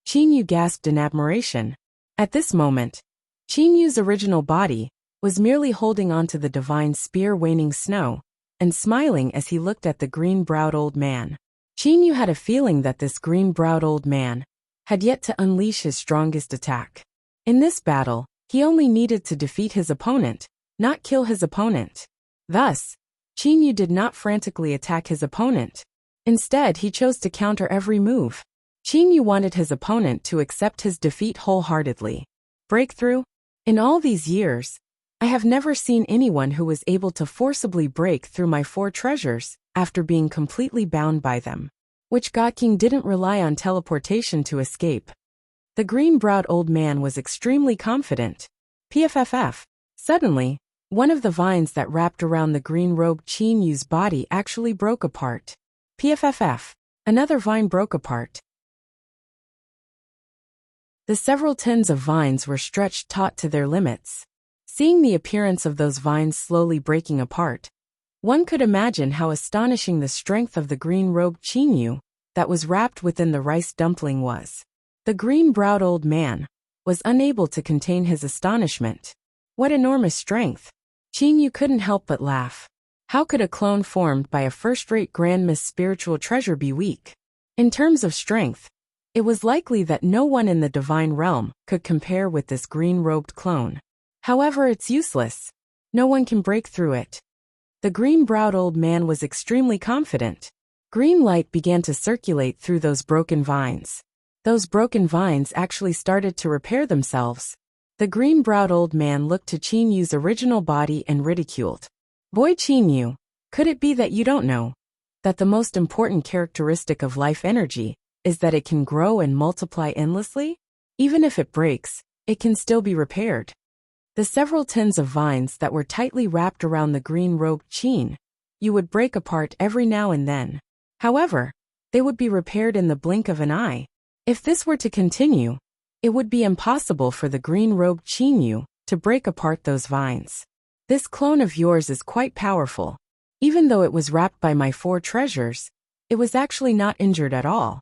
Speaker 1: Qin Yu gasped in admiration. At this moment, Qin Yu's original body was merely holding onto the divine spear waning snow and smiling as he looked at the green-browed old man. Qin Yu had a feeling that this green-browed old man had yet to unleash his strongest attack. In this battle, he only needed to defeat his opponent, not kill his opponent. Thus, Qin Yu did not frantically attack his opponent. Instead, he chose to counter every move. Qin Yu wanted his opponent to accept his defeat wholeheartedly. Breakthrough? In all these years, I have never seen anyone who was able to forcibly break through my 4 treasures after being completely bound by them. Which God King didn't rely on teleportation to escape. The green-browed old man was extremely confident. PFFF. Suddenly, one of the vines that wrapped around the green-robed Qin Yu's body actually broke apart. PFFF. Another vine broke apart. The several tins of vines were stretched taut to their limits. Seeing the appearance of those vines slowly breaking apart, one could imagine how astonishing the strength of the green-robed Qin Yu that was wrapped within the rice dumpling was. The green-browed old man was unable to contain his astonishment. What enormous strength! Qin Yu couldn't help but laugh. How could a clone formed by a first-rate Grand Mist spiritual treasure be weak? In terms of strength, it was likely that no one in the divine realm could compare with this green-robed clone. However, it's useless. No one can break through it. The green-browed old man was extremely confident. Green light began to circulate through those broken vines. Those broken vines actually started to repair themselves. The green-browed old man looked to Qin Yu's original body and ridiculed. Boy Qin Yu, could it be that you don't know that the most important characteristic of life energy is that it can grow and multiply endlessly? Even if it breaks, it can still be repaired. The several tins of vines that were tightly wrapped around the green-robed Qin Yu would break apart every now and then. However, they would be repaired in the blink of an eye. If this were to continue, it would be impossible for the green-robed Qin Yu to break apart those vines. This clone of yours is quite powerful. Even though it was wrapped by my 4 treasures, it was actually not injured at all.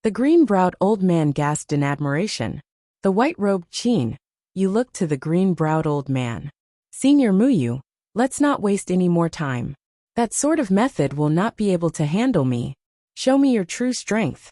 Speaker 1: The green-browed old man gasped in admiration. The white-robed Qin Yu looked to the green-browed old man. Senior Muyu, let's not waste any more time. That sort of method will not be able to handle me. Show me your true strength.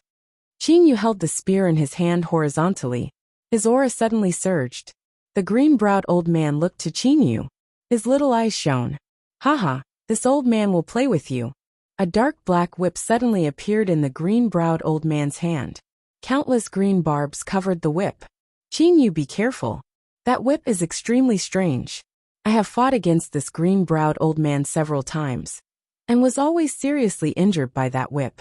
Speaker 1: Qin Yu held the spear in his hand horizontally. His aura suddenly surged. The green-browed old man looked to Qin Yu. His little eyes shone. Haha, this old man will play with you. A dark black whip suddenly appeared in the green-browed old man's hand. Countless green barbs covered the whip. Qin Yu, be careful. That whip is extremely strange. I have fought against this green-browed old man several times, and was always seriously injured by that whip.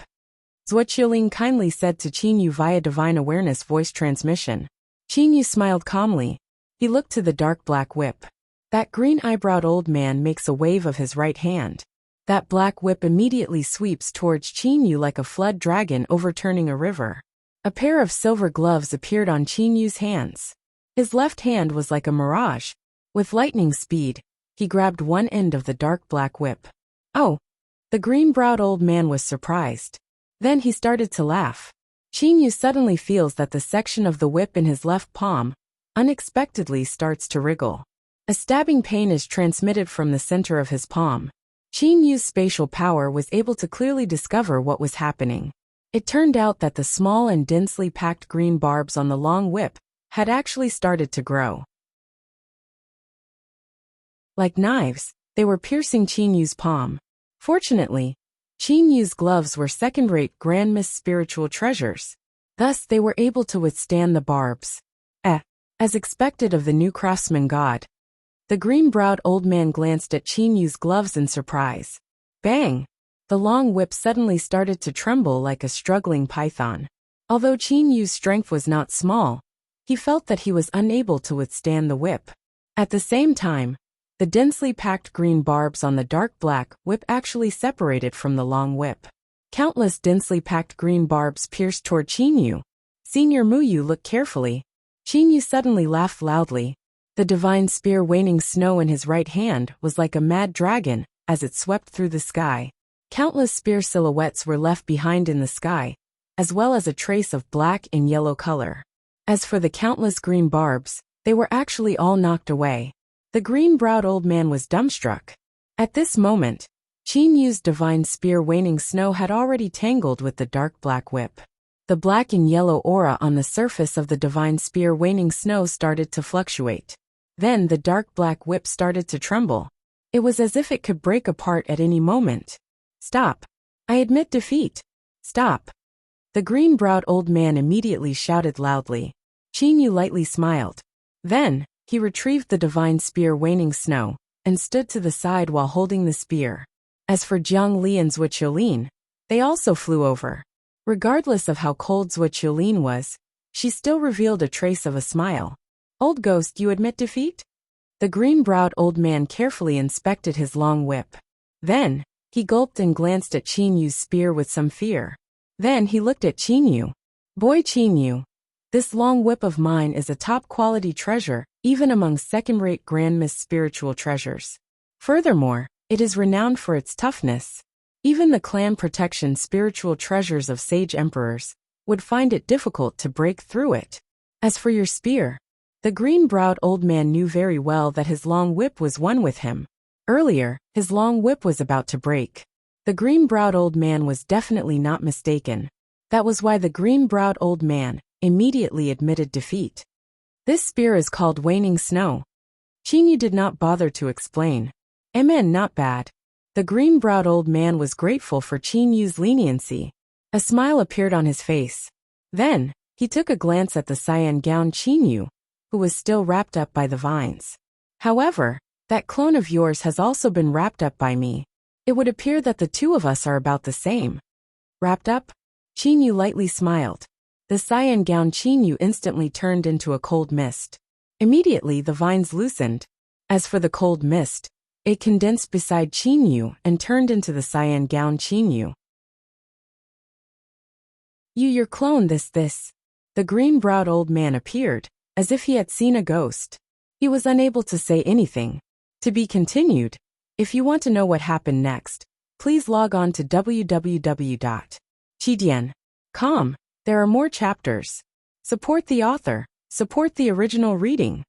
Speaker 1: Zuoqiling kindly said to Qin Yu via divine awareness voice transmission. Qin Yu smiled calmly. He looked to the dark black whip. That green-eyebrowed old man makes a wave of his right hand. That black whip immediately sweeps towards Qin Yu like a flood dragon overturning a river. A pair of silver gloves appeared on Qin Yu's hands. His left hand was like a mirage. With lightning speed, he grabbed one end of the dark black whip. Oh! The green-browed old man was surprised. Then he started to laugh. Qin Yu suddenly feels that the section of the whip in his left palm unexpectedly starts to wriggle. A stabbing pain is transmitted from the center of his palm. Qin Yu's spatial power was able to clearly discover what was happening. It turned out that the small and densely packed green barbs on the long whip had actually started to grow. Like knives, they were piercing Qin Yu's palm. Fortunately, Qin Yu's gloves were second-rate Grandma's spiritual treasures. Thus, they were able to withstand the barbs. As expected of the new craftsman god, the green-browed old man glanced at Qin Yu's gloves in surprise. Bang! The long whip suddenly started to tremble like a struggling python. Although Qin Yu's strength was not small, he felt that he was unable to withstand the whip. At the same time, the densely packed green barbs on the dark black whip actually separated from the long whip. Countless densely packed green barbs pierced toward Qin Yu. Senior Muyu looked carefully. Qin Yu suddenly laughed loudly. The divine spear waning snow in his right hand was like a mad dragon as it swept through the sky. Countless spear silhouettes were left behind in the sky, as well as a trace of black and yellow color. As for the countless green barbs, they were actually all knocked away. The green-browed old man was dumbstruck. At this moment, Qin Yu's divine spear waning snow had already tangled with the dark black whip. The black and yellow aura on the surface of the divine spear waning snow started to fluctuate. Then the dark black whip started to tremble. It was as if it could break apart at any moment. Stop! I admit defeat. Stop! The green-browed old man immediately shouted loudly. Qin Yu lightly smiled. Then, he retrieved the divine spear waning snow, and stood to the side while holding the spear. As for Jiang Li and Zhuo Qiulin, they also flew over. Regardless of how cold Zhuo Qiulin was, she still revealed a trace of a smile. Old ghost, you admit defeat? The green-browed old man carefully inspected his long whip. Then, he gulped and glanced at Qin Yu's spear with some fear. Then he looked at Qin Yu. Boy Qin Yu, this long whip of mine is a top-quality treasure, even among second-rate Grandma's spiritual treasures. Furthermore, it is renowned for its toughness. Even the clan protection spiritual treasures of sage emperors would find it difficult to break through it. As for your spear, the green-browed old man knew very well that his long whip was one with him. Earlier, his long whip was about to break. The green-browed old man was definitely not mistaken. That was why the green-browed old man immediately admitted defeat. This spear is called Waning Snow. Qin Yu did not bother to explain. Not bad. The green-browed old man was grateful for Qin Yu's leniency. A smile appeared on his face. Then, he took a glance at the cyan gown Qin Yu, who was still wrapped up by the vines. However, that clone of yours has also been wrapped up by me. It would appear that the two of us are about the same. Wrapped up? Qin Yu lightly smiled. The cyan gown Qin Yu instantly turned into a cold mist. Immediately the vines loosened. As for the cold mist, it condensed beside Qin Yu and turned into the cyan gown Qin Yu. Your clone this. The green-browed old man appeared, as if he had seen a ghost. He was unable to say anything. To be continued. If you want to know what happened next, please log on to www.chidian.com. There are more chapters. Support the author. Support the original reading.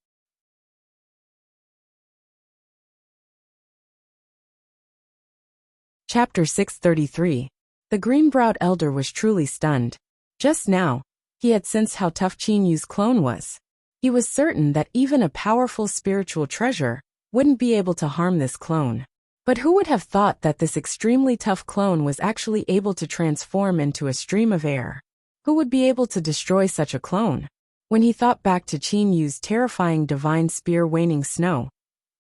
Speaker 1: Chapter 633. The green-browed elder was truly stunned. Just now, he had sensed how tough Qin Yu's clone was. He was certain that even a powerful spiritual treasure wouldn't be able to harm this clone. But who would have thought that this extremely tough clone was actually able to transform into a stream of air? Who would be able to destroy such a clone? When he thought back to Qin Yu's terrifying divine spear Waning Snow,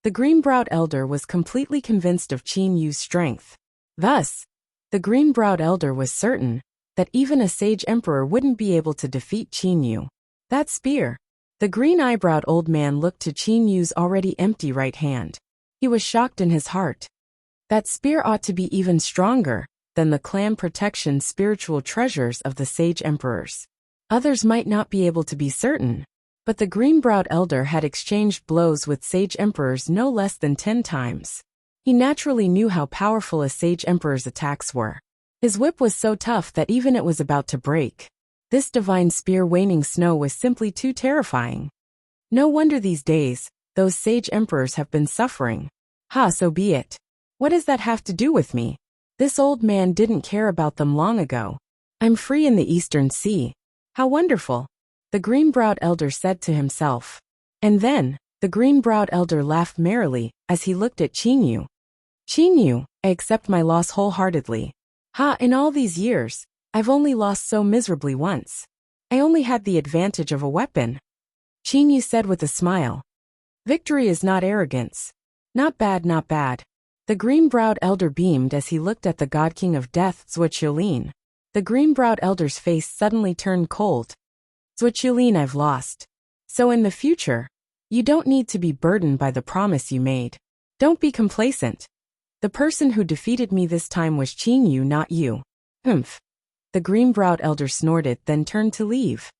Speaker 1: the green-browed elder was completely convinced of Qin Yu's strength. Thus, the green-browed elder was certain that even a sage emperor wouldn't be able to defeat Qin Yu. That spear. The green-eyebrows old man looked to Qin Yu's already empty right hand. He was shocked in his heart. That spear ought to be even stronger than the clan protection spiritual treasures of the sage emperors. Others might not be able to be certain, but the green-browed elder had exchanged blows with sage emperors no less than 10 times. He naturally knew how powerful a sage emperor's attacks were. His whip was so tough that even it was about to break. This divine spear waning snow was simply too terrifying. No wonder these days, those sage emperors have been suffering. Ha, so be it. What does that have to do with me? This old man didn't care about them long ago. I'm free in the Eastern Sea. How wonderful, the green-browed elder said to himself. And then, the green-browed elder laughed merrily as he looked at Qinyu. Qinyu, I accept my loss wholeheartedly. Ha, in all these years, I've only lost so miserably once. I only had the advantage of a weapon. Qinyu said with a smile. Victory is not arrogance. Not bad, not bad. The green-browed elder beamed as he looked at the God King of Death, Zhuqiulin. The green-browed elder's face suddenly turned cold. Zhuqiulin, I've lost. So in the future, you don't need to be burdened by the promise you made. Don't be complacent. The person who defeated me this time was Qinyu, not you. Humph. The green-browed elder snorted, then turned to leave.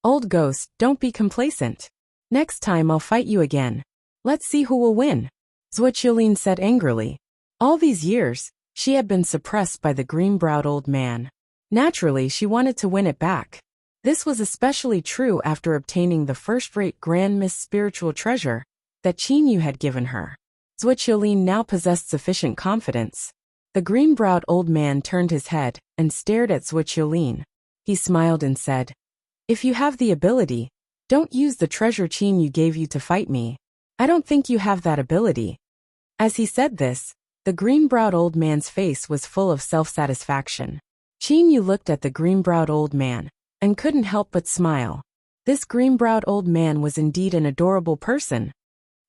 Speaker 1: Old ghost, don't be complacent. Next time I'll fight you again. Let's see who will win. Zhuqiulin said angrily. All these years, she had been suppressed by the green-browed old man. Naturally, she wanted to win it back. This was especially true after obtaining the first-rate Grand Miss spiritual treasure that Qinyu had given her. Zhuqiulin now possessed sufficient confidence. The green-browed old man turned his head and stared at Zhuqiulin. He smiled and said, If you have the ability, don't use the treasure Qinyu gave you to fight me. I don't think you have that ability. As he said this, the green-browed old man's face was full of self-satisfaction. Qinyu looked at the green-browed old man and couldn't help but smile. This green-browed old man was indeed an adorable person.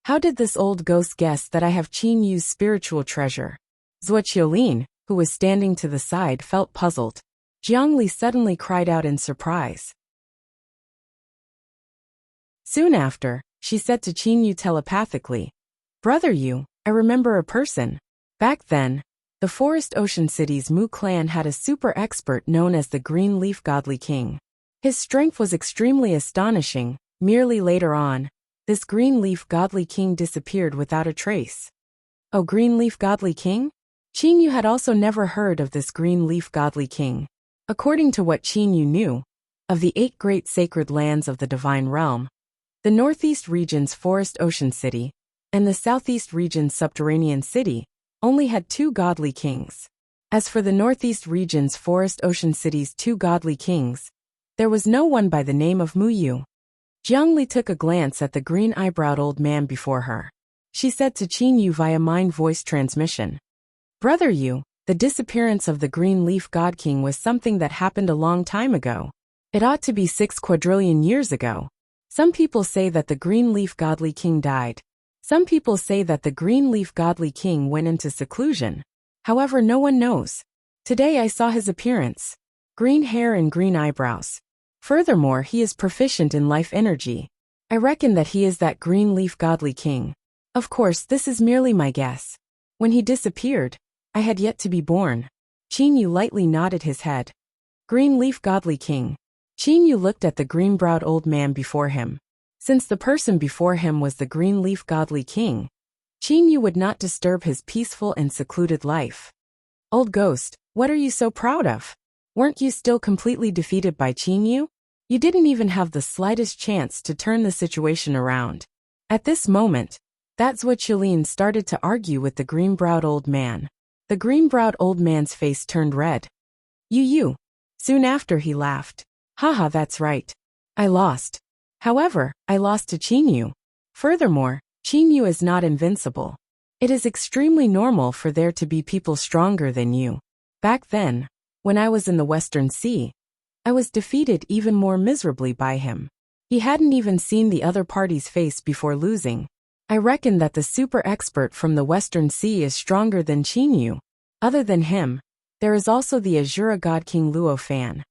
Speaker 1: How did this old ghost guess that I have Qinyu's spiritual treasure? Zhuqiulin, who was standing to the side, felt puzzled. Jiangli suddenly cried out in surprise. Soon after, she said to Qinyu telepathically, Brother Yu, I remember a person. Back then, the Forest Ocean City's Mu clan had a super expert known as the Green Leaf Godly King. His strength was extremely astonishing. Merely later on, this Green Leaf Godly King disappeared without a trace. Oh, Green Leaf Godly King? Qinyu had also never heard of this Green Leaf Godly King. According to what Qinyu knew, of the 8 great sacred lands of the Divine Realm, the Northeast region's Forest Ocean City and the Southeast region's Subterranean City only had 2 godly kings. As for the Northeast region's Forest Ocean City's 2 godly kings, there was no one by the name of Mu Yu. Jiangli took a glance at the green-eyebrowed old man before her. She said to Qinyu via mind voice transmission, Brother Yu, the disappearance of the Green Leaf God King was something that happened a long time ago. It ought to be 6 quadrillion years ago. Some people say that the Green Leaf Godly King died. Some people say that the Green Leaf Godly King went into seclusion. However, no one knows. Today I saw his appearance. Green hair and green eyebrows. Furthermore, he is proficient in life energy. I reckon that he is that Green Leaf Godly King. Of course, this is merely my guess. When he disappeared, I had yet to be born. Qinyu lightly nodded his head. Green Leaf Godly King. Qinyu looked at the green-browed old man before him. Since the person before him was the Green Leaf Godly King, Qinyu would not disturb his peaceful and secluded life. Old ghost, what are you so proud of? Weren't you still completely defeated by Qinyu? You didn't even have the slightest chance to turn the situation around. At this moment, that Zhuqiulin started to argue with the green-browed old man. The green-browed old man's face turned red. You. Soon after he laughed. Haha, that's right. I lost. However, I lost to Qinyu. Furthermore, Qinyu is not invincible. It is extremely normal for there to be people stronger than you. Back then, when I was in the Western Sea, I was defeated even more miserably by him. He hadn't even seen the other party's face before losing. I reckon that the super expert from the Western Sea is stronger than Qinyu. Other than him, there is also the Azura God King Luo Fan.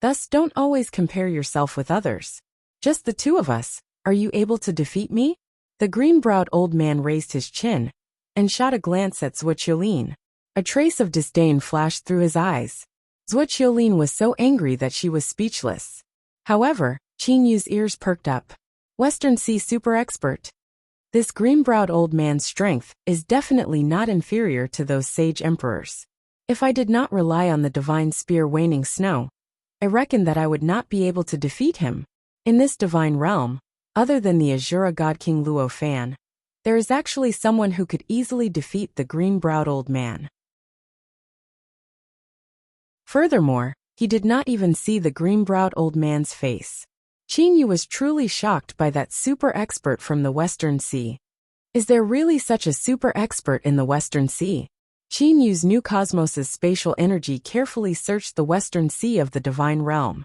Speaker 1: Thus, don't always compare yourself with others. Just the 2 of us, are you able to defeat me? The green-browed old man raised his chin and shot a glance at Zhuqiulin. A trace of disdain flashed through his eyes. Zhuqiulin was so angry that she was speechless. However, Qinyu's ears perked up. Western Sea super expert. This green-browed old man's strength is definitely not inferior to those sage emperors. If I did not rely on the divine spear waning snow, I reckoned that I would not be able to defeat him. In this divine realm, other than the Azura God King Luo Fan, there is actually someone who could easily defeat the green-browed old man. Furthermore, he did not even see the green-browed old man's face. Qin Yu was truly shocked by that super expert from the Western Sea. Is there really such a super expert in the Western Sea? Qin Yu's new cosmos's spatial energy carefully searched the Western Sea of the divine realm.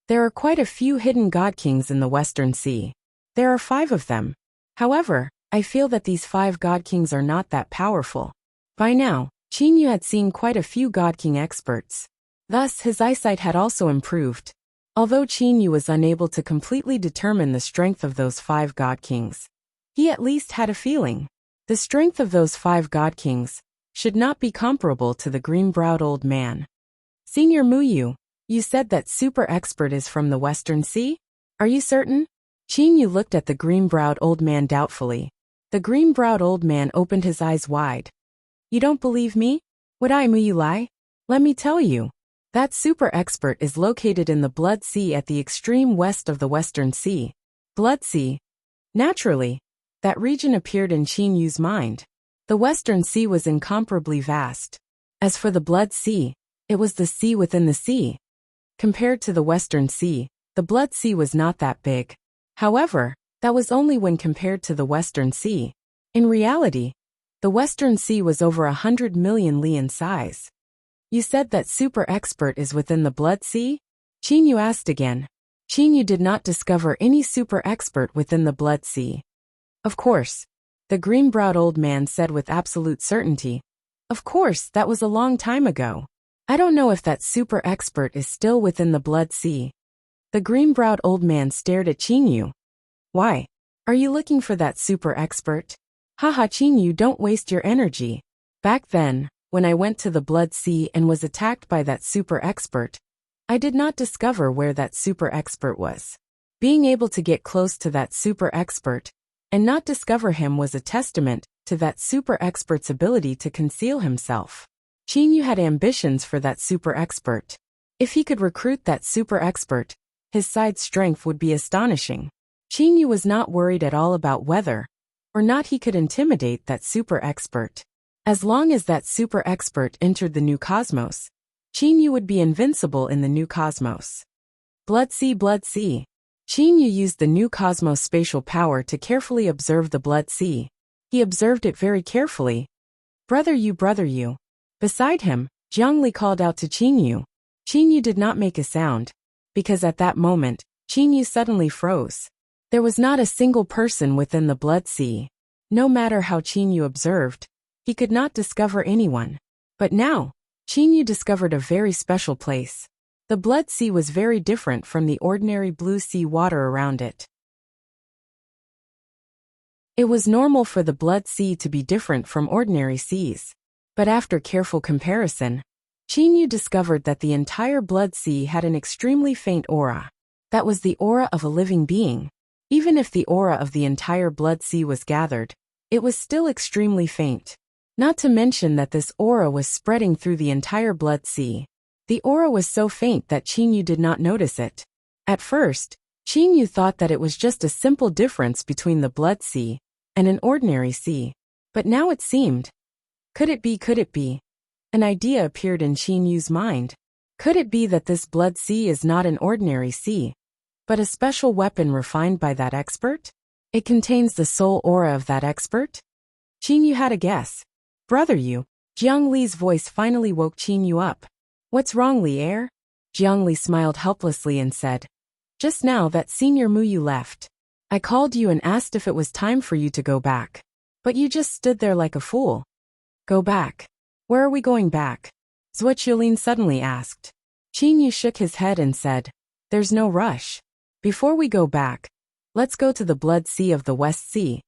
Speaker 1: There are quite a few hidden god kings in the Western Sea. There are 5 of them. However, I feel that these 5 god kings are not that powerful. By now, Qin Yu had seen quite a few god king experts. Thus, his eyesight had also improved. Although Qin Yu was unable to completely determine the strength of those 5 god kings, he at least had a feeling. The strength of those 5 god kings should not be comparable to the green-browed old man. Senior Muyu, you said that super expert is from the Western Sea? Are you certain? Qin Yu looked at the green-browed old man doubtfully. The green-browed old man opened his eyes wide. You don't believe me? Would I, Muyu, lie? Let me tell you. That super expert is located in the Blood Sea at the extreme west of the Western Sea. Blood Sea? Naturally. That region appeared in Qin Yu's mind. The Western Sea was incomparably vast. As for the Blood Sea, it was the sea within the sea. Compared to the Western Sea, the Blood Sea was not that big. However, that was only when compared to the Western Sea. In reality, the Western Sea was over 100 million li in size. You said that super expert is within the Blood Sea? Qin Yu asked again. Qin Yu did not discover any super expert within the Blood Sea. Of course. The green-browed old man said with absolute certainty. Of course, that was a long time ago. I don't know if that super expert is still within the Blood Sea. The green-browed old man stared at Qin Yu. Why? Are you looking for that super expert? Haha, Qin Yu, don't waste your energy. Back then, when I went to the Blood Sea and was attacked by that super expert, I did not discover where that super expert was. Being able to get close to that super expert and not discover him was a testament to that super expert's ability to conceal himself. Qin Yu had ambitions for that super expert. If he could recruit that super expert, his side strength would be astonishing. Qin Yu was not worried at all about whether or not he could intimidate that super expert. As long as that super expert entered the new cosmos, Qin Yu would be invincible in the new cosmos. Blood Sea, Blood Sea. Qin Yu used the new cosmos spatial power to carefully observe the Blood Sea. He observed it very carefully. Brother you. Beside him, Jiangli called out to Qin Yu. Qin Yu did not make a sound, because at that moment, Qin Yu suddenly froze. There was not a single person within the Blood Sea. No matter how Qin Yu observed, he could not discover anyone. But now, Qin Yu discovered a very special place. The Blood Sea was very different from the ordinary blue sea water around it. It was normal for the Blood Sea to be different from ordinary seas. But after careful comparison, Qin Yu discovered that the entire Blood Sea had an extremely faint aura. That was the aura of a living being. Even if the aura of the entire Blood Sea was gathered, it was still extremely faint. Not to mention that this aura was spreading through the entire Blood Sea. The aura was so faint that Qin Yu did not notice it. At first, Qin Yu thought that it was just a simple difference between the Blood Sea and an ordinary sea. But now it seemed. Could it be? An idea appeared in Qin Yu's mind. Could it be that this Blood Sea is not an ordinary sea, but a special weapon refined by that expert? It contains the soul aura of that expert? Qin Yu had a guess. Brother Yu, Jiang Li's voice finally woke Qin Yu up. What's wrong, Li Air? Jiang Li smiled helplessly and said, Just now that Senior Muyu left. I called you and asked if it was time for you to go back. But you just stood there like a fool. Go back. Where are we going back? Zhuoqiulin suddenly asked. Qin Yu shook his head and said, There's no rush. Before we go back, let's go to the Blood Sea of the West Sea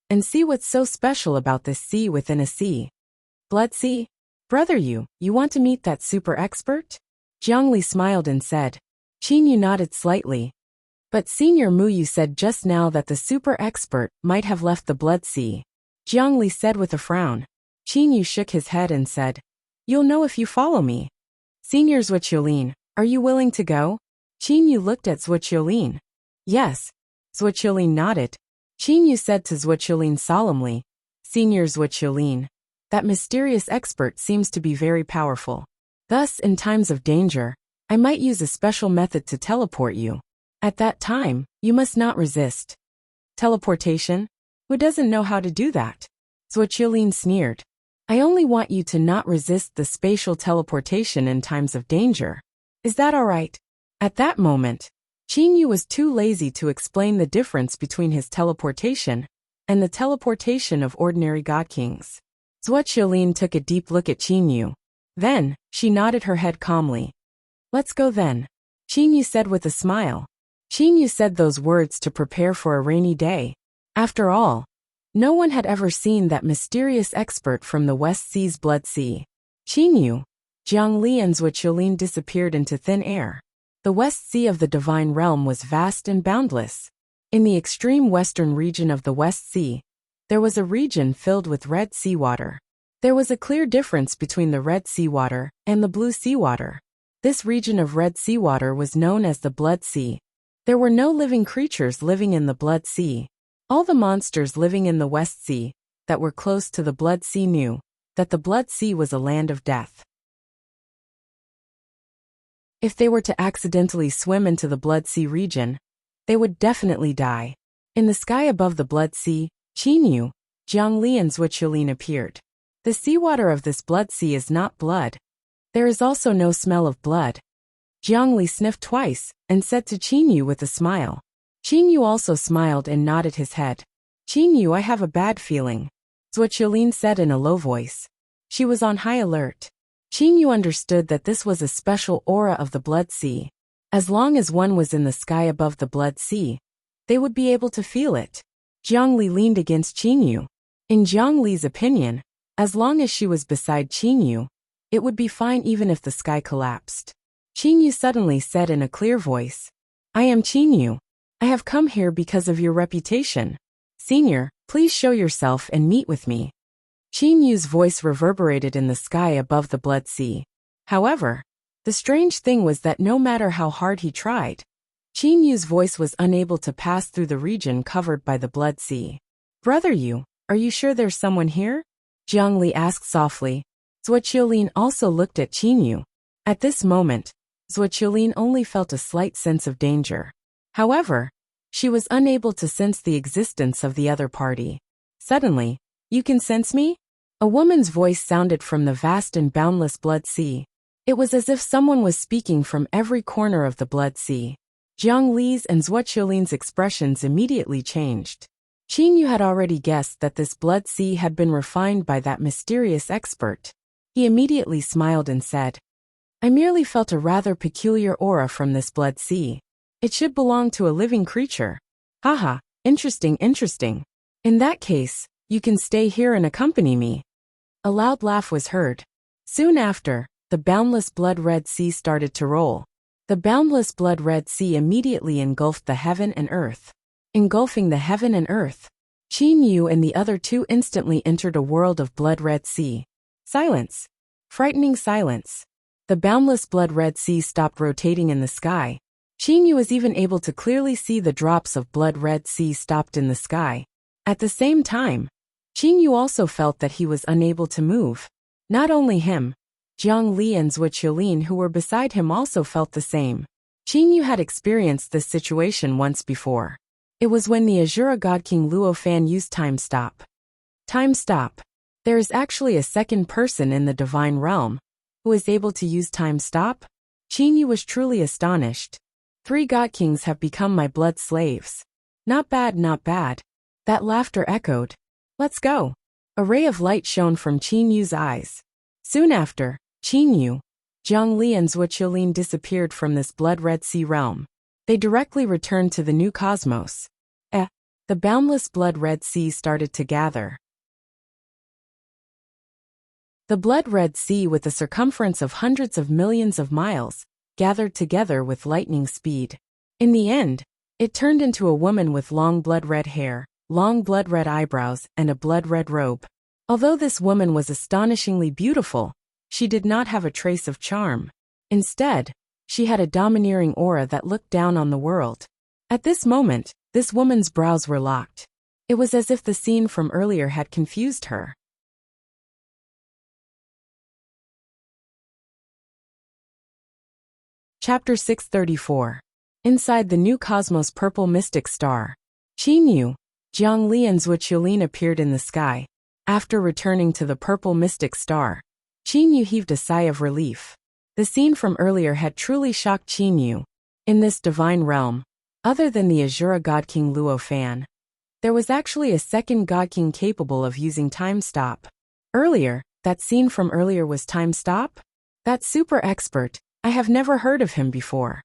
Speaker 1: and see what's so special about this sea within a sea. Blood Sea? Brother Yu, you want to meet that super expert? Jiang Li smiled and said. Qin Yu nodded slightly. But Senior Muyu said just now that the super expert might have left the Blood Sea. Jiang Li said with a frown. Qin Yu shook his head and said, You'll know if you follow me. Senior Zhuoqiulin, Are you willing to go? Qinyu looked at Zhuqiulin. Yes. Zhuqiulin nodded. Qinyu said to Zhuqiulin solemnly, Senior Zhuqiulin, that mysterious expert seems to be very powerful. Thus, in times of danger, I might use a special method to teleport you. At that time, you must not resist. Teleportation? Who doesn't know how to do that? Zhuqiulin sneered. I only want you to not resist the spatial teleportation in times of danger. Is that all right? At that moment, Qinyu was too lazy to explain the difference between his teleportation and the teleportation of ordinary god kings. Zhuqiulin took a deep look at Qinyu. Then, she nodded her head calmly. Let's go then, Qinyu said with a smile. Qinyu said those words to prepare for a rainy day. After all, no one had ever seen that mysterious expert from the West Sea's Blood Sea. Qinyu, Zhongli and Zhuqiulin disappeared into thin air. The West Sea of the Divine Realm was vast and boundless. In the extreme western region of the West Sea, there was a region filled with red seawater. There was a clear difference between the red seawater and the blue seawater. This region of red seawater was known as the Blood Sea. There were no living creatures living in the Blood Sea. All the monsters living in the West Sea that were close to the Blood Sea knew that the Blood Sea was a land of death. If they were to accidentally swim into the Blood Sea region, they would definitely die. In the sky above the Blood Sea, Qinyu, Zhongli and Zhuqiulin appeared. The seawater of this Blood Sea is not blood. There is also no smell of blood. Zhongli sniffed twice and said to Qinyu with a smile. Qinyu also smiled and nodded his head. Qinyu, I have a bad feeling, Zhuqiulin said in a low voice. She was on high alert. Qinyu understood that this was a special aura of the Blood Sea. As long as one was in the sky above the Blood Sea, they would be able to feel it. Zhongli leaned against Qinyu. In Zhongli's opinion, as long as she was beside Qinyu, it would be fine even if the sky collapsed. Qinyu suddenly said in a clear voice, I am Qinyu. I have come here because of your reputation. Senior, please show yourself and meet with me. Qinyu's voice reverberated in the sky above the Blood Sea. However, the strange thing was that no matter how hard he tried, Qinyu's voice was unable to pass through the region covered by the Blood Sea. Brother are you sure there's someone here? Zhongli asked softly. Zhuqiulin also looked at Qinyu. At this moment, Zhuqiulin only felt a slight sense of danger. However, she was unable to sense the existence of the other party. Suddenly, you can sense me? A woman's voice sounded from the vast and boundless Blood Sea. It was as if someone was speaking from every corner of the Blood Sea. Zhongli's and Zhuqiulin's expressions immediately changed. Qinyu had already guessed that this Blood Sea had been refined by that mysterious expert. He immediately smiled and said, I merely felt a rather peculiar aura from this Blood Sea. It should belong to a living creature. Haha, interesting. In that case, you can stay here and accompany me. A loud laugh was heard. Soon after, the boundless blood-red sea started to roll. The boundless blood-red sea immediately engulfed the heaven and earth. Engulfing the heaven and earth, Qinyu and the other two instantly entered a world of blood-red sea. Silence. Frightening silence. The boundless blood-red sea stopped rotating in the sky. Qinyu was even able to clearly see the drops of blood-red sea stopped in the sky. At the same time, Qinyu also felt that he was unable to move. Not only him, Zhongli and Zhuqiulin who were beside him also felt the same. Qinyu had experienced this situation once before. It was when the Azura God King Luofan used Time Stop. Time Stop. There is actually a second person in the Divine Realm who is able to use Time Stop? Qinyu was truly astonished. 3 God Kings have become my blood slaves. Not bad. That laughter echoed. Let's go. A ray of light shone from Qinyu's eyes. Soon after, Qinyu, Zhongli and Zhuqiulin disappeared from this blood-red sea realm. They directly returned to the new cosmos. The boundless blood-red sea started to gather. The blood-red sea, with a circumference of hundreds of millions of miles, gathered together with lightning speed. In the end, it turned into a woman with long blood-red hair, long blood-red eyebrows, and a blood-red robe. Although this woman was astonishingly beautiful, she did not have a trace of charm. Instead, She had a domineering aura that looked down on the world. At this moment, this woman's brows were locked. It was as if the scene from earlier had confused her. Chapter 634. Inside the New Cosmos Purple Mystic Star. Qin Yu, Zhongli and Zhuqiulin appeared in the sky. After returning to the Purple Mystic Star, Qin Yu heaved a sigh of relief. The scene from earlier had truly shocked Qin Yu. In this divine realm, other than the Azura God King Luo Fan, there was actually a second God King capable of using Time Stop. Earlier, that scene from earlier was Time Stop? That super expert, I have never heard of him before.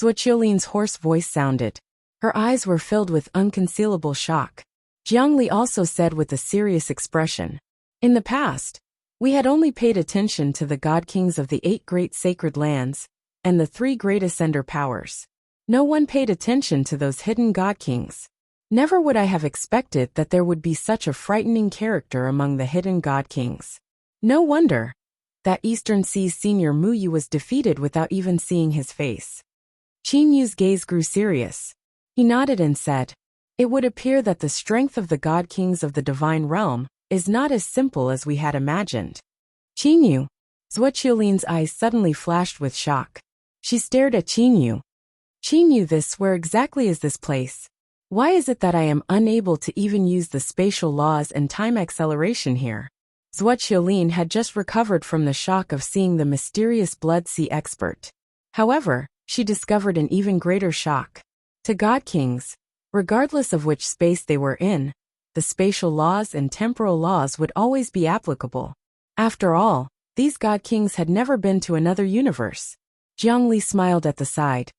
Speaker 1: Zhuqiulin's hoarse voice sounded. Her eyes were filled with unconcealable shock. Zhongli also said with a serious expression, "In the past, we had only paid attention to the God Kings of the 8 great sacred lands and the 3 great ascender powers. No one paid attention to those hidden God Kings. Never would I have expected that there would be such a frightening character among the hidden God Kings. No wonder that Eastern Sea's senior Mu Yu was defeated without even seeing his face." Qin Yu's gaze grew serious. He nodded and said, "It would appear that the strength of the God Kings of the divine realm is not as simple as we had imagined." Qin Yu. Zhuqiulin's eyes suddenly flashed with shock. She stared at Qin Yu. "Qin Yu, where exactly is this place? Why is it that I am unable to even use the spatial laws and time acceleration here?" Zhuqiulin had just recovered from the shock of seeing the mysterious Blood Sea expert. However, she discovered an even greater shock. To God Kings, regardless of which space they were in, the spatial laws and temporal laws would always be applicable. After all, these God Kings had never been to another universe. Zhongli smiled at the side.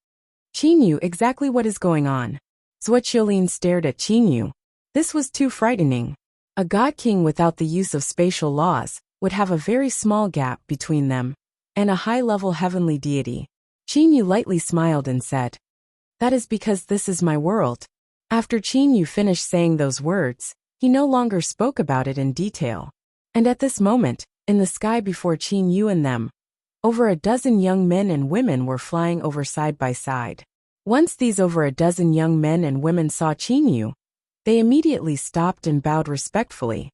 Speaker 1: "Qin Yu, exactly what is going on?" Zhuqiulin stared at Qin Yu. This was too frightening. A God King without the use of spatial laws would have a very small gap between them and a high-level heavenly deity. Qin Yu lightly smiled and said, "That is because this is my world." After Qin Yu finished saying those words, he no longer spoke about it in detail. And at this moment, in the sky before Qin Yu and them, over a dozen young men and women were flying over side by side. Once these over a dozen young men and women saw Qin Yu, they immediately stopped and bowed respectfully.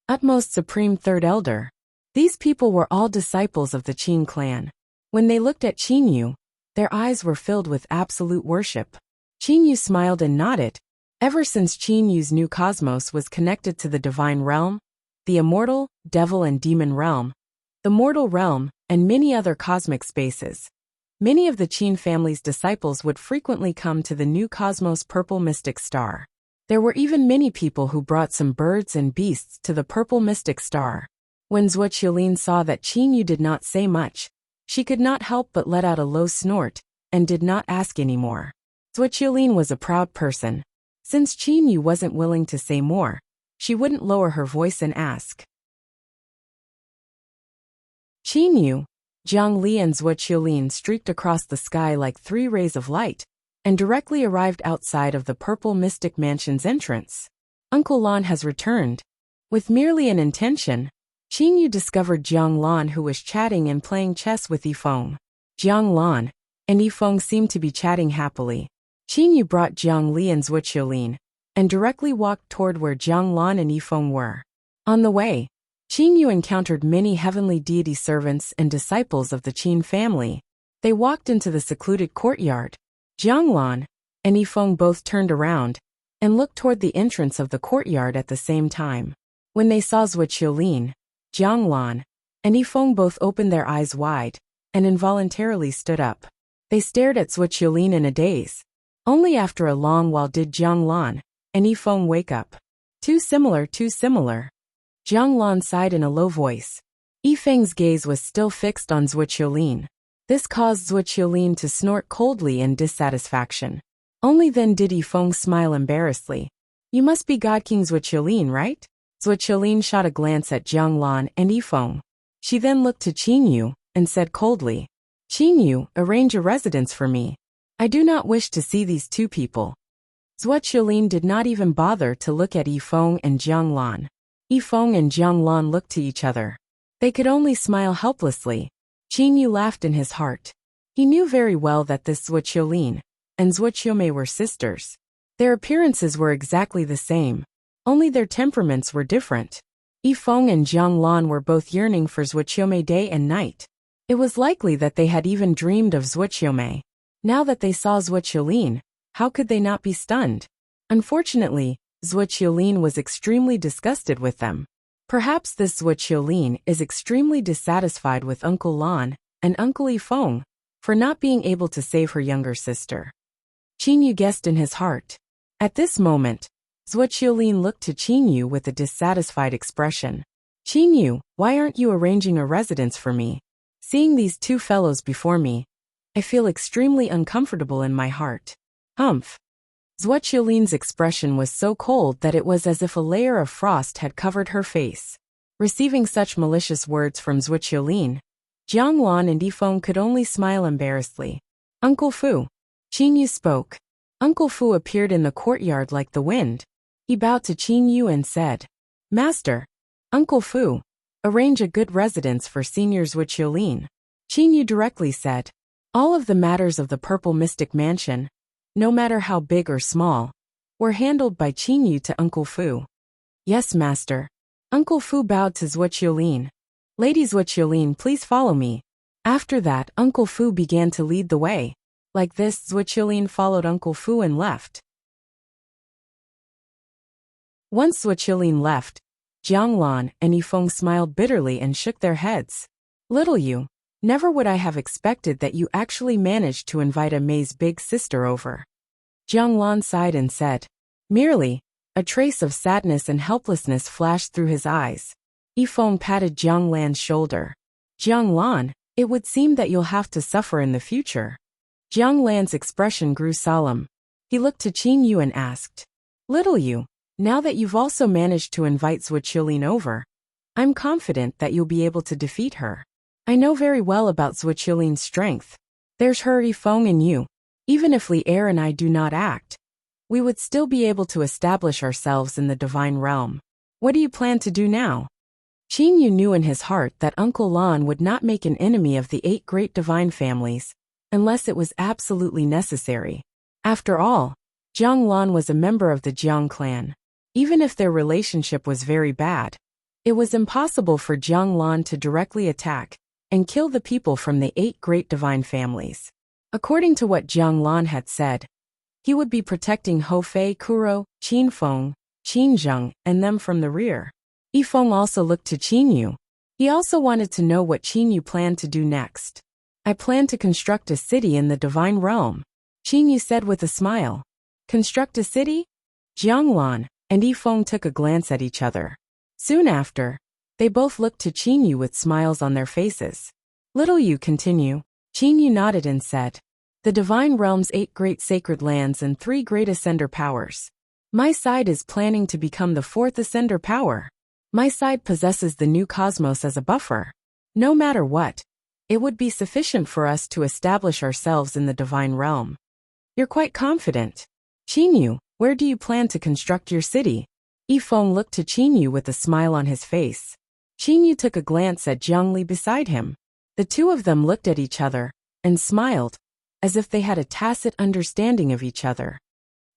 Speaker 1: Utmost Supreme Third Elder. These people were all disciples of the Qin clan. When they looked at Qin Yu, their eyes were filled with absolute worship. Qin Yu smiled and nodded. Ever since Qin Yu's new cosmos was connected to the divine realm, the immortal, devil and demon realm, the mortal realm, and many other cosmic spaces, many of the Qin family's disciples would frequently come to the new cosmos Purple Mystic Star. There were even many people who brought some birds and beasts to the Purple Mystic Star. When Zhuqiulin saw that Qin Yu did not say much, she could not help but let out a low snort, and did not ask any more. Zhuqiulin was a proud person. Since Qin Yu wasn't willing to say more, she wouldn't lower her voice and ask. Qin Yu, Zhongli and Zhuqiulin streaked across the sky like 3 rays of light, and directly arrived outside of the Purple Mystic Mansion's entrance. Uncle Lan has returned. With merely an intention, Qin Yu discovered Jiang Lan, who was chatting and playing chess with Yifeng. Jiang Lan and Yifeng seemed to be chatting happily. Qin Yu brought Zhongli and Zhuqiulin, and directly walked toward where Jiang Lan and Yifeng were. On the way, Qin Yu encountered many heavenly deity servants and disciples of the Qin family. They walked into the secluded courtyard. Jiang Lan and Yifeng both turned around and looked toward the entrance of the courtyard at the same time. When they saw Zhuqiulin, Jiang Lan and Yifeng both opened their eyes wide and involuntarily stood up. They stared at Zhuqiulin in a daze. Only after a long while did Jiang Lan and Yifeng wake up. Too similar, too similar. Jiang Lan sighed in a low voice. Yifeng's gaze was still fixed on Zhuqiulin. This caused Zhuqiulin to snort coldly in dissatisfaction. Only then did Yifeng smile embarrassedly. "You must be God King Zhuqiulin, right?" Zhuqiulin shot a glance at Jiang Lan and Yifeng. She then looked to Qin Yu and said coldly, "Qin Yu, arrange a residence for me. I do not wish to see these 2 people." Zhuqiulin did not even bother to look at Yifeng and Jiang Lan. Yifeng and Jiang Lan looked to each other. They could only smile helplessly. Qin Yu laughed in his heart. He knew very well that this Zhuqiulin and Zhuqiumei were sisters. Their appearances were exactly the same, only their temperaments were different. Yifeng and Jiang Lan were both yearning for Zhuqiumei day and night. It was likely that they had even dreamed of Zhuqiumei. Now that they saw Zhuqiulin, how could they not be stunned? Unfortunately, Zhuqiulin was extremely disgusted with them. Perhaps this Zhuqiulin is extremely dissatisfied with Uncle Lan and Uncle Yifeng for not being able to save her younger sister. Qinyu guessed in his heart. At this moment, Zhuqiulin looked to Qinyu with a dissatisfied expression. Qinyu, why aren't you arranging a residence for me? Seeing these two fellows before me, I feel extremely uncomfortable in my heart. Humph. Zhuqiulin's expression was so cold that it was as if a layer of frost had covered her face. Receiving such malicious words from Zhuqiulin, Jiang Lan and Yifeng could only smile embarrassedly. Uncle Fu. Qinyu spoke. Uncle Fu appeared in the courtyard like the wind. He bowed to Qinyu and said, Master, Uncle Fu, arrange a good residence for Senior Zhuqiulin. Qinyu directly said, all of the matters of the Purple Mystic Mansion, no matter how big or small, were handled by Qinyu to Uncle Fu. Yes, Master. Uncle Fu bowed to Zhuqiulin. Lady Zhuqiulin, please follow me. After that, Uncle Fu began to lead the way. Like this, Zhuqiulin followed Uncle Fu and left. Once Zhuqiulin left, Jiang Lan and Yifeng smiled bitterly and shook their heads. Little you, never would I have expected that you actually managed to invite Mei's big sister over. Jiang Lan sighed and said, merely. A trace of sadness and helplessness flashed through his eyes. Yifeng patted Jiang Lan's shoulder. Jiang Lan, it would seem that you'll have to suffer in the future. Jiang Lan's expression grew solemn. He looked to Qinyu and asked, little you, now that you've also managed to invite Zhuqiulin over, I'm confident that you'll be able to defeat her. I know very well about Zhuqiulin's strength. There's her, Yifeng, and you. Even if Li Er and I do not act, we would still be able to establish ourselves in the divine realm. What do you plan to do now? Qinyu knew in his heart that Uncle Lan would not make an enemy of the 8 great divine families, unless it was absolutely necessary. After all, Jiang Lan was a member of the Jiang clan. Even if their relationship was very bad, it was impossible for Jiang Lan to directly attack and kill the people from the 8 great divine families. According to what Jiang Lan had said, he would be protecting Hou Fei, Kuro, Qin Feng, Qin Zheng, and them from the rear. Yifeng also looked to Qinyu. He also wanted to know what Qinyu planned to do next. I plan to construct a city in the divine realm, Qinyu said with a smile. Construct a city? Jiang Lan and Yifeng took a glance at each other. Soon after, they both looked to Qinyu with smiles on their faces. Little you, continue. Qinyu nodded and said, the divine realm's 8 great sacred lands and 3 great ascender powers. My side is planning to become the 4th ascender power. My side possesses the new cosmos as a buffer. No matter what, it would be sufficient for us to establish ourselves in the divine realm. You're quite confident. Qinyu, where do you plan to construct your city? Yifeng looked to Qinyu with a smile on his face. Qinyu took a glance at Jiang Li beside him. The two of them looked at each other and smiled, as if they had a tacit understanding of each other.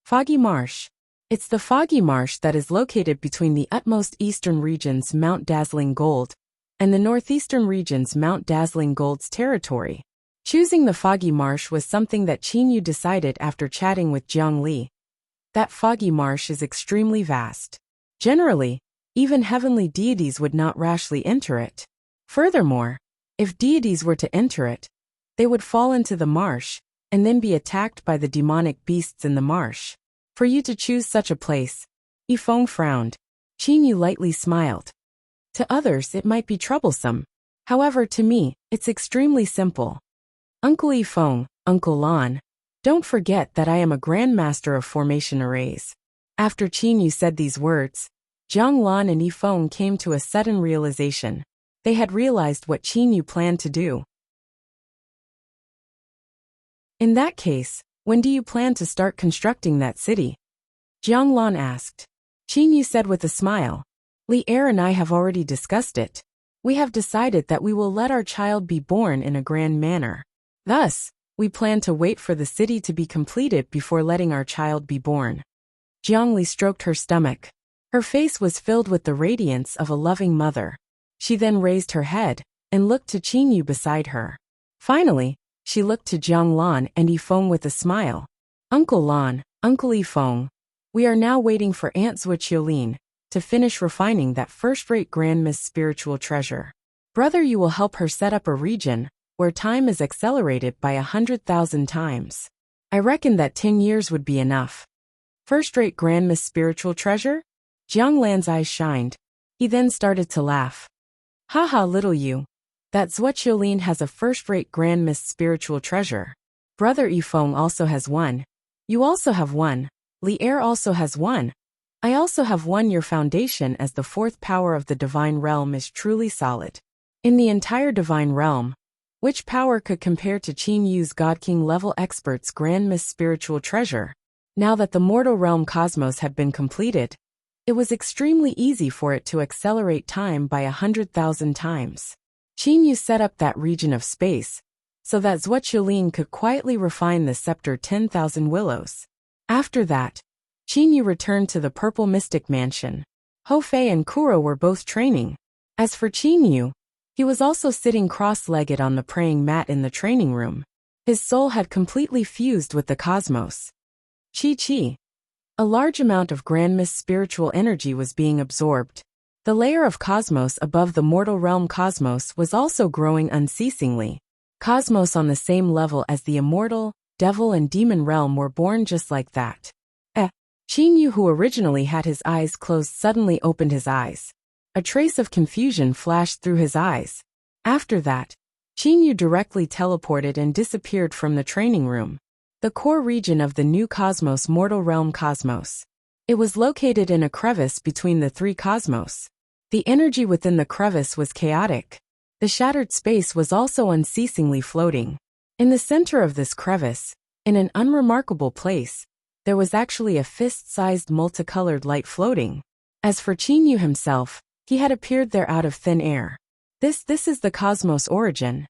Speaker 1: Foggy Marsh. It's the Foggy Marsh that is located between the utmost eastern region's Mount Dazzling Gold and the northeastern region's Mount Dazzling Gold's territory. Choosing the Foggy Marsh was something that Qinyu decided after chatting with Jiang Li. That Foggy Marsh is extremely vast. Generally, even heavenly deities would not rashly enter it. Furthermore, if deities were to enter it, they would fall into the marsh and then be attacked by the demonic beasts in the marsh. For you to choose such a place, Yifeng frowned. Qinyu lightly smiled. To others it might be troublesome. However, to me, it's extremely simple. Uncle Yifeng, Uncle Lan, don't forget that I am a grandmaster of formation arrays. After Qinyu said these words, Jiang Lan and Yifeng came to a sudden realization. They had realized what Qinyu planned to do. In that case, when do you plan to start constructing that city? Jiang Lan asked. Qinyu said with a smile. Li Er and I have already discussed it. We have decided that we will let our child be born in a grand manner. Thus, we plan to wait for the city to be completed before letting our child be born. Jiangli stroked her stomach. Her face was filled with the radiance of a loving mother. She then raised her head and looked to Qingyu beside her. Finally, she looked to Jiang Lan and Yifeng with a smile. Uncle Lan, Uncle Yifeng, we are now waiting for Aunt Zuoqiulin to finish refining that first-rate Grand Miss spiritual treasure. Brother, you will help her set up a region where time is accelerated by 100,000 times. I reckon that 10 years would be enough. First-rate Grand Miss spiritual treasure? Jiang Lan's eyes shined. He then started to laugh. Haha, little you. That Zuoqiulin has a first-rate Grand Miss spiritual treasure. Brother Yifeng also has one. You also have one. Li Er also has one. I also have one. Your foundation as the fourth power of the divine realm is truly solid. In the entire divine realm, which power could compare to Qin Yu's God King level expert's Grand Miss spiritual treasure? Now that the mortal realm cosmos had been completed, it was extremely easy for it to accelerate time by 100,000 times. Qin Yu set up that region of space so that Zuoqiulin could quietly refine the scepter 10,000 willows. After that, Qin Yu returned to the Purple Mystic Mansion. Ho Fei and Kuro were both training. As for Qin Yu, he was also sitting cross-legged on the praying mat in the training room. His soul had completely fused with the cosmos. Chi. A large amount of Grand Miss spiritual energy was being absorbed. The layer of cosmos above the mortal realm cosmos was also growing unceasingly. Cosmos on the same level as the immortal, devil and demon realm were born just like that. Qin Yu, who originally had his eyes closed, suddenly opened his eyes. A trace of confusion flashed through his eyes. After that, Qin Yu directly teleported and disappeared from the training room. The core region of the new cosmos, mortal realm cosmos. It was located in a crevice between the three cosmos. The energy within the crevice was chaotic. The shattered space was also unceasingly floating. In the center of this crevice, in an unremarkable place, there was actually a fist-sized multicolored light floating. As for Qin Yu himself, he had appeared there out of thin air. This is the cosmos origin.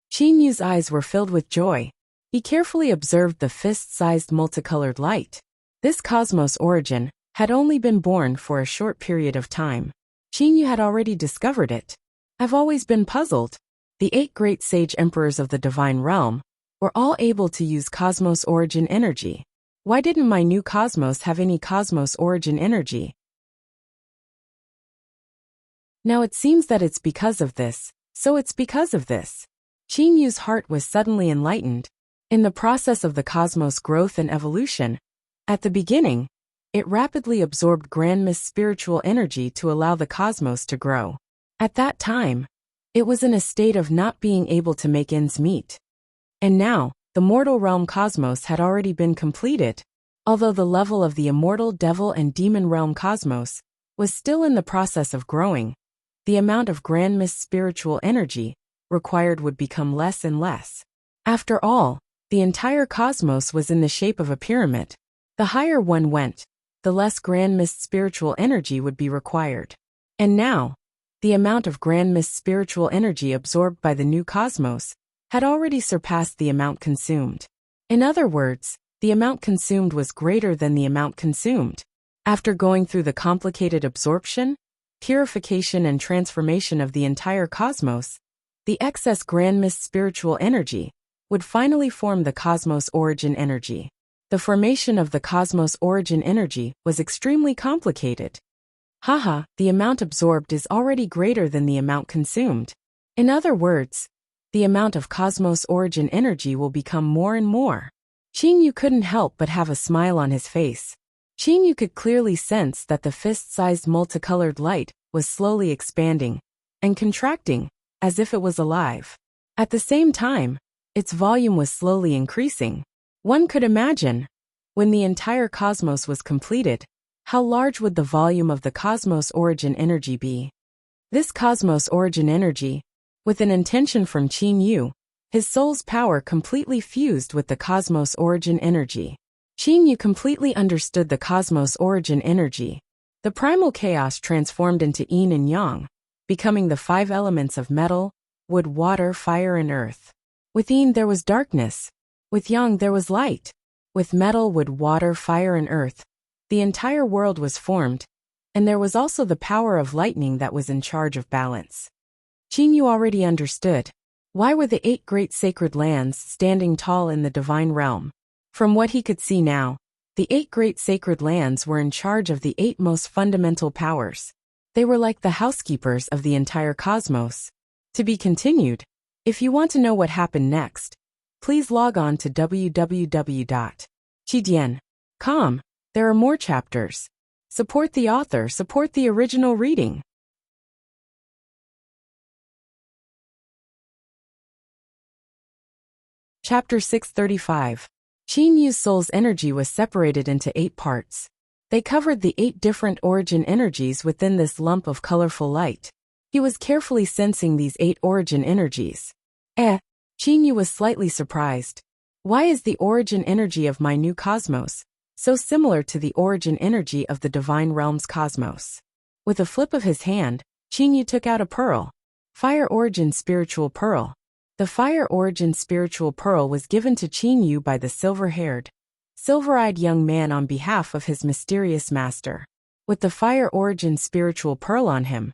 Speaker 1: Qin Yu's eyes were filled with joy. He carefully observed the fist-sized multicolored light. This cosmos origin had only been born for a short period of time. Qin Yu had already discovered it. I've always been puzzled. The 8 great sage emperors of the divine realm were all able to use cosmos origin energy. Why didn't my new cosmos have any cosmos origin energy? Now it seems that it's because of this, so it's because of this. Qin Yu's heart was suddenly enlightened. In the process of the cosmos growth and evolution, at the beginning, it rapidly absorbed Grand Miss spiritual energy to allow the cosmos to grow. At that time, it was in a state of not being able to make ends meet. And now, the mortal realm cosmos had already been completed. Although the level of the immortal, devil and demon realm cosmos was still in the process of growing, the amount of Grand Miss spiritual energy required would become less and less. After all, the entire cosmos was in the shape of a pyramid. The higher one went, the less Grand Miss spiritual energy would be required. And now, the amount of Grand Miss spiritual energy absorbed by the new cosmos had already surpassed the amount consumed. In other words, the amount consumed was greater than the amount consumed. After going through the complicated absorption, purification and transformation of the entire cosmos, the excess Grand Miss spiritual energy would finally form the cosmos origin energy. The formation of the cosmos origin energy was extremely complicated. Haha, the amount absorbed is already greater than the amount consumed. In other words, the amount of cosmos origin energy will become more and more. Qin Yu couldn't help but have a smile on his face. Qin Yu could clearly sense that the fist-sized multicolored light was slowly expanding and contracting, as if it was alive. At the same time, its volume was slowly increasing. One could imagine, when the entire cosmos was completed, how large would the volume of the cosmos origin energy be? This cosmos origin energy, with an intention from Qin Yu, his soul's power completely fused with the cosmos origin energy. Qin Yu completely understood the cosmos origin energy. The primal chaos transformed into yin and yang, becoming the 5 elements of metal, wood, water, fire and earth. With yin there was darkness. With yang there was light. With metal, wood, water, fire and earth, the entire world was formed, and there was also the power of lightning that was in charge of balance. Qin Yu already understood. Why were the 8 great sacred lands standing tall in the divine realm? From what he could see now, the 8 great sacred lands were in charge of the 8 most fundamental powers. They were like the housekeepers of the entire cosmos. To be continued. If you want to know what happened next, please log on to www.qidian.com. There are more chapters. Support the author, support the original reading. Chapter 635. Qin Yu's soul's energy was separated into 8 parts. They covered the 8 different origin energies within this lump of colorful light. He was carefully sensing these 8 origin energies. Qin Yu was slightly surprised. Why is the origin energy of my new cosmos so similar to the origin energy of the divine realm's cosmos? With a flip of his hand, Qin Yu took out a pearl. Fire origin spiritual pearl. The fire origin spiritual pearl was given to Qin Yu by the silver-haired, silver-eyed young man on behalf of his mysterious master. With the fire origin spiritual pearl on him,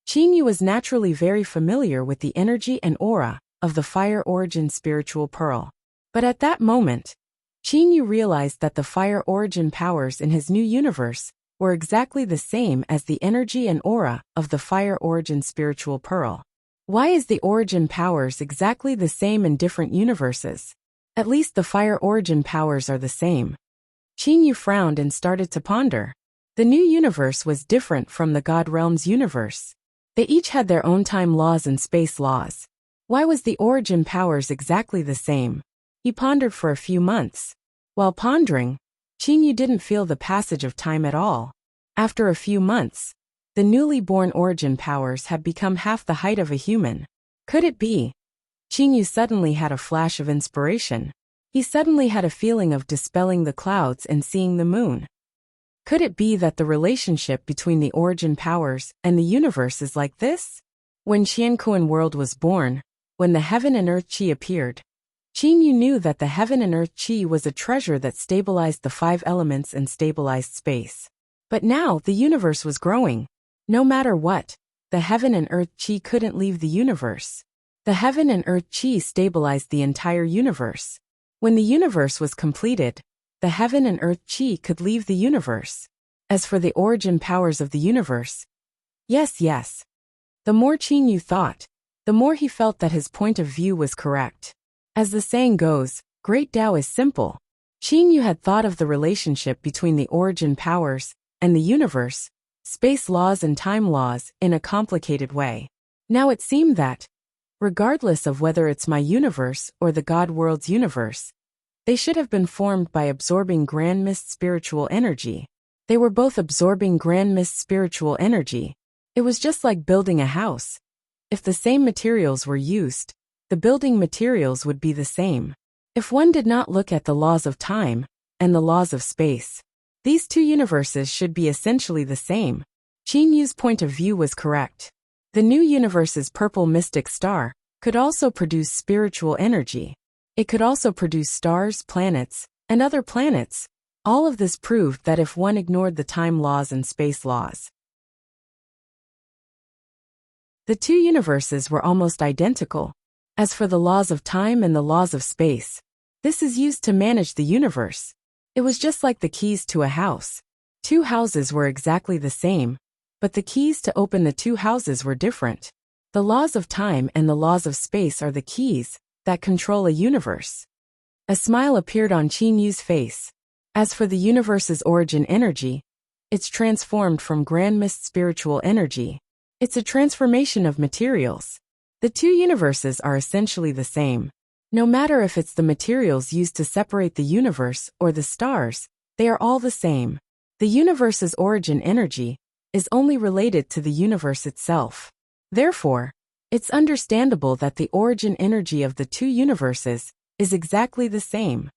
Speaker 1: Qin Yu was naturally very familiar with the energy and aura of the fire origin spiritual pearl. But at that moment, Qin Yu realized that the fire origin powers in his new universe were exactly the same as the energy and aura of the fire origin spiritual pearl. Why is the origin powers exactly the same in different universes? At least the fire origin powers are the same. Qin Yu frowned and started to ponder. The new universe was different from the God Realm's universe. They each had their own time laws and space laws. Why was the origin powers exactly the same? He pondered for a few months. While pondering, Qin Yu didn't feel the passage of time at all. After a few months, the newly born origin powers had become half the height of a human. Could it be? Qin Yu suddenly had a flash of inspiration. He suddenly had a feeling of dispelling the clouds and seeing the moon. Could it be that the relationship between the origin powers and the universe is like this? When Qiankuan world was born, when the heaven and earth qi appeared, Qin Yu knew that the heaven and earth qi was a treasure that stabilized the 5 elements and stabilized space. But now the universe was growing. No matter what, the heaven and earth qi couldn't leave the universe. The heaven and earth qi stabilized the entire universe. When the universe was completed, the heaven and earth qi could leave the universe. As for the origin powers of the universe, yes. The more Qin Yu thought, the more he felt that his point of view was correct. As the saying goes, great Tao is simple. Qin Yu had thought of the relationship between the origin powers and the universe, space laws and time laws, in a complicated way. Now it seemed that, regardless of whether it's my universe or the God world's universe, they should have been formed by absorbing grand mist spiritual energy. They were both absorbing grand mist spiritual energy. It was just like building a house. If the same materials were used, the building materials would be the same. If one did not look at the laws of time and the laws of space, these 2 universes should be essentially the same. Qin Yu's point of view was correct. The new universe's purple mystic star could also produce spiritual energy. It could also produce stars, planets, and other planets. All of this proved that if one ignored the time laws and space laws, the 2 universes were almost identical. As for the laws of time and the laws of space, this is used to manage the universe. It was just like the keys to a house. 2 houses were exactly the same, but the keys to open the 2 houses were different. The laws of time and the laws of space are the keys that control a universe. A smile appeared on Qin Yu's face. As for the universe's origin energy, it's transformed from grand mist spiritual energy. It's a transformation of materials. The 2 universes are essentially the same. No matter if it's the materials used to separate the universe or the stars, they are all the same. The universe's origin energy is only related to the universe itself. Therefore, it's understandable that the origin energy of the 2 universes is exactly the same.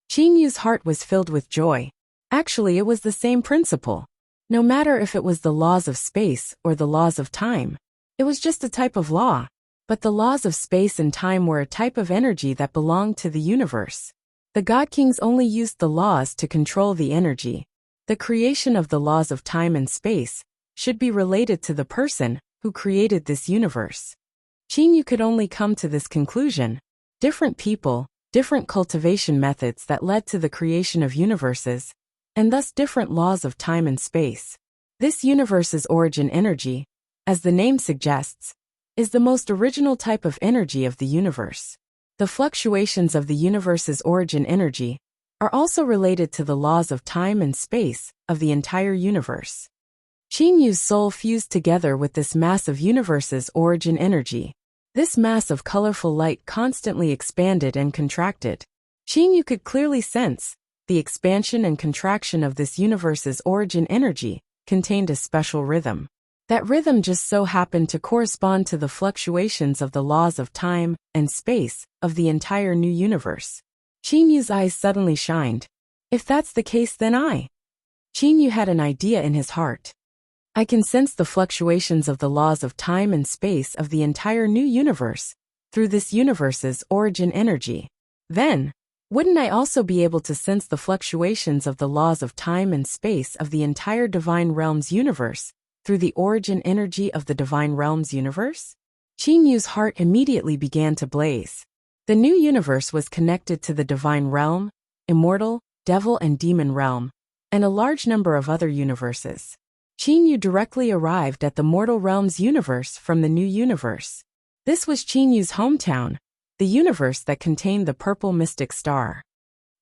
Speaker 1: Qin Yu's heart was filled with joy. Actually, it was the same principle. No matter if it was the laws of space or the laws of time, it was just a type of law. But the laws of space and time were a type of energy that belonged to the universe. The God Kings only used the laws to control the energy. The creation of the laws of time and space should be related to the person who created this universe. Qin Yu could only come to this conclusion. Different people, different cultivation methods that led to the creation of universes, and thus different laws of time and space. This universe's origin energy, as the name suggests, is the most original type of energy of the universe. The fluctuations of the universe's origin energy are also related to the laws of time and space of the entire universe. Qin Yu's soul fused together with this mass of universe's origin energy. This mass of colorful light constantly expanded and contracted. Qin Yu could clearly sense the expansion and contraction of this universe's origin energy contained a special rhythm. That rhythm just so happened to correspond to the fluctuations of the laws of time and space of the entire new universe. Qin Yu's eyes suddenly shined. If that's the case, then Qin Yu had an idea in his heart. I can sense the fluctuations of the laws of time and space of the entire new universe through this universe's origin energy. Then, wouldn't I also be able to sense the fluctuations of the laws of time and space of the entire Divine Realms universe through the origin energy of the Divine Realms universe? Qin Yu's heart immediately began to blaze. The new universe was connected to the Divine Realm, Immortal, Devil and Demon Realm, and a large number of other universes. Qin Yu directly arrived at the Mortal Realms universe from the new universe. This was Qin Yu's hometown, the universe that contained the purple mystic star.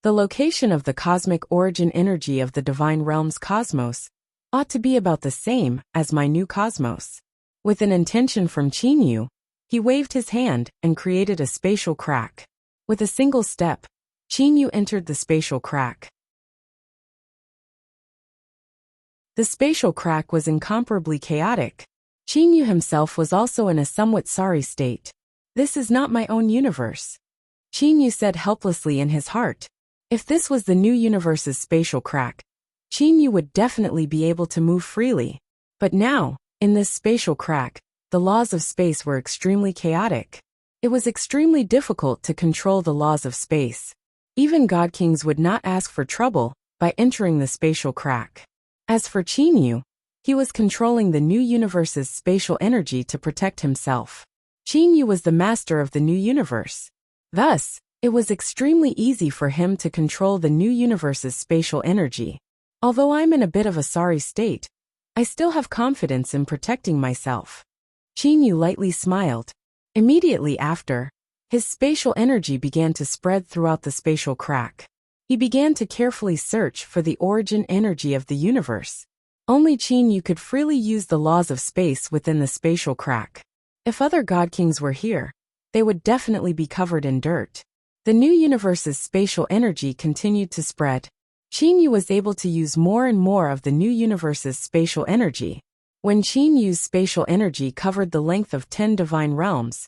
Speaker 1: The location of the cosmic origin energy of the Divine Realms cosmos ought to be about the same as my new cosmos. With an intention from Qin Yu, he waved his hand and created a spatial crack. With a single step, Qin Yu entered the spatial crack. The spatial crack was incomparably chaotic. Qin Yu himself was also in a somewhat sorry state. This is not my own universe, Qin Yu said helplessly in his heart. If this was the new universe's spatial crack, Qin Yu would definitely be able to move freely. But now, in this spatial crack, the laws of space were extremely chaotic. It was extremely difficult to control the laws of space. Even God Kings would not ask for trouble by entering the spatial crack. As for Qin Yu, he was controlling the new universe's spatial energy to protect himself. Qin Yu was the master of the new universe. Thus, it was extremely easy for him to control the new universe's spatial energy. Although I'm in a bit of a sorry state, I still have confidence in protecting myself. Qin Yu lightly smiled. Immediately after, his spatial energy began to spread throughout the spatial crack. He began to carefully search for the origin energy of the universe. Only Qin Yu could freely use the laws of space within the spatial crack. If other God Kings were here, they would definitely be covered in dirt. The new universe's spatial energy continued to spread. Qin Yu was able to use more and more of the new universe's spatial energy. When Qin Yu's spatial energy covered the length of 10 divine realms,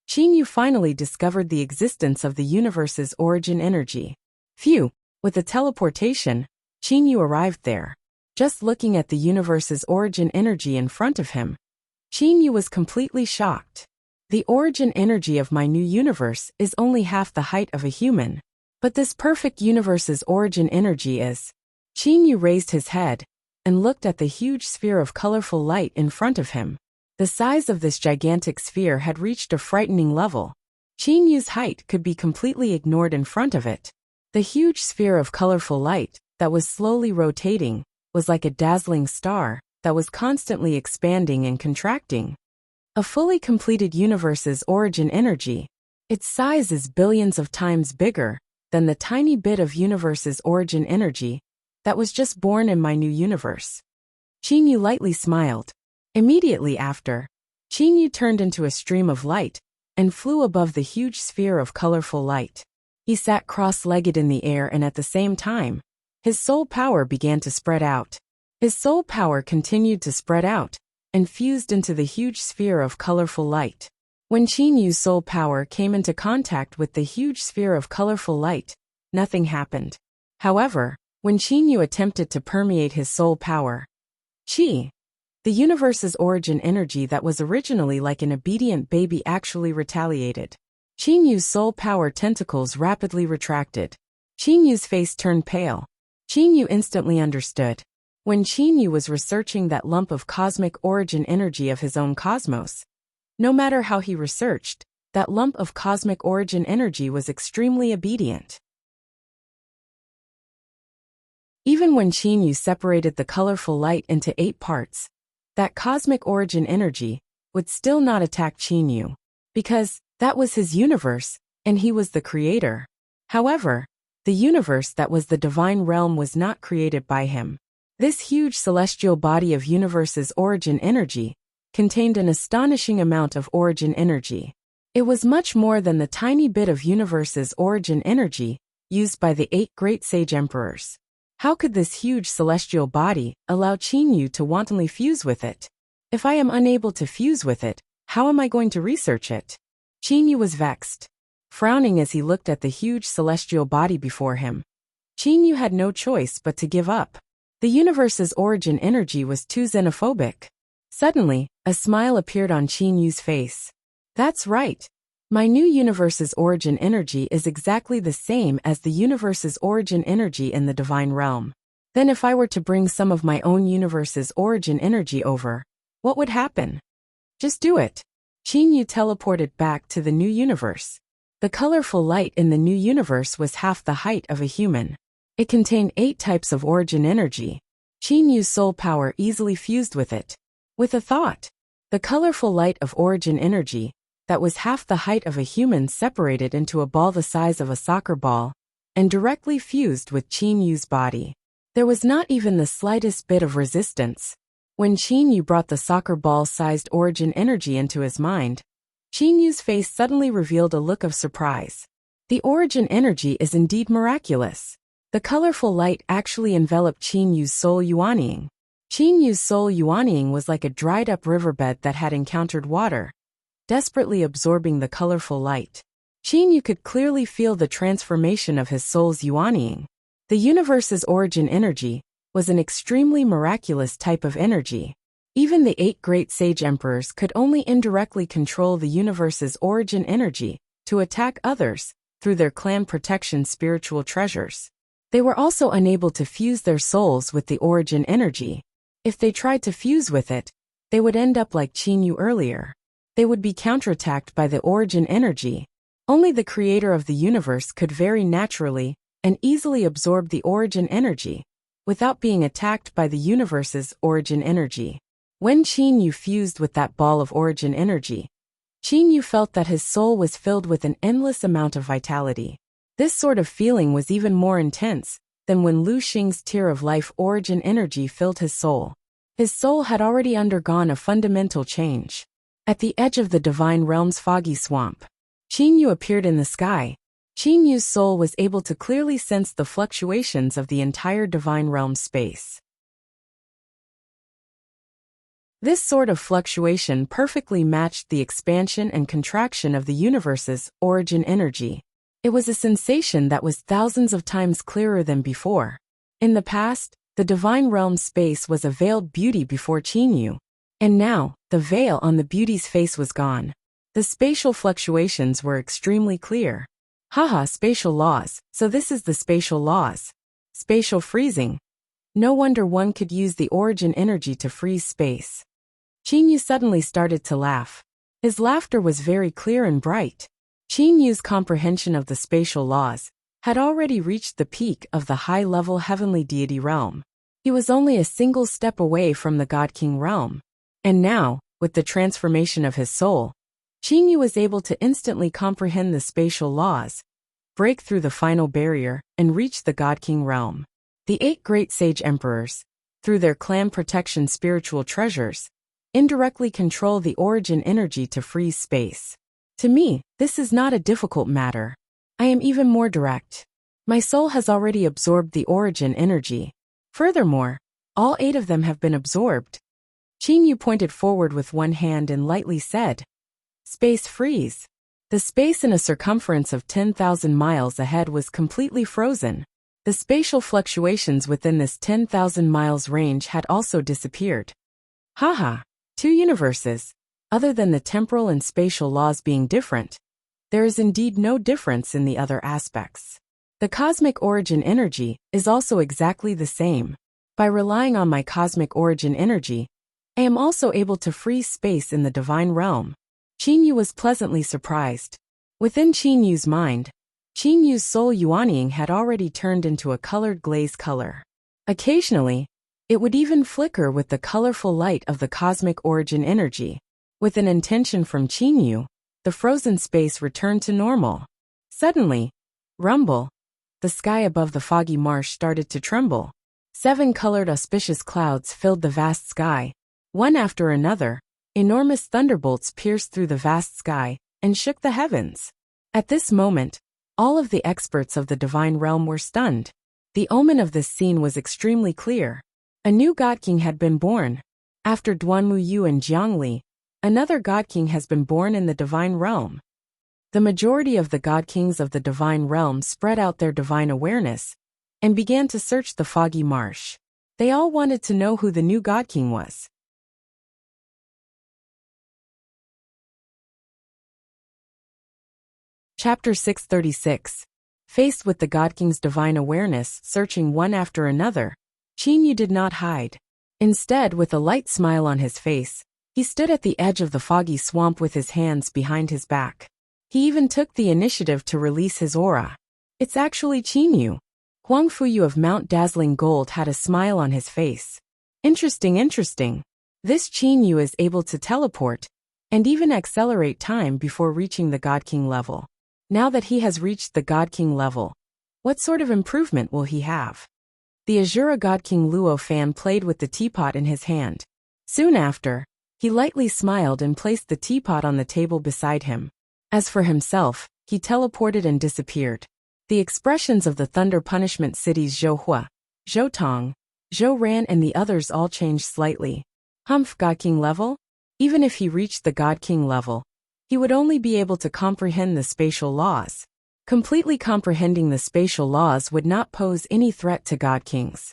Speaker 1: Qin Yu finally discovered the existence of the universe's origin energy. Phew, with the teleportation, Qin Yu arrived there. Just looking at the universe's origin energy in front of him, Qin Yu was completely shocked. The origin energy of my new universe is only half the height of a human. But this perfect universe's origin energy is. Qin Yu raised his head and looked at the huge sphere of colorful light in front of him. The size of this gigantic sphere had reached a frightening level. Qin Yu's height could be completely ignored in front of it. The huge sphere of colorful light that was slowly rotating was like a dazzling star that was constantly expanding and contracting. A fully completed universe's origin energy. Its size is billions of times bigger than the tiny bit of universe's origin energy that was just born in my new universe. Qin Yu lightly smiled. Immediately after, Qin Yu turned into a stream of light and flew above the huge sphere of colorful light. He sat cross-legged in the air and at the same time, his soul power began to spread out. His soul power continued to spread out and fused into the huge sphere of colorful light. When Qin Yu's soul power came into contact with the huge sphere of colorful light, nothing happened. However, when Qin Yu attempted to permeate his soul power, The universe's origin energy that was originally like an obedient baby actually retaliated. Qin Yu's soul power tentacles rapidly retracted. Qin Yu's face turned pale. Qin Yu instantly understood. When Qin Yu was researching that lump of cosmic origin energy of his own cosmos, no matter how he researched, that lump of cosmic origin energy was extremely obedient. Even when Qin Yu separated the colorful light into 8 parts, that cosmic origin energy would still not attack Qin Yu, because that was his universe, and he was the creator. However, the universe that was the divine realm was not created by him. This huge celestial body of universe's origin energy contained an astonishing amount of origin energy. It was much more than the tiny bit of universe's origin energy used by the 8 great sage emperors. How could this huge celestial body allow Qin Yu to wantonly fuse with it? If I am unable to fuse with it, how am I going to research it? Qin Yu was vexed, frowning as he looked at the huge celestial body before him. Qin Yu had no choice but to give up. The universe's origin energy was too xenophobic. Suddenly, a smile appeared on Qin Yu's face. That's right. My new universe's origin energy is exactly the same as the universe's origin energy in the divine realm. Then if I were to bring some of my own universe's origin energy over, what would happen? Just do it. Qin Yu teleported back to the new universe. The colorful light in the new universe was half the height of a human. It contained 8 types of origin energy. Qin Yu's soul power easily fused with it. With a thought, the colorful light of origin energy that was half the height of a human separated into a ball the size of a soccer ball and directly fused with Qin Yu's body. There was not even the slightest bit of resistance. When Qin Yu brought the soccer ball-sized origin energy into his mind, Qin Yu's face suddenly revealed a look of surprise. The origin energy is indeed miraculous. The colorful light actually enveloped Qin Yu's soul yuanying. Qin Yu's soul yuanying was like a dried-up riverbed that had encountered water, desperately absorbing the colorful light. Qin Yu could clearly feel the transformation of his soul's yuanying. The universe's origin energy was an extremely miraculous type of energy. Even the 8 great sage emperors could only indirectly control the universe's origin energy to attack others through their clan protection spiritual treasures. They were also unable to fuse their souls with the origin energy. If they tried to fuse with it, they would end up like Qin Yu earlier. They would be counterattacked by the origin energy. Only the creator of the universe could very naturally and easily absorb the origin energy without being attacked by the universe's origin energy. When Qin Yu fused with that ball of origin energy, Qin Yu felt that his soul was filled with an endless amount of vitality. This sort of feeling was even more intense than when Lu Xing's tear of life origin energy filled his soul. His soul had already undergone a fundamental change. At the edge of the divine realm's foggy swamp, Qin Yu appeared in the sky. Qin Yu's soul was able to clearly sense the fluctuations of the entire divine realm space. This sort of fluctuation perfectly matched the expansion and contraction of the universe's origin energy. It was a sensation that was thousands of times clearer than before. In the past, the divine realm space was a veiled beauty before Qin Yu, and now, the veil on the beauty's face was gone. The spatial fluctuations were extremely clear. Haha, spatial laws, so this is the spatial laws. Spatial freezing. No wonder one could use the origin energy to freeze space. Qin Yu suddenly started to laugh. His laughter was very clear and bright. Qin Yu's comprehension of the spatial laws had already reached the peak of the high-level heavenly deity realm. He was only a single step away from the God King realm. And now, with the transformation of his soul, Qin Yu was able to instantly comprehend the spatial laws, break through the final barrier, and reach the God King realm. The 8 great sage emperors, through their clan protection spiritual treasures, indirectly control the origin energy to freeze space. To me, this is not a difficult matter. I am even more direct. My soul has already absorbed the origin energy. Furthermore, all 8 of them have been absorbed. Qin Yu pointed forward with one hand and lightly said, "Space freeze." The space in a circumference of 10,000 miles ahead was completely frozen. The spatial fluctuations within this 10,000 miles range had also disappeared. Haha, two universes. Other than the temporal and spatial laws being different, there is indeed no difference in the other aspects. The cosmic origin energy is also exactly the same. By relying on my cosmic origin energy, I am also able to freeze space in the divine realm. Qin was pleasantly surprised. Within Qin mind, Qin soul Yuanying had already turned into a colored glaze color. Occasionally, it would even flicker with the colorful light of the cosmic origin energy. With an intention from Qin, the frozen space returned to normal. Suddenly, rumble, the sky above the foggy marsh started to tremble. 7 colored auspicious clouds filled the vast sky. One after another, enormous thunderbolts pierced through the vast sky and shook the heavens. At this moment, all of the experts of the divine realm were stunned. The omen of this scene was extremely clear. A new God King had been born. After Duanmu Yu and Jiangli, another God King has been born in the divine realm. The majority of the God Kings of the divine realm spread out their divine awareness and began to search the foggy marsh. They all wanted to know who the new God King was. Chapter 636. Faced with the God King's divine awareness searching one after another, Qin did not hide. Instead, with a light smile on his face, he stood at the edge of the foggy swamp with his hands behind his back. He even took the initiative to release his aura. It's actually Qin. Huang Fuyu of Mount Dazzling Gold had a smile on his face. Interesting. This Qin is able to teleport and even accelerate time before reaching the God King level. Now that he has reached the God King level, what sort of improvement will he have? The Azura God King Luo Fan played with the teapot in his hand. Soon after, he lightly smiled and placed the teapot on the table beside him. As for himself, he teleported and disappeared. The expressions of the Thunder Punishment City's Zhou Hua, Zhou Tong, Zhou Ran and the others all changed slightly. Humph, God King level? Even if he reached the God King level, he would only be able to comprehend the spatial laws. Completely comprehending the spatial laws would not pose any threat to God Kings.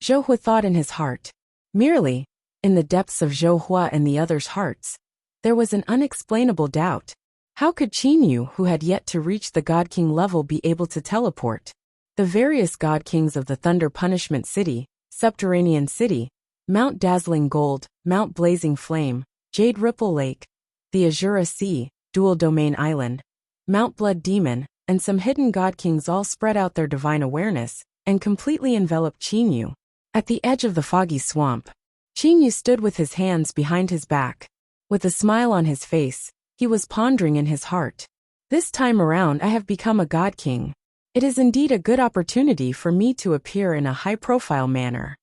Speaker 1: Zhou Hua thought in his heart. Merely, in the depths of Zhou Hua and the others' hearts, there was an unexplainable doubt. How could Qin, who had yet to reach the God King level, be able to teleport? The various God Kings of the Thunder Punishment City, Subterranean City, Mount Dazzling Gold, Mount Blazing Flame, Jade Ripple Lake, the Azura Sea, Dual Domain Island, Mount Blood Demon, and some hidden God Kings all spread out their divine awareness and completely enveloped Qin. At the edge of the foggy swamp, Qin stood with his hands behind his back. With a smile on his face, he was pondering in his heart. This time around I have become a God King. It is indeed a good opportunity for me to appear in a high-profile manner.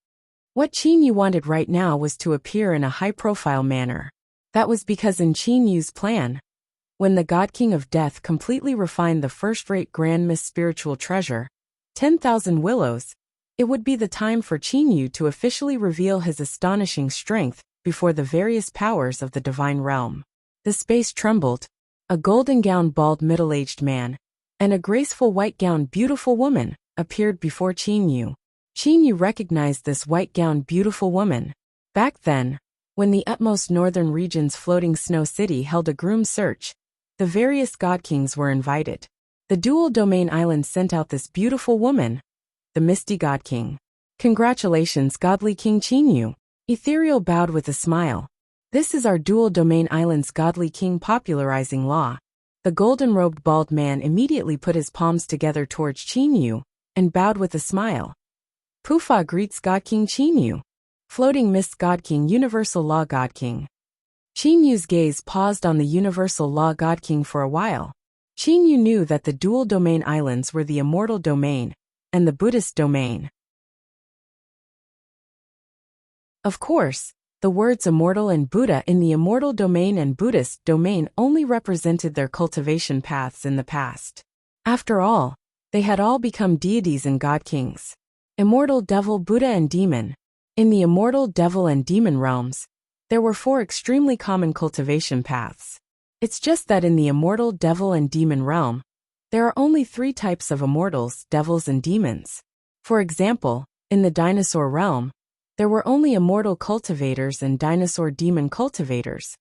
Speaker 1: What Qin wanted right now was to appear in a high-profile manner. That was because in Qin plan, when the God King of Death completely refined the first-rate Grand Miss Spiritual Treasure, 10,000 Willows, it would be the time for Qin to officially reveal his astonishing strength before the various powers of the divine realm. The space trembled. A golden-gowned bald middle-aged man and a graceful white-gowned beautiful woman appeared before Qin. Qin recognized this white-gowned beautiful woman. Back then, when the utmost northern region's floating snow city held a grim search, the various God Kings were invited. The Dual Domain Island sent out this beautiful woman, the Misty God King. Congratulations, Godly King Qin. Ethereal bowed with a smile. This is our Dual Domain Island's Godly King popularizing law. The golden-robed bald man immediately put his palms together towards Qin and bowed with a smile. Pufa greets God King Qin. Floating Mist God King, Universal Law God King. Qin gaze paused on the Universal Law God King for a while. Qin knew that the Dual Domain Islands were the Immortal Domain and the Buddhist Domain. Of course, the words Immortal and Buddha in the Immortal Domain and Buddhist Domain only represented their cultivation paths in the past. After all, they had all become deities and God Kings. Immortal Devil, Buddha and Demon. In the Immortal Devil and Demon realms, there were 4 extremely common cultivation paths. It's just that in the Immortal Devil and Demon realm, there are only 3 types of immortals, devils and demons. For example, in the Dinosaur realm, there were only immortal cultivators and dinosaur demon cultivators,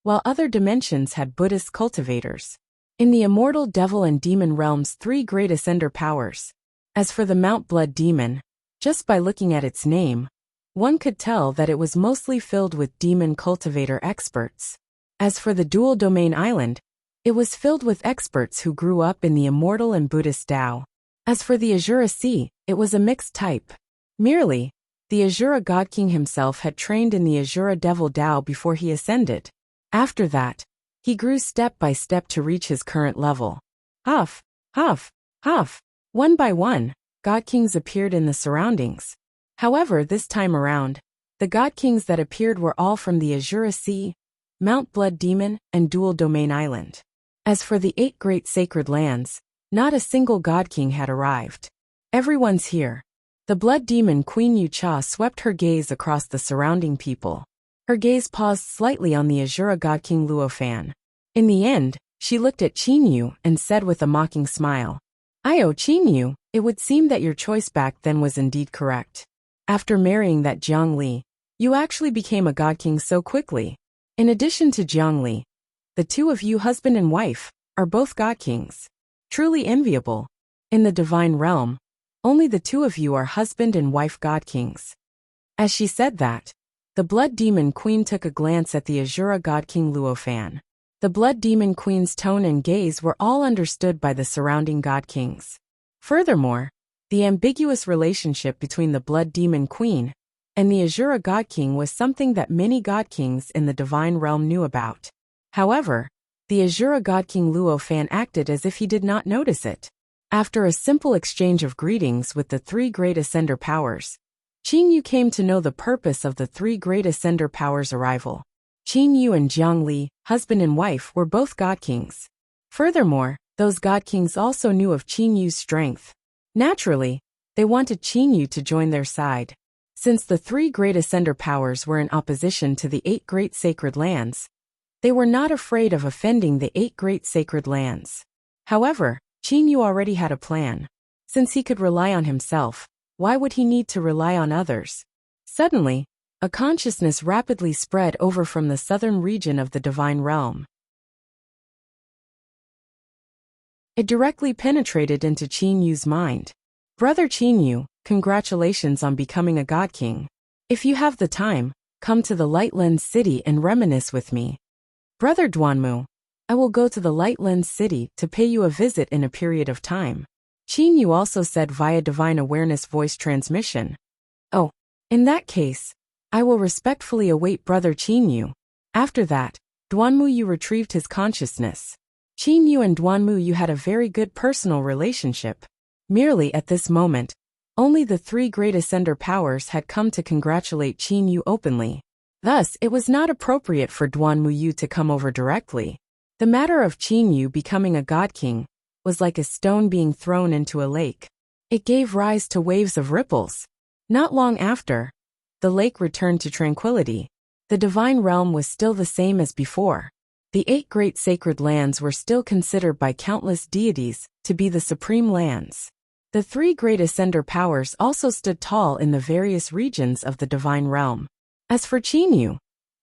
Speaker 1: while other dimensions had Buddhist cultivators. In the immortal devil and demon realms, 3 great ascender powers. As for the Mount Blood Demon, just by looking at its name, one could tell that it was mostly filled with demon cultivator experts. As for the Dual Domain Island, it was filled with experts who grew up in the immortal and Buddhist Tao. As for the Azura Sea, it was a mixed type. Merely, the Azura God King himself had trained in the Azura Devil Tao before he ascended. After that, he grew step by step to reach his current level. Huff, huff, huff. One by one, God Kings appeared in the surroundings. However, this time around, the God Kings that appeared were all from the Azura Sea, Mount Blood Demon, and Dual Domain Island. As for the 8 great sacred lands, not a single God King had arrived. Everyone's here. The Blood Demon Queen Yu Cha swept her gaze across the surrounding people. Her gaze paused slightly on the Azura God King Luo Fan. In the end, she looked at Qin Yu and said with a mocking smile, "Io Qin Yu, it would seem that your choice back then was indeed correct. After marrying that Jiang Li, you actually became a God King so quickly. In addition to Jiang Li, the 2 of you, husband and wife, are both God Kings. Truly enviable. In the divine realm, only the 2 of you are husband and wife God Kings." As she said that, the Blood Demon Queen took a glance at the Azura God King Luo Fan. The Blood Demon Queen's tone and gaze were all understood by the surrounding God Kings. Furthermore, the ambiguous relationship between the Blood Demon Queen and the Azura God King was something that many God Kings in the divine realm knew about. However, the Azura God King Luo Fan acted as if he did not notice it. After a simple exchange of greetings with the 3 great ascender powers, Qin Yu came to know the purpose of the 3 great ascender powers' arrival. Qin Yu and Jiang Li, husband and wife, were both God Kings. Furthermore, those God Kings also knew of Qin Yu's strength. Naturally, they wanted Qin Yu to join their side. Since the 3 great ascender powers were in opposition to the 8 great sacred lands, they were not afraid of offending the 8 great sacred lands. However, Qin Yu already had a plan. Since he could rely on himself, why would he need to rely on others? Suddenly, a consciousness rapidly spread over from the southern region of the divine realm. It directly penetrated into Qin Yu's mind. "Brother Qin Yu, congratulations on becoming a God King. If you have the time, come to the Light Lens City and reminisce with me. Brother Duanmu, I will go to the Light Lens City to pay you a visit in a period of time," Qin Yu also said via divine awareness voice transmission. "Oh, in that case, I will respectfully await Brother Qin Yu." After that, Duanmu Yu retrieved his consciousness. Qin Yu and Duanmu Yu had a very good personal relationship. Merely at this moment, only the 3 great ascender powers had come to congratulate Qin Yu openly. Thus, it was not appropriate for Duanmu Yu to come over directly. The matter of Qin Yu becoming a God King was like a stone being thrown into a lake. It gave rise to waves of ripples. Not long after, the lake returned to tranquility. The divine realm was still the same as before. The 8 great sacred lands were still considered by countless deities to be the supreme lands. The 3 great ascender powers also stood tall in the various regions of the divine realm. As for Qin Yu,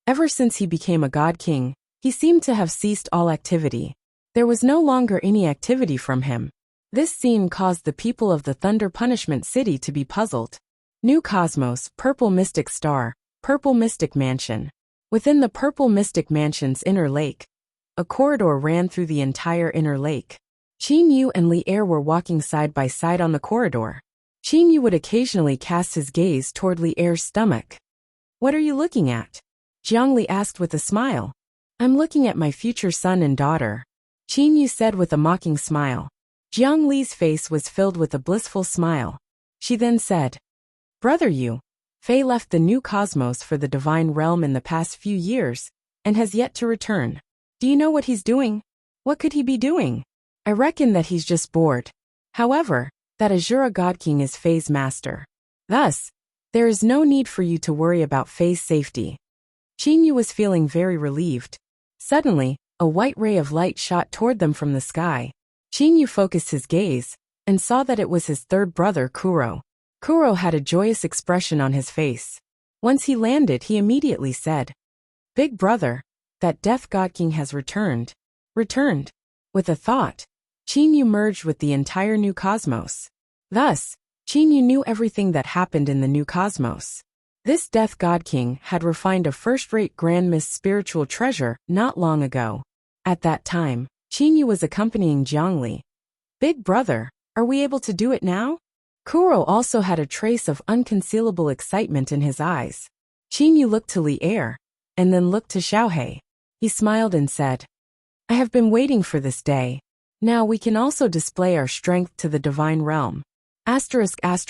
Speaker 1: ever since he became a God King, he seemed to have ceased all activity. There was no longer any activity from him. This scene caused the people of the Thunder Punishment City to be puzzled. New Cosmos, Purple Mystic Star, Purple Mystic Mansion. Within the Purple Mystic Mansion's inner lake, a corridor ran through the entire inner lake. Qin Yu and Li Er were walking side by side on the corridor. Qin Yu would occasionally cast his gaze toward Li Er's stomach. "What are you looking at?" Jiang Li asked with a smile. "I'm looking at my future son and daughter," Qin Yu said with a mocking smile. Jiang Li's face was filled with a blissful smile. She then said, "Brother Yu, Fei left the New Cosmos for the divine realm in the past few years, and has yet to return. Do you know what he's doing? What could he be doing? I reckon that he's just bored. However, that Azura God King is Fei's master. Thus, there is no need for you to worry about Fei's safety." Qin Yu was feeling very relieved. Suddenly, a white ray of light shot toward them from the sky. Qin Yu focused his gaze and saw that it was his 3rd brother Kuro. Kuro had a joyous expression on his face. Once he landed, he immediately said, "Big brother, that Death God King has returned." Returned. With a thought, Chinyu merged with the entire new cosmos. Thus, Chinyu knew everything that happened in the new cosmos. This Death God King had refined a first-rate Grand Mist spiritual treasure not long ago. At that time, Chinyu was accompanying Jiangli. "Big brother, are we able to do it now?" Kuro also had a trace of unconcealable excitement in his eyes. Chinyu looked to Li Er, and then looked to Xiaohei. He smiled and said, "I have been waiting for this day. Now we can also display our strength to the divine realm." After informing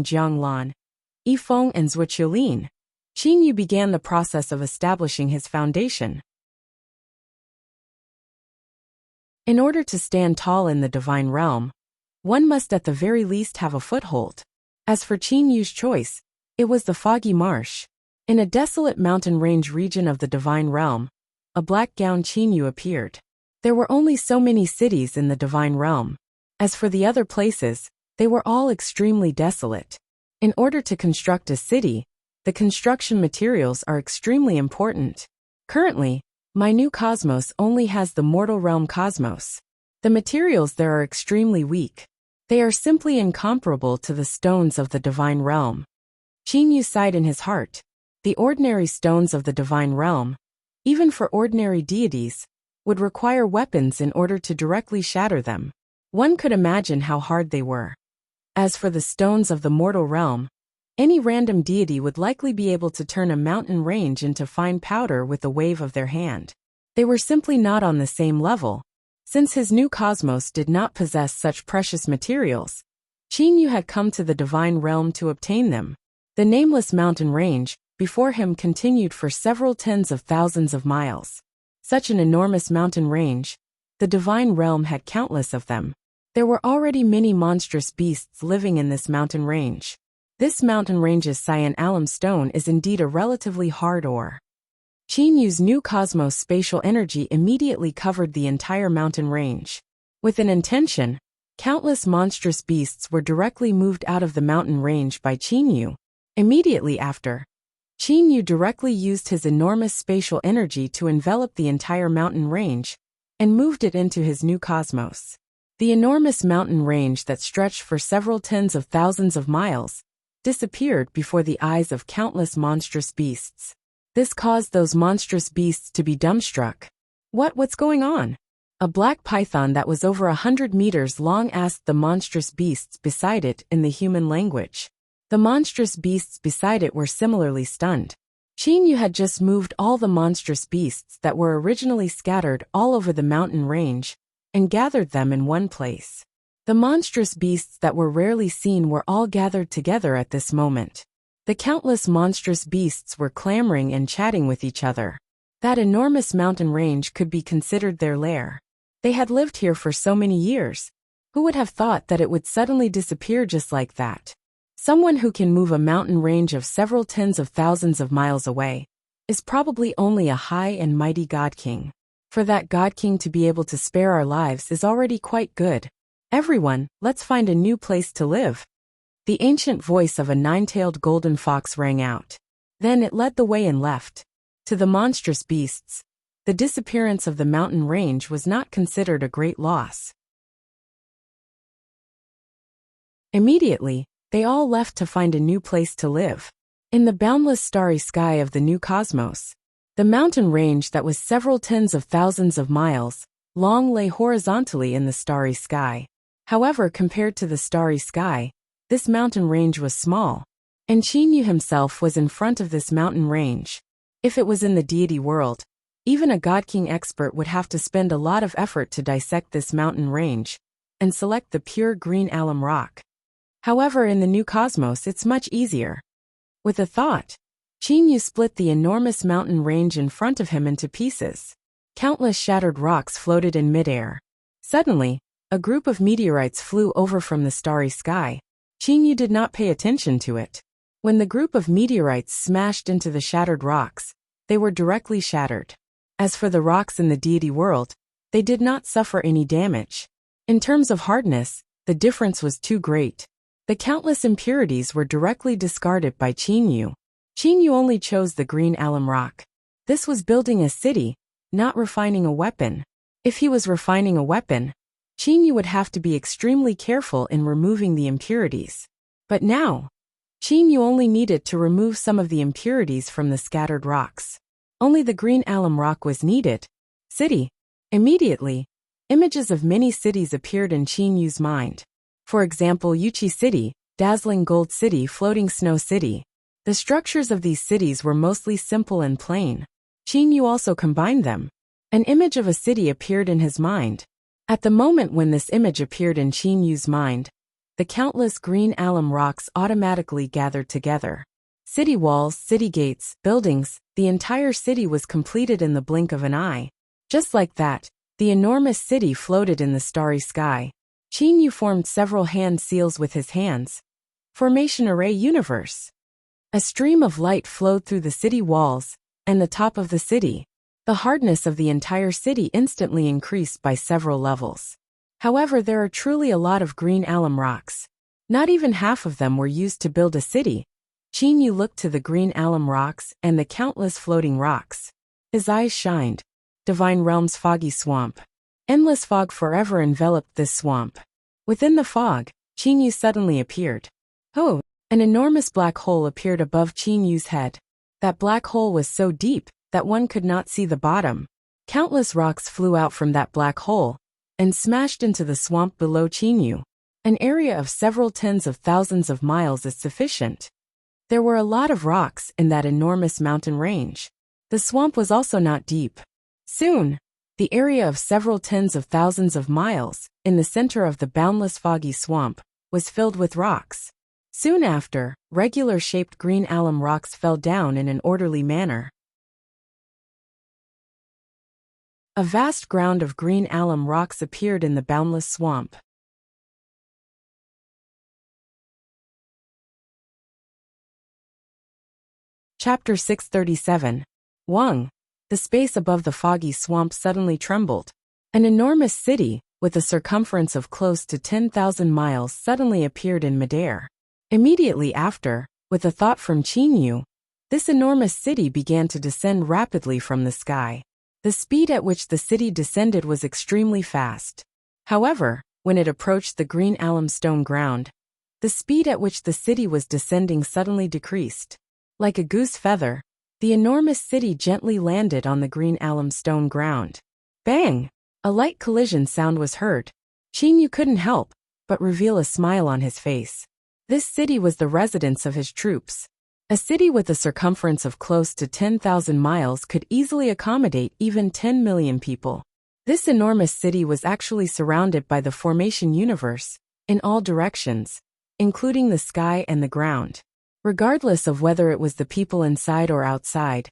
Speaker 1: Jiang Lan, Yifeng and Zhuqiulin, Chinyu began the process of establishing his foundation. In order to stand tall in the divine realm, one must at the very least have a foothold. As for Chinyu's choice, it was the foggy marsh. In a desolate mountain range region of the divine realm, a black-gowned Chinyu appeared. There were only so many cities in the divine realm. As for the other places, they were all extremely desolate. In order to construct a city, the construction materials are extremely important. Currently, my new cosmos only has the mortal realm cosmos. The materials there are extremely weak. They are simply incomparable to the stones of the divine realm. Chinyu sighed in his heart. The ordinary stones of the divine realm, even for ordinary deities, would require weapons in order to directly shatter them. One could imagine how hard they were. As for the stones of the mortal realm, any random deity would likely be able to turn a mountain range into fine powder with a wave of their hand. They were simply not on the same level. Since his new cosmos did not possess such precious materials, Chinyu had come to the divine realm to obtain them. The nameless mountain range before him continued for several tens of thousands of miles. Such an enormous mountain range, the divine realm had countless of them. There were already many monstrous beasts living in this mountain range. This mountain range's cyan alum stone is indeed a relatively hard ore. Chinyu's new cosmos spatial energy immediately covered the entire mountain range. With an intention, countless monstrous beasts were directly moved out of the mountain range by Chinyu. Immediately after, Chinyu directly used his enormous spatial energy to envelop the entire mountain range and moved it into his new cosmos. The enormous mountain range that stretched for several tens of thousands of miles disappeared before the eyes of countless monstrous beasts. This caused those monstrous beasts to be dumbstruck. What's going on?" A black python that was over 100 meters long asked the monstrous beasts beside it in the human language. The monstrous beasts beside it were similarly stunned. Chinyu had just moved all the monstrous beasts that were originally scattered all over the mountain range and gathered them in one place. The monstrous beasts that were rarely seen were all gathered together at this moment. The countless monstrous beasts were clamoring and chatting with each other. That enormous mountain range could be considered their lair. They had lived here for so many years. Who would have thought that it would suddenly disappear just like that? Someone who can move a mountain range of several tens of thousands of miles away is probably only a high and mighty God King. For that God King to be able to spare our lives is already quite good. Everyone, let's find a new place to live. The ancient voice of a nine-tailed golden fox rang out. Then it led the way and left. To the monstrous beasts, the disappearance of the mountain range was not considered a great loss. Immediately, they all left to find a new place to live. In the boundless starry sky of the new cosmos, the mountain range that was several tens of thousands of miles long lay horizontally in the starry sky. However, compared to the starry sky, this mountain range was small, and Chinyu himself was in front of this mountain range. If it was in the deity world, even a God King expert would have to spend a lot of effort to dissect this mountain range and select the pure green alum rock. However, in the new cosmos it's much easier. With a thought, Chinyu split the enormous mountain range in front of him into pieces. Countless shattered rocks floated in midair. Suddenly, a group of meteorites flew over from the starry sky. Chinyu did not pay attention to it. When the group of meteorites smashed into the shattered rocks, they were directly shattered. As for the rocks in the deity world, they did not suffer any damage. In terms of hardness, the difference was too great. The countless impurities were directly discarded by Qinyu. Qinyu only chose the green alum rock. This was building a city, not refining a weapon. If he was refining a weapon, Qinyu would have to be extremely careful in removing the impurities. But now, Qinyu only needed to remove some of the impurities from the scattered rocks. Only the green alum rock was needed. City. Immediately, images of many cities appeared in Qinyu's mind. For example, Yuchi City, Dazzling Gold City, Floating Snow City. The structures of these cities were mostly simple and plain. Qinyu also combined them. An image of a city appeared in his mind. At the moment when this image appeared in Qinyu's mind, the countless green alum rocks automatically gathered together. City walls, city gates, buildings, the entire city was completed in the blink of an eye. Just like that, the enormous city floated in the starry sky. Qinyu formed several hand seals with his hands. Formation Array Universe. A stream of light flowed through the city walls and the top of the city. The hardness of the entire city instantly increased by several levels. However, there are truly a lot of green alum rocks. Not even half of them were used to build a city. Qinyu looked to the green alum rocks and the countless floating rocks. His eyes shined. Divine Realm's foggy swamp. Endless fog forever enveloped this swamp. Within the fog, Qinyu suddenly appeared. Oh, an enormous black hole appeared above Qinyu's head. That black hole was so deep that one could not see the bottom. Countless rocks flew out from that black hole and smashed into the swamp below Qinyu. An area of several tens of thousands of miles is sufficient. There were a lot of rocks in that enormous mountain range. The swamp was also not deep. Soon, the area of several tens of thousands of miles, in the center of the boundless foggy swamp, was filled with rocks. Soon after, regular-shaped green alum rocks fell down in an orderly manner. A vast ground of green alum rocks appeared in the boundless swamp. Chapter 637. Wang. The space above the foggy swamp suddenly trembled. An enormous city, with a circumference of close to 10,000 miles, suddenly appeared in midair. Immediately after, with a thought from Qinyu, this enormous city began to descend rapidly from the sky. The speed at which the city descended was extremely fast. However, when it approached the green alum stone ground, the speed at which the city was descending suddenly decreased. Like a goose feather, the enormous city gently landed on the green alum stone ground. Bang! A light collision sound was heard. Qinyu couldn't help but reveal a smile on his face. This city was the residence of his troops. A city with a circumference of close to 10,000 miles could easily accommodate even 10 million people. This enormous city was actually surrounded by the formation universe, in all directions, including the sky and the ground. Regardless of whether it was the people inside or outside,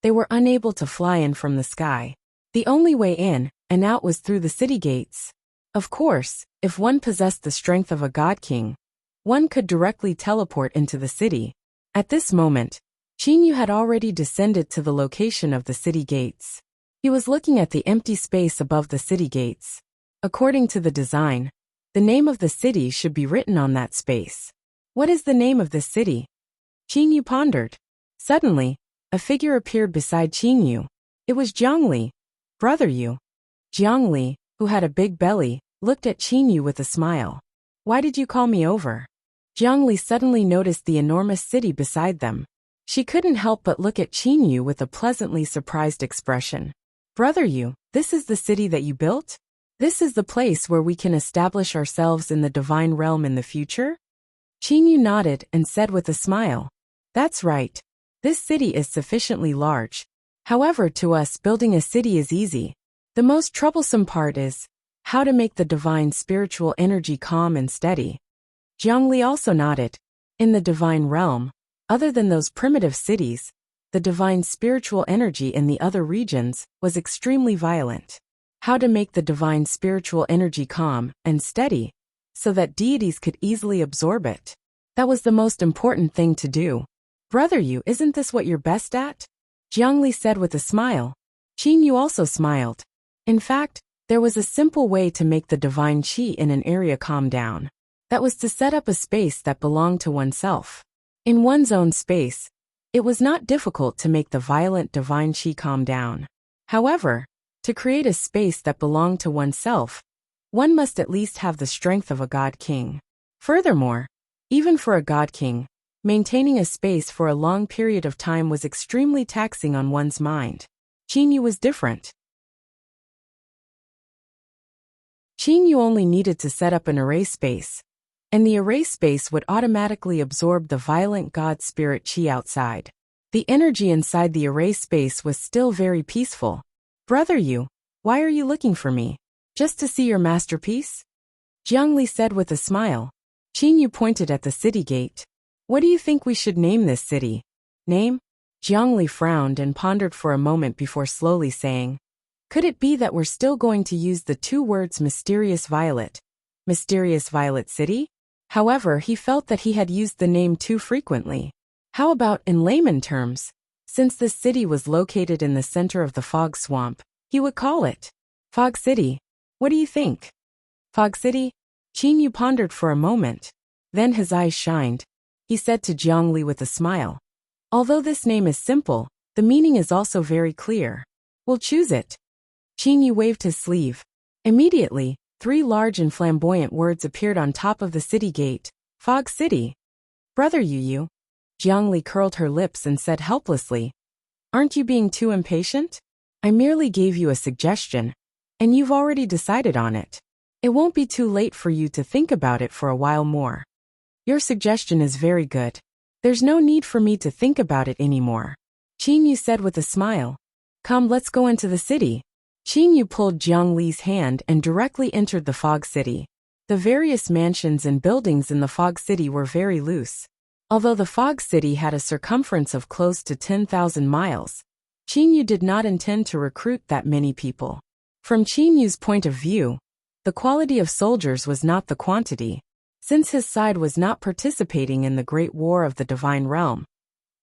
Speaker 1: they were unable to fly in from the sky. The only way in and out was through the city gates. Of course, if one possessed the strength of a god king, one could directly teleport into the city. At this moment, Qinyu had already descended to the location of the city gates. He was looking at the empty space above the city gates. According to the design, the name of the city should be written on that space. What is the name of this city? Qinyu pondered. Suddenly, a figure appeared beside Qinyu. It was Jiangli. Brother Yu. Jiangli, who had a big belly, looked at Qinyu with a smile. Why did you call me over? Jiangli suddenly noticed the enormous city beside them. She couldn't help but look at Qinyu with a pleasantly surprised expression. Brother Yu, this is the city that you built? This is the place where we can establish ourselves in the divine realm in the future? Qinyu nodded and said with a smile. That's right. This city is sufficiently large. However, to us, building a city is easy. The most troublesome part is how to make the divine spiritual energy calm and steady. Jiangli also nodded. In the divine realm, other than those primitive cities, the divine spiritual energy in the other regions was extremely violent. How to make the divine spiritual energy calm and steady, so that deities could easily absorb it. That was the most important thing to do. Brother Yu, isn't this what you're best at? Jiangli said with a smile. Qinyu also smiled. In fact, there was a simple way to make the divine qi in an area calm down. That was to set up a space that belonged to oneself. In one's own space, it was not difficult to make the violent divine chi calm down. However, to create a space that belonged to oneself, one must at least have the strength of a god king. Furthermore, even for a god king, maintaining a space for a long period of time was extremely taxing on one's mind. Qingyu was different. Qingyu only needed to set up an array space, and the array space would automatically absorb the violent god spirit qi outside. The energy inside the array space was still very peaceful. Brother Yu, why are you looking for me? Just to see your masterpiece? Jiangli said with a smile. Qingyu pointed at the city gate. What do you think we should name this city? Name? Jiangli frowned and pondered for a moment before slowly saying, could it be that we're still going to use the two words Mysterious Violet City? However, he felt that he had used the name too frequently. How about in layman terms? Since this city was located in the center of the fog swamp, he would call it Fog City. What do you think? Fog City? Qingyu pondered for a moment. Then his eyes shined. He said to Jiangli with a smile, although this name is simple, the meaning is also very clear. We'll choose it. Qingyu waved his sleeve. Immediately, 3 large and flamboyant words appeared on top of the city gate. Fog City. Brother Yu. Jiangli curled her lips and said helplessly, aren't you being too impatient? I merely gave you a suggestion, and you've already decided on it. It won't be too late for you to think about it for a while more. Your suggestion is very good. There's no need for me to think about it anymore. Qingyu said with a smile. Come, let's go into the city. Qingyu pulled Jiangli's hand and directly entered the Fog City. The various mansions and buildings in the Fog City were very loose. Although the Fog City had a circumference of close to 10,000 miles, Qingyu did not intend to recruit that many people. From Qingyu's point of view, the quality of soldiers was not the quantity. Since his side was not participating in the Great War of the Divine Realm,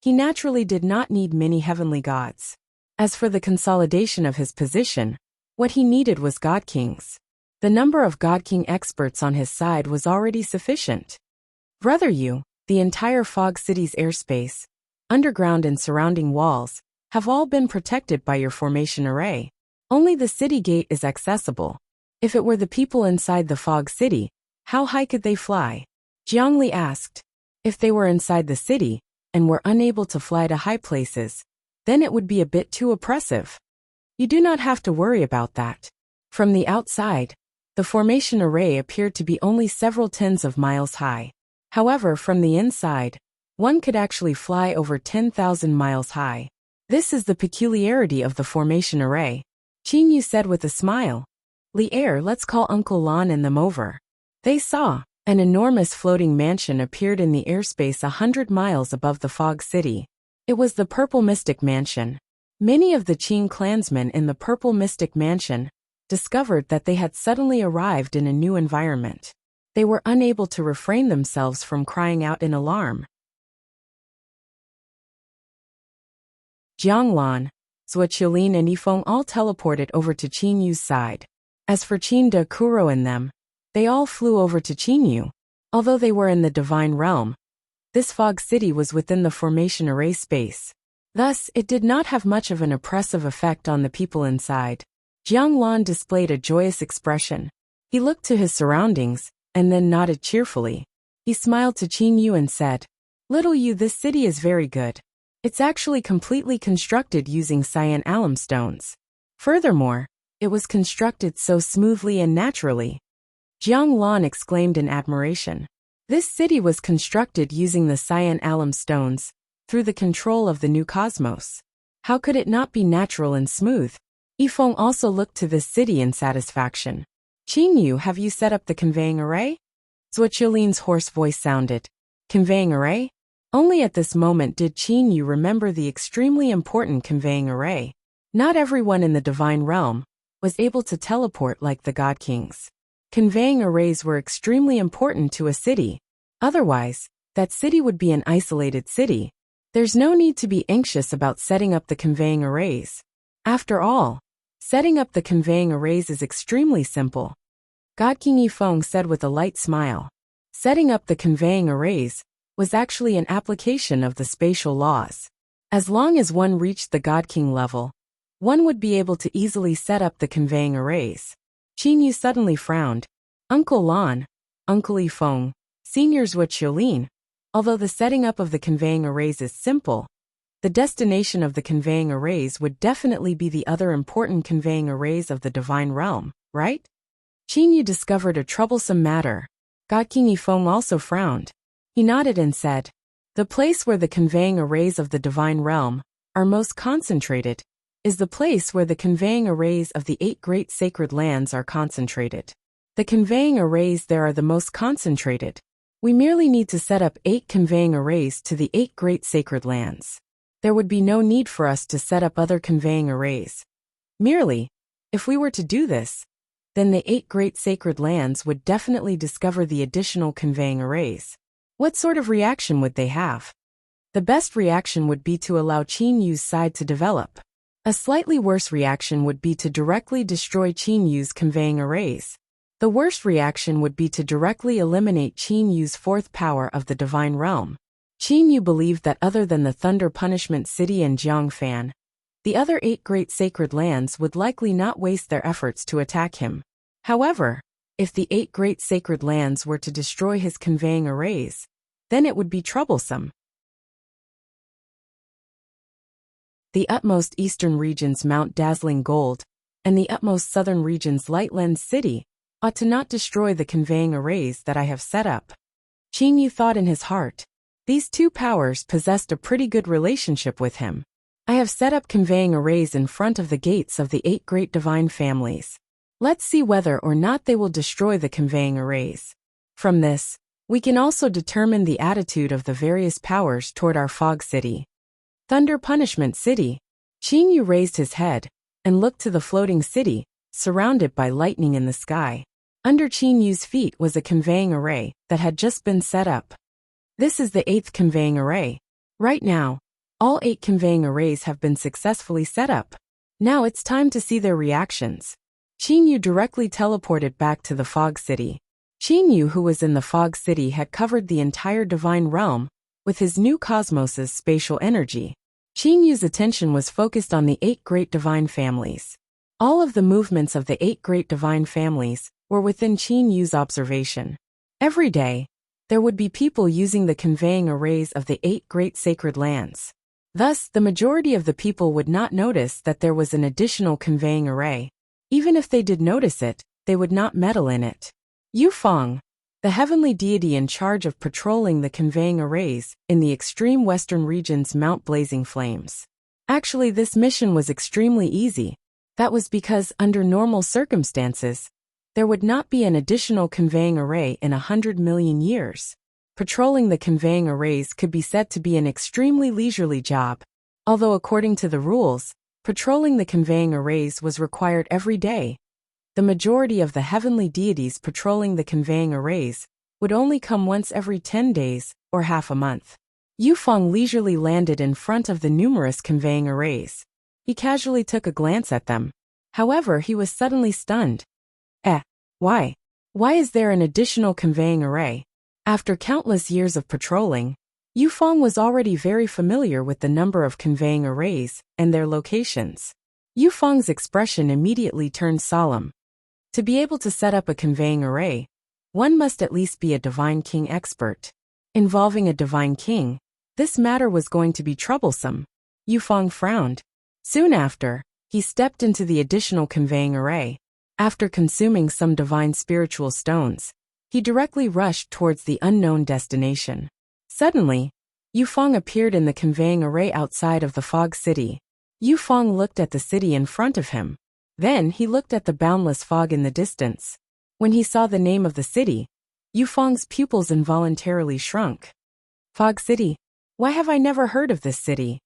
Speaker 1: he naturally did not need many heavenly gods. As for the consolidation of his position, what he needed was god kings. The number of god king experts on his side was already sufficient. Brother Yu, the entire Fog City's airspace, underground and surrounding walls, have all been protected by your formation array. Only the city gate is accessible. If it were the people inside the Fog City, how high could they fly? Jiangli asked. If they were inside the city, and were unable to fly to high places, then it would be a bit too oppressive. You do not have to worry about that. From the outside, the formation array appeared to be only several tens of miles high. However, from the inside, one could actually fly over 10,000 miles high. This is the peculiarity of the formation array. Qingyu said with a smile. Li'er, let's call Uncle Lan and them over. They saw. An enormous floating mansion appeared in the airspace 100 miles above the Fog City. It was the Purple Mystic Mansion. Many of the Qing clansmen in the Purple Mystic Mansion discovered that they had suddenly arrived in a new environment. They were unable to refrain themselves from crying out in alarm. Jianglan, Zuochilin and Yifeng all teleported over to Qinyu's side. As for Qin de Kuro and them, they all flew over to Qinyu. Although they were in the Divine Realm, this Fog City was within the formation array space. Thus, it did not have much of an oppressive effect on the people inside. Jianglan displayed a joyous expression. He looked to his surroundings, and then nodded cheerfully. He smiled to Qinyu and said, Little Yu, this city is very good. It's actually completely constructed using cyan alum stones. Furthermore, it was constructed so smoothly and naturally. Jianglan exclaimed in admiration. This city was constructed using the cyan alum stones, through the control of the new cosmos. How could it not be natural and smooth? Yifeng also looked to this city in satisfaction. Qinyu, have you set up the conveying array? Zuochilin's hoarse voice sounded. Conveying array? Only at this moment did Qinyu remember the extremely important conveying array. Not everyone in the Divine Realm was able to teleport like the God Kings. Conveying arrays were extremely important to a city. Otherwise, that city would be an isolated city. There's no need to be anxious about setting up the conveying arrays. After all, setting up the conveying arrays is extremely simple. God King Yifeng said with a light smile. Setting up the conveying arrays was actually an application of the spatial laws. As long as one reached the God King level, one would be able to easily set up the conveying arrays. Qin Yu suddenly frowned. Uncle Lan, Uncle Yifeng, Seniors with Xiaolin, although the setting up of the conveying arrays is simple, the destination of the conveying arrays would definitely be the other important conveying arrays of the divine realm, right? Qin Yu discovered a troublesome matter. God King Yifeng also frowned. He nodded and said, "The place where the conveying arrays of the divine realm are most concentrated is the place where the conveying arrays of the 8 great sacred lands are concentrated. The conveying arrays there are the most concentrated. We merely need to set up 8 conveying arrays to the 8 great sacred lands. There would be no need for us to set up other conveying arrays. Merely, if we were to do this, then the 8 great sacred lands would definitely discover the additional conveying arrays. What sort of reaction would they have? The best reaction would be to allow Qin Yu's side to develop. A slightly worse reaction would be to directly destroy Qin Yu's conveying arrays. The worst reaction would be to directly eliminate Qin Yu's 4th power of the divine realm. Qin Yu believed that other than the Thunder Punishment City and Jiangfan, the other 8 great sacred lands would likely not waste their efforts to attack him. However, if the 8 great sacred lands were to destroy his conveying arrays, then it would be troublesome. The utmost eastern region's Mount Dazzling Gold and the utmost southern region's Light Lens City ought to not destroy the conveying arrays that I have set up. Qin Yu thought in his heart. These 2 powers possessed a pretty good relationship with him. I have set up conveying arrays in front of the gates of the 8 great divine families. Let's see whether or not they will destroy the conveying arrays. From this, we can also determine the attitude of the various powers toward our fog city. Thunder Punishment City. Qin Yu raised his head and looked to the floating city, surrounded by lightning in the sky. Under Qin Yu's feet was a conveying array that had just been set up. This is the 8th conveying array. Right now, all 8 conveying arrays have been successfully set up. Now it's time to see their reactions. Qin Yu directly teleported back to the Fog City. Qin Yu, who was in the Fog City, had covered the entire divine realm with his new cosmos's spatial energy. Qin Yu's attention was focused on the 8 great divine families. All of the movements of the 8 great divine families were within Qin Yu's observation. Every day, there would be people using the conveying arrays of the 8 great sacred lands. Thus, the majority of the people would not notice that there was an additional conveying array. Even if they did notice it, they would not meddle in it. Yifeng, the heavenly deity in charge of patrolling the conveying arrays in the extreme western region's Mount Blazing Flames. Actually, this mission was extremely easy. That was because, under normal circumstances, there would not be an additional conveying array in 100 million years. Patrolling the conveying arrays could be said to be an extremely leisurely job. Although according to the rules, patrolling the conveying arrays was required every day. The majority of the heavenly deities patrolling the conveying arrays would only come once every 10 days or half a month. Yifeng leisurely landed in front of the numerous conveying arrays. He casually took a glance at them. However, he was suddenly stunned. Why? Why is there an additional conveying array? After countless years of patrolling, Yifeng was already very familiar with the number of conveying arrays and their locations. Yifeng's expression immediately turned solemn. To be able to set up a conveying array, one must at least be a divine king expert. Involving a divine king, this matter was going to be troublesome. Yifeng frowned. Soon after, he stepped into the additional conveying array. After consuming some divine spiritual stones, he directly rushed towards the unknown destination. Suddenly, Yifeng appeared in the conveying array outside of the Fog City. Yifeng looked at the city in front of him. Then he looked at the boundless fog in the distance. When he saw the name of the city, Yifeng's pupils involuntarily shrunk. Fog City? Why have I never heard of this city?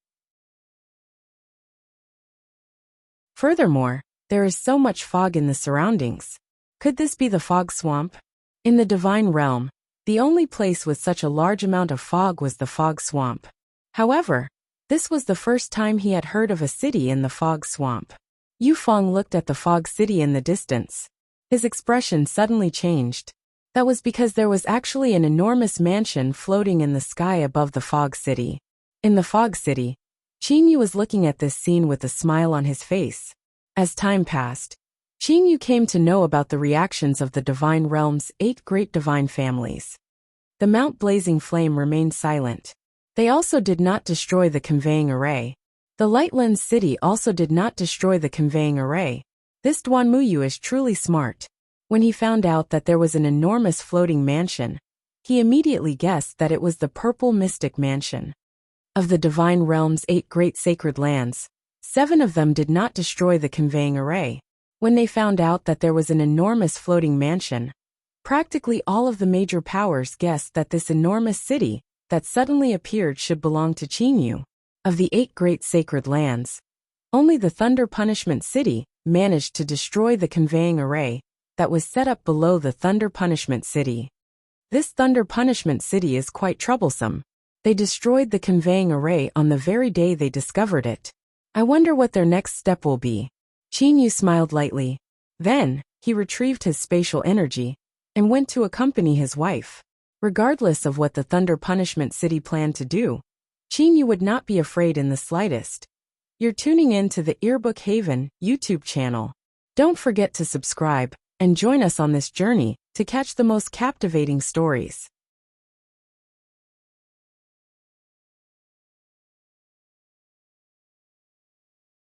Speaker 1: Furthermore, there is so much fog in the surroundings. Could this be the fog swamp? In the divine realm, the only place with such a large amount of fog was the fog swamp. However, this was the first time he had heard of a city in the fog swamp. Yifeng looked at the Fog City in the distance. His expression suddenly changed. That was because there was actually an enormous mansion floating in the sky above the fog city. In the fog city, Qingyu was looking at this scene with a smile on his face. As time passed, Qingyu came to know about the reactions of the divine realm's 8 great divine families. The Mount Blazing Flame remained silent. They also did not destroy the conveying array. The Light Lens City also did not destroy the conveying array. This Duan Muyu is truly smart. When he found out that there was an enormous floating mansion, he immediately guessed that it was the Purple Mystic Mansion. Of the divine realm's 8 great sacred lands, 7 of them did not destroy the conveying array. When they found out that there was an enormous floating mansion, practically all of the major powers guessed that this enormous city that suddenly appeared should belong to Qingyu. Of the 8 great sacred lands, only the Thunder Punishment City managed to destroy the conveying array that was set up below the Thunder Punishment City. This Thunder Punishment City is quite troublesome. They destroyed the conveying array on the very day they discovered it. I wonder what their next step will be. Qingyu smiled lightly. Then, he retrieved his spatial energy and went to accompany his wife. Regardless of what the Thunder Punishment City planned to do, Qingyu would not be afraid in the slightest. You're tuning in to the Earbook Haven YouTube channel. Don't forget to subscribe and join us on this journey to catch the most captivating stories.